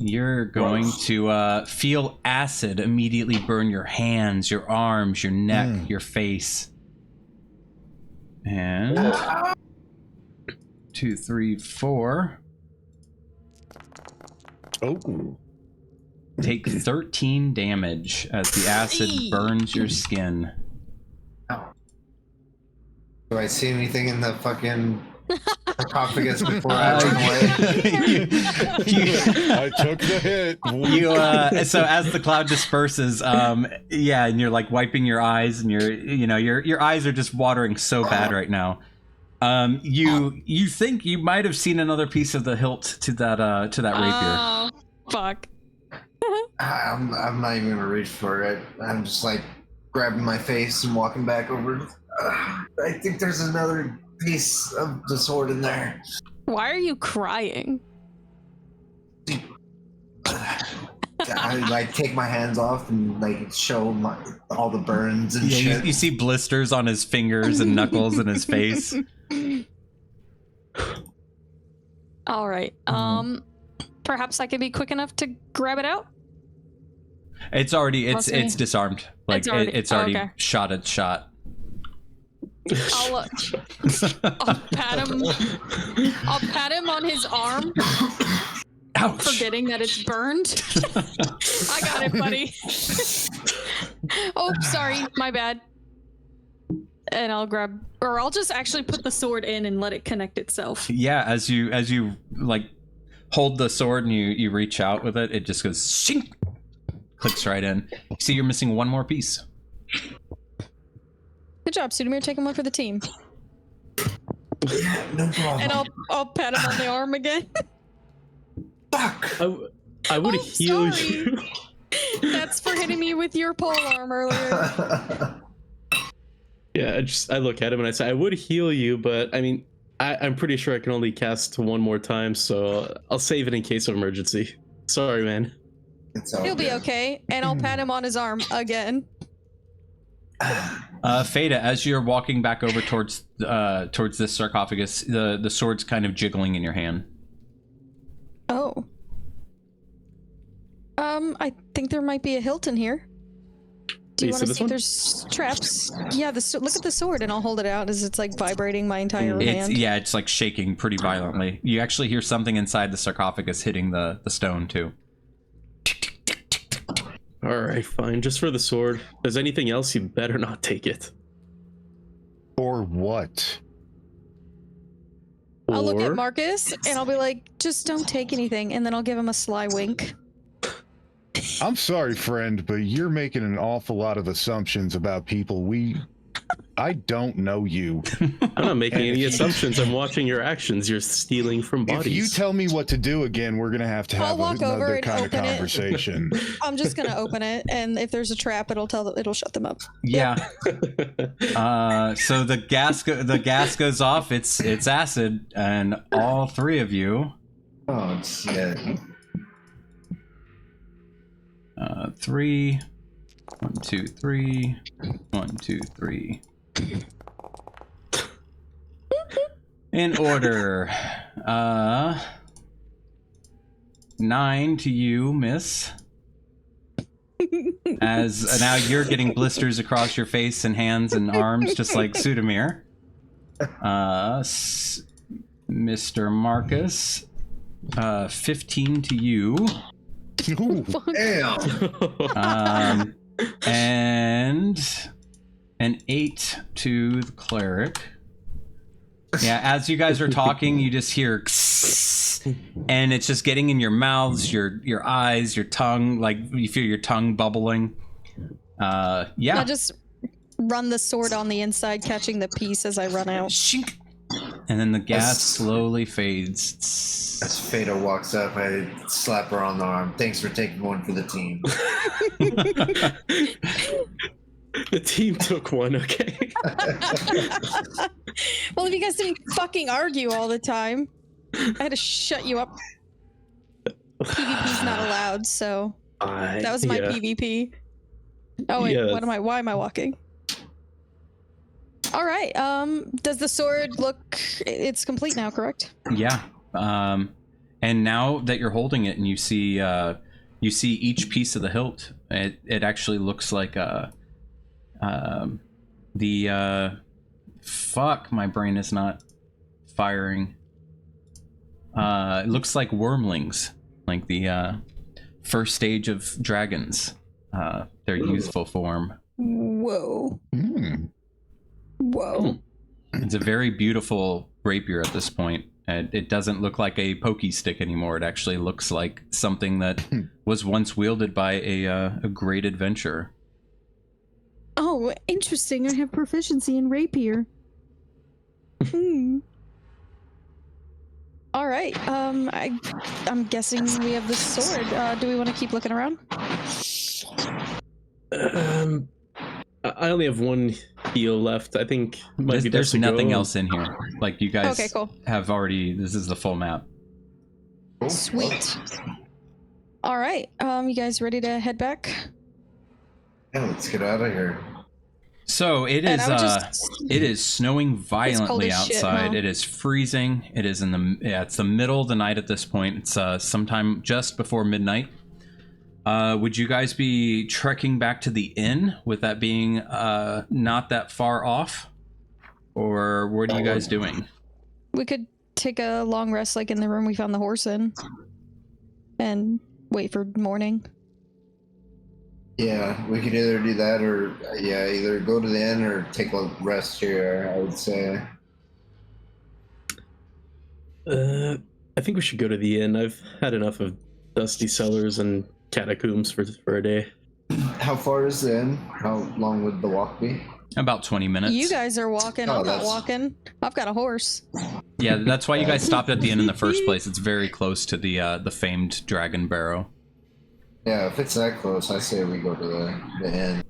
You're going to feel acid immediately burn your hands, your arms, your neck, your face. And 2, 3, 4. Oh. Take 13 damage as the acid burns your skin. Do I see anything in the fucking sarcophagus before I run away? I took the hit. So as the cloud disperses, and you're like wiping your eyes, and your eyes are just watering so bad right now. You think you might have seen another piece of the hilt to that rapier. Oh, fuck. I'm not even gonna reach for it. I'm just like grabbing my face and walking back over. I think there's another piece of the sword in there. Why are you crying? I like take my hands off and like show all the burns and shit. You see blisters on his fingers and knuckles and his face. All right. Perhaps I could be quick enough to grab it out. It's disarmed. Like it's already okay. shot its shot. I'll pat him. I'll pat him on his arm. Ouch. Forgetting that it's burned. I got it, buddy. Oh, sorry, my bad. And I'll just actually put the sword in and let it connect itself. Yeah, as you like hold the sword and you reach out with it, it just goes shink, clicks right in. You see, you're missing one more piece. Good job, Sudamir, taking one for the team. Yeah, no problem. And I'll pat him on the arm again. Fuck. I would heal you. That's for hitting me with your pole arm earlier. Yeah, I look at him and I say, I would heal you, but I mean, I'm pretty sure I can only cast one more time, so I'll save it in case of emergency. Sorry, man. He'll be okay, and I'll pat him on his arm again. Fada, as you're walking back over towards this sarcophagus, the sword's kind of jiggling in your hand. Oh. I think there might be a hilt in here. Do you want to see if there's traps? Yeah, look at the sword, and I'll hold it out as it's like vibrating my entire hand. Yeah, it's like shaking pretty violently. You actually hear something inside the sarcophagus hitting the stone too. Alright, fine. Just for the sword. If there's anything else, you better not take it. Or what? I'll look at Marcus, and I'll be like, just don't take anything, and then I'll give him a sly wink. I'm sorry, friend, but you're making an awful lot of assumptions about people I don't know you. I'm not making any assumptions. I'm watching your actions. You're stealing from bodies. If you tell me what to do again, we're gonna have another kind of conversation. I'm just gonna open it, and if there's a trap, it'll shut them up. Yeah. So the gas goes off. It's acid, and all three of you. Oh shit. 3. 1, 2, 3. 1, 2, 3. In order. 9 to you, miss. As now you're getting blisters across your face and hands and arms, just like Sudamir. Mr. Marcus. 15 to you. Damn. And an 8 to the cleric. Yeah, as you guys are talking, you just hear and it's just getting in your mouths, your eyes, your tongue, like you feel your tongue bubbling. Yeah. I'll just run the sword on the inside, catching the piece as I run out. Shink. And then the gas slowly fades. As Fada walks up, I slap her on the arm. Thanks for taking one for the team. The team took one, okay? Well, if you guys didn't fucking argue all the time, I had to shut you up. PvP's not allowed, so that was my PvP. Oh wait, why am I walking? All right. Does the sword look? It's complete now, correct? Yeah. And now that you're holding it and you see each piece of the hilt, it actually looks like fuck, my brain is not firing. It looks like wormlings, like the first stage of dragons, their youthful form. Whoa. Hmm. Whoa. It's a very beautiful rapier at this point. It doesn't look like a pokey stick anymore. It actually looks like something that was once wielded by a great adventurer. Oh, interesting. I have proficiency in rapier. All right. I'm guessing we have the sword. Do we want to keep looking around? I only have one heal left. I think it might be best There's to nothing go. else in here. Like you guys Okay, cool. have already. This is the full map. Sweet. All right. You guys ready to head back? Yeah, let's get out of here. So it And is. I would just- It is snowing violently as shit, outside. huh? It is freezing. It is it's the middle of the night at this point. It's sometime just before midnight. Would you guys be trekking back to the inn, with that being not that far off? Or what are you guys doing? We could take a long rest, like in the room we found the horse in, and wait for morning. Yeah, we could either do that or either go to the inn or take a rest here. I would say. I think we should go to the inn. I've had enough of dusty cellars and catacombs for a day. How far is the inn? How long would the walk be? About 20 minutes. You guys are walking. Oh, I'm not that's- walking. I've got a horse. Yeah, that's why you guys stopped at the inn in the first place. It's very close to the famed Dragon Barrow. Yeah, if it's that close, I say we go to the inn.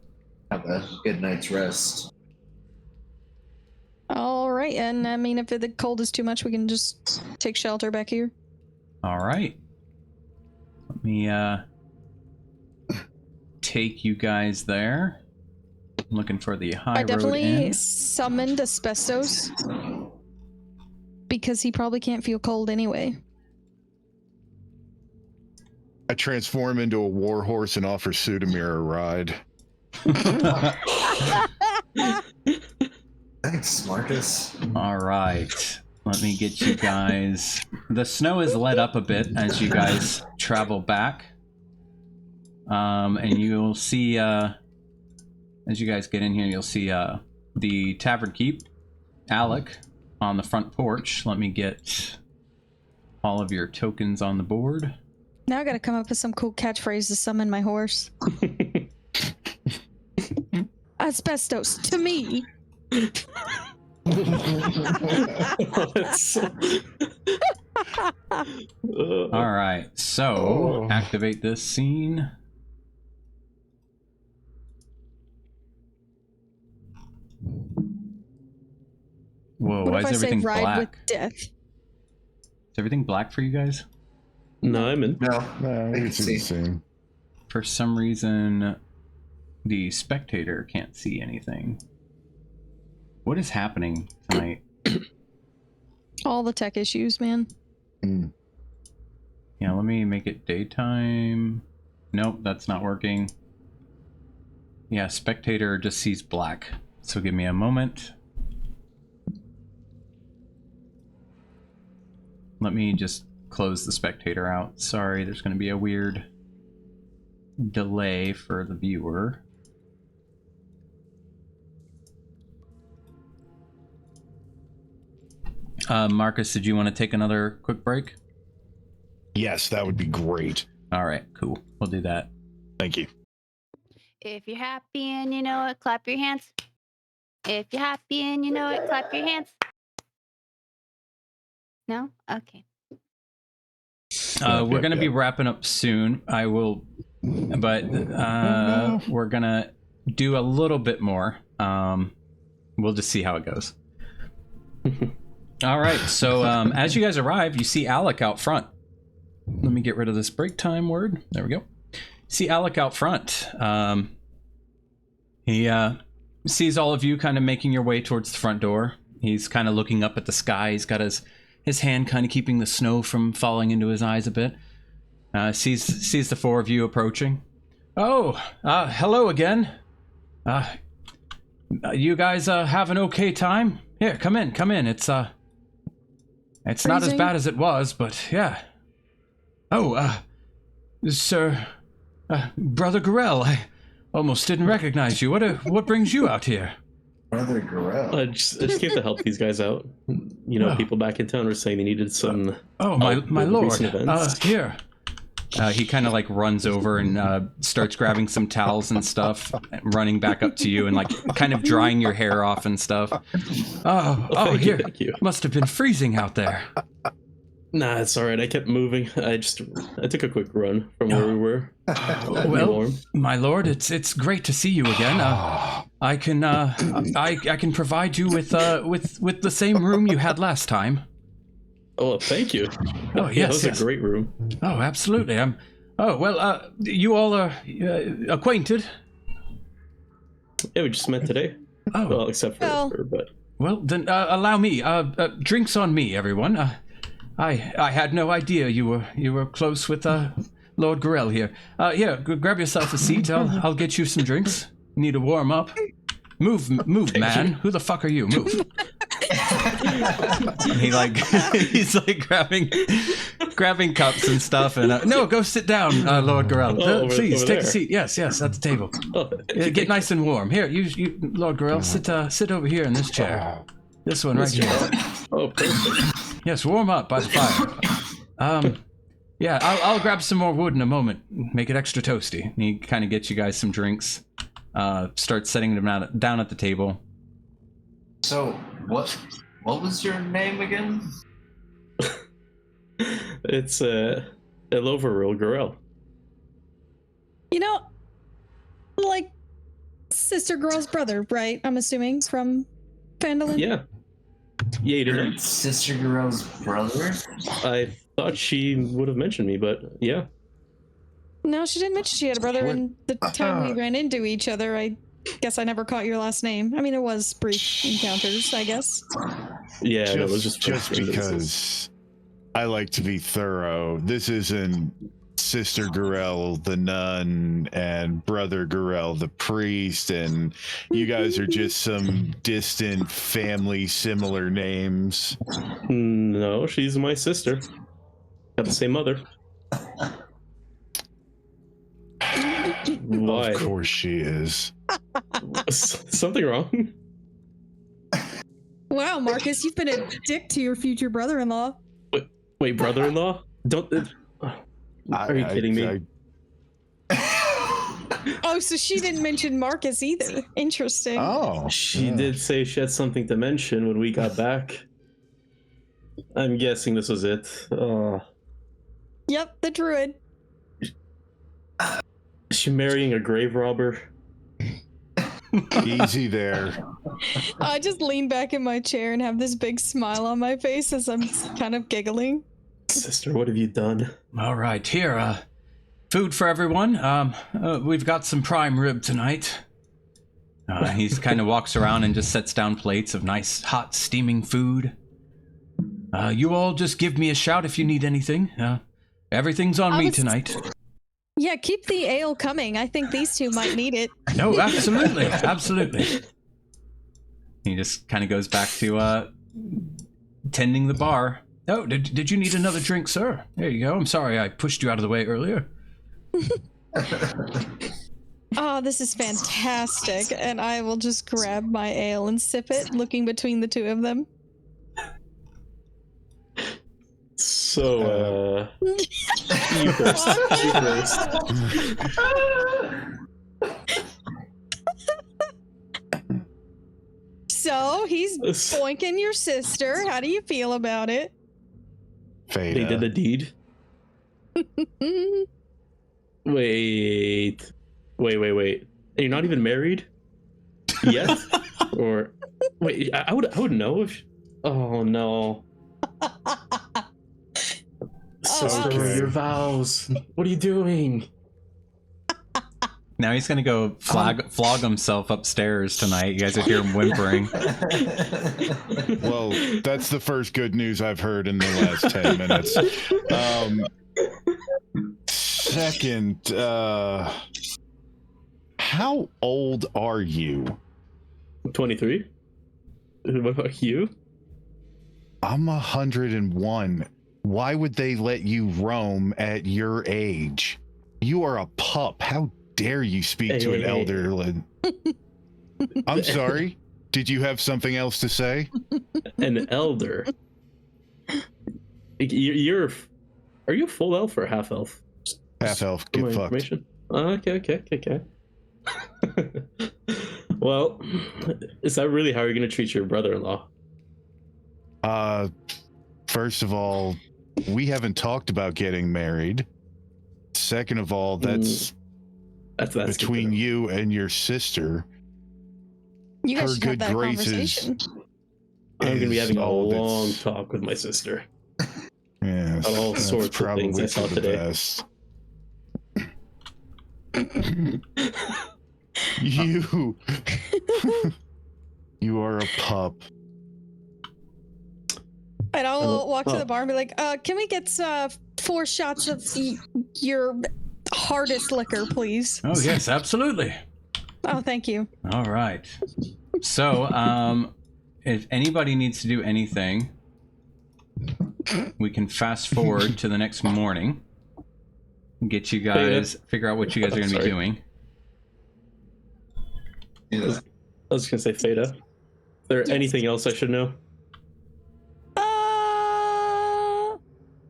Have a good night's rest. All right, and I mean, if the cold is too much, we can just take shelter back here. All right. Let me take you guys there. I'm looking for the high I road definitely inn. summoned Asbestos because he probably can't feel cold anyway. I transform into a war horse and offer Sudamir a ride. Thanks, Marcus. All right. Let me get you guys. The snow is let up a bit as you guys travel back. And you'll see, as you guys get in here, you'll see the Tavern Keep, Alec, on the front porch. Let me get all of your tokens on the board. Now I gotta come up with some cool catchphrase to summon my horse. Asbestos, to me. All right, so activate this scene. Whoa, What why if is I say everything ride black? with death? Is everything black for you guys? No, I'm in. No, No, I can it's the see. same. For some reason, the spectator can't see anything. What is happening tonight? All the tech issues, man. Mm. Yeah, let me make it daytime. Nope, that's not working. Yeah, spectator just sees black. So give me a moment. Let me just close the spectator out. Sorry, there's going to be a weird delay for the viewer. Marcus, did you want to take another quick break? Yes, that would be great. All right, cool. We'll do that. Thank you. If you're happy and you know it, clap your hands. If you're happy and you know it, clap your hands. No? Okay. We're going to be wrapping up soon. I will, but we're going to do a little bit more. We'll just see how it goes. All right. So as you guys arrive, you see Alec out front. Let me get rid of this break time word. There we go. See Alec out front. He sees all of you kind of making your way towards the front door. He's kind of looking up at the sky. He's got his his hand kind of keeping the snow from falling into his eyes a bit. Sees the four of you approaching. Oh, hello again. You guys have an okay time? Here, come in. It's not as bad as it was, but yeah. Oh, Sir, Brother Gorell, I almost didn't recognize you. What brings you out here? Brother Gorell. I just came to help these guys out. You know, people back in town were saying they needed some. My lord. recent events. Here. He kind of like runs over and starts grabbing some towels and stuff, running back up to you and like kind of drying your hair off and stuff. Oh, here. Thank you. Must have been freezing out there. Nah, it's all right. I kept moving. I took a quick run from where we were. Well, my lord, it's great to see you again. I can provide you with the same room you had last time. Oh, thank you. Oh, yes, yeah, that was yes. a great room. Oh, absolutely. You all are acquainted? Yeah, we just met today. Oh, well, except for her, but. Well, then allow me. Drinks on me, everyone. I had no idea you were close with Lord Gorell here. Here, grab yourself a seat. I'll get you some drinks. Need to warm up. Move, man. Who the fuck are you? Move. He's like grabbing cups and stuff. And no, go sit down, Lord Gorell. Please take a seat. Yes, at the table. Get nice and warm. Here, you Lord Gorell, sit over here in this chair. This one right here. Oh, perfect. Yes, warm up by the fire. Yeah, I'll grab some more wood in a moment. Make it extra toasty. And he kind of gets you guys some drinks. Starts setting them down at the table. So, what was your name again? It's Eloveril Gorell. You know, like Sister Girl's brother, right? I'm assuming from Phandalin. Yeah, you didn't know. Sister Gorell's brother? I thought she would have mentioned me, but yeah. No, she didn't mention she had a brother, and the time we ran into each other, I guess I never caught your last name. I mean, it was brief encounters, I guess. Yeah, just, it was just because I like to be thorough. This isn't Sister Gorell the nun and Brother Gorell the priest, and you guys are just some distant family similar names. No, she's my sister. Got the same mother. Why? Of course she is. Something wrong? Wow, Marcus, you've been a dick to your future brother-in-law. Wait, brother-in-law? Don't. Are you kidding me? Oh, so she didn't mention Marcus either. Interesting. Oh. She did say she had something to mention when we got back. I'm guessing this was it. Yep, the druid. Is she marrying a grave robber? Easy there. I just lean back in my chair and have this big smile on my face as I'm kind of giggling. Sister, what have you done? All right, here, food for everyone. We've got some prime rib tonight. He kind of walks around and just sets down plates of nice, hot, steaming food. You all just give me a shout if you need anything. Everything's on me tonight. Yeah, keep the ale coming. I think these two might need it. No, absolutely, absolutely. He just kind of goes back to tending the bar. Oh, did you need another drink, sir? There you go. I'm sorry I pushed you out of the way earlier. Oh, this is fantastic. And I will just grab my ale and sip it, looking between the two of them. So, you first. You first. So, he's boinking your sister. How do you feel about it? Fada. They did the deed? Wait. You're not even married? Yet? Or... Wait, I would know if... Oh, no. Sister, Okay. your vows. What are you doing? Now he's gonna go flog himself upstairs tonight. You guys will hear him whimpering. Well, that's the first good news I've heard in the last 10 minutes. Second, how old are you? 23. What about you? I'm 101. Why would they let you roam at your age? You are a pup. How dare you speak to an elder? I'm sorry. Did you have something else to say? An elder? Are you full elf or half elf? Half elf. Get fucked. Okay. Well, is that really how you're going to treat your brother-in-law? First of all, we haven't talked about getting married. Second of all, that's between you and your sister. You guys Her should have good that graces. conversation. I'm going to be having a all long that's- talk with my sister. Yes, all that's sorts of probably things I saw for the today. best. You are a pup. And I'll walk to oh. the bar and be like, can we get 4 shots of your hardest liquor, please? Oh yes, absolutely. Oh, thank you. All right. So, if anybody needs to do anything, we can fast forward to the next morning and get you guys, figure out what you guys are going to be doing. Yeah. I was going to say, Theta. Is there anything else I should know?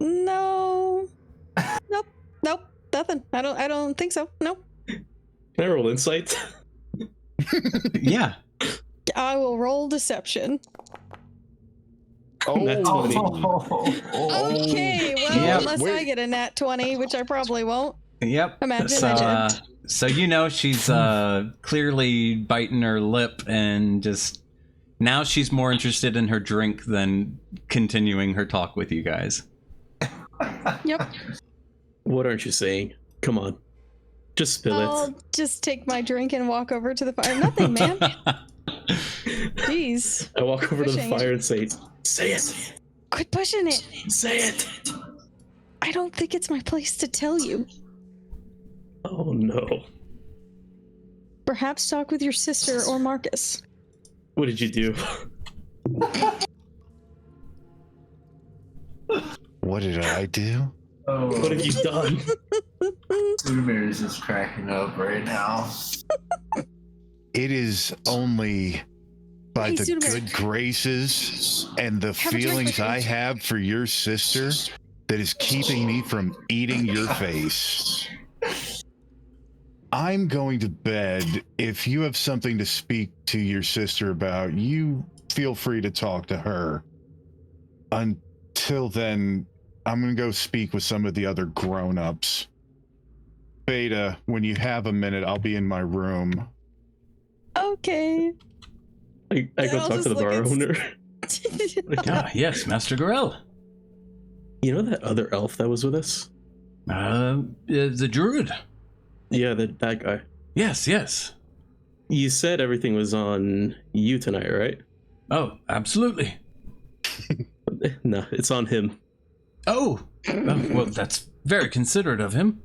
No. Nope, nothing. I don't think so. Nope. Can I roll insight? Yeah. I will roll deception. Nat 20. Okay, well, Yep. unless I get a nat 20, which I probably won't. Yep. Imagine I did. So you know she's clearly biting her lip, and just now she's more interested in her drink than continuing her talk with you guys. Yep. What aren't you saying? Come on. Just spill I'll just take my drink and walk over to the fire. Nothing, man. Jeez. I walk over to the Pushing it. fire and say it. Quit pushing it. Say it. I don't think it's my place to tell you. Oh no. Perhaps talk with your sister or Marcus. What did you do? What did I do? What have you done? Sudamir is just cracking up right now. It is only by Hey, the Sudamir. good graces and the Have a drink feelings with me. I have for your sister that is keeping me from eating your face. I'm going to bed. If you have something to speak to your sister about, you feel free to talk to her. Until then, I'm going to go speak with some of the other grown-ups. Beta, when you have a minute, I'll be in my room. Okay. I go I'll talk just to the look bar at- owner. Ah, yes, Master Gorell. You know that other elf that was with us? The druid. Yeah, that guy. Yes. You said everything was on you tonight, right? Oh, absolutely. No, it's on him. Oh, well, that's very considerate of him.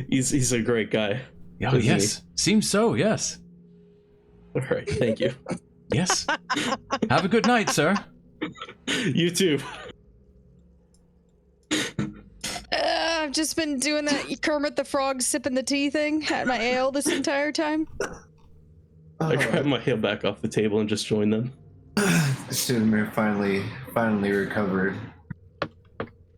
He's a great guy. Oh, Isn't yes. Seems so, yes. All right, thank you. Yes. Have a good night, sir. You too. I've just been doing that Kermit the Frog sipping the tea thing at my ale this entire time. I grabbed my heel back off the table and just joined them. Sudamir finally recovered.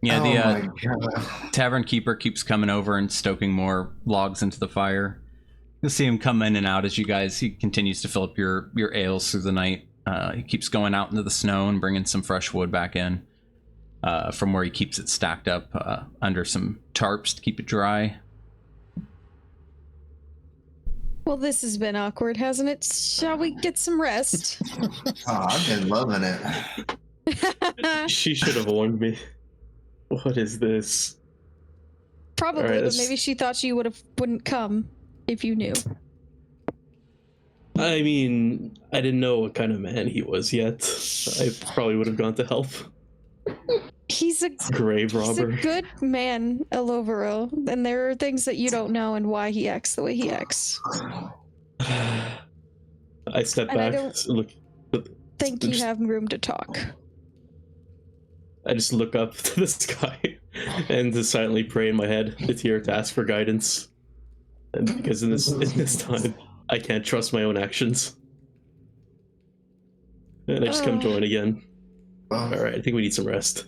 Yeah, Oh my God. tavern keeper keeps coming over and stoking more logs into the fire. You'll see him come in and out as he continues to fill up your ales through the night. He keeps going out into the snow and bringing some fresh wood back in from where he keeps it stacked up under some tarps to keep it dry. Well, this has been awkward, hasn't it? Shall we get some rest? Oh, I've been loving it. She should have warned me. What is this? Probably, All right, but let's- maybe she thought she wouldn't come. if you knew. I mean, I didn't know what kind of man he was yet. I probably would have gone to help. He's a Grave robber. He's a good man, Elovero, and there are things that you don't know and why he acts the way he acts. I step And I back. don't Look. think you have room to talk. I just look up to the sky and just silently pray in my head. It's here to ask for guidance. And because in this time, I can't trust my own actions. And I just come join again. Well, Alright, I think we need some rest.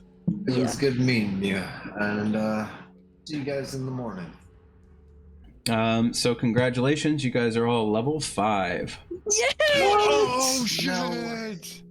it was good meeting you, and see you guys in the morning. So congratulations, you guys are all level 5. Yeah! Oh shit!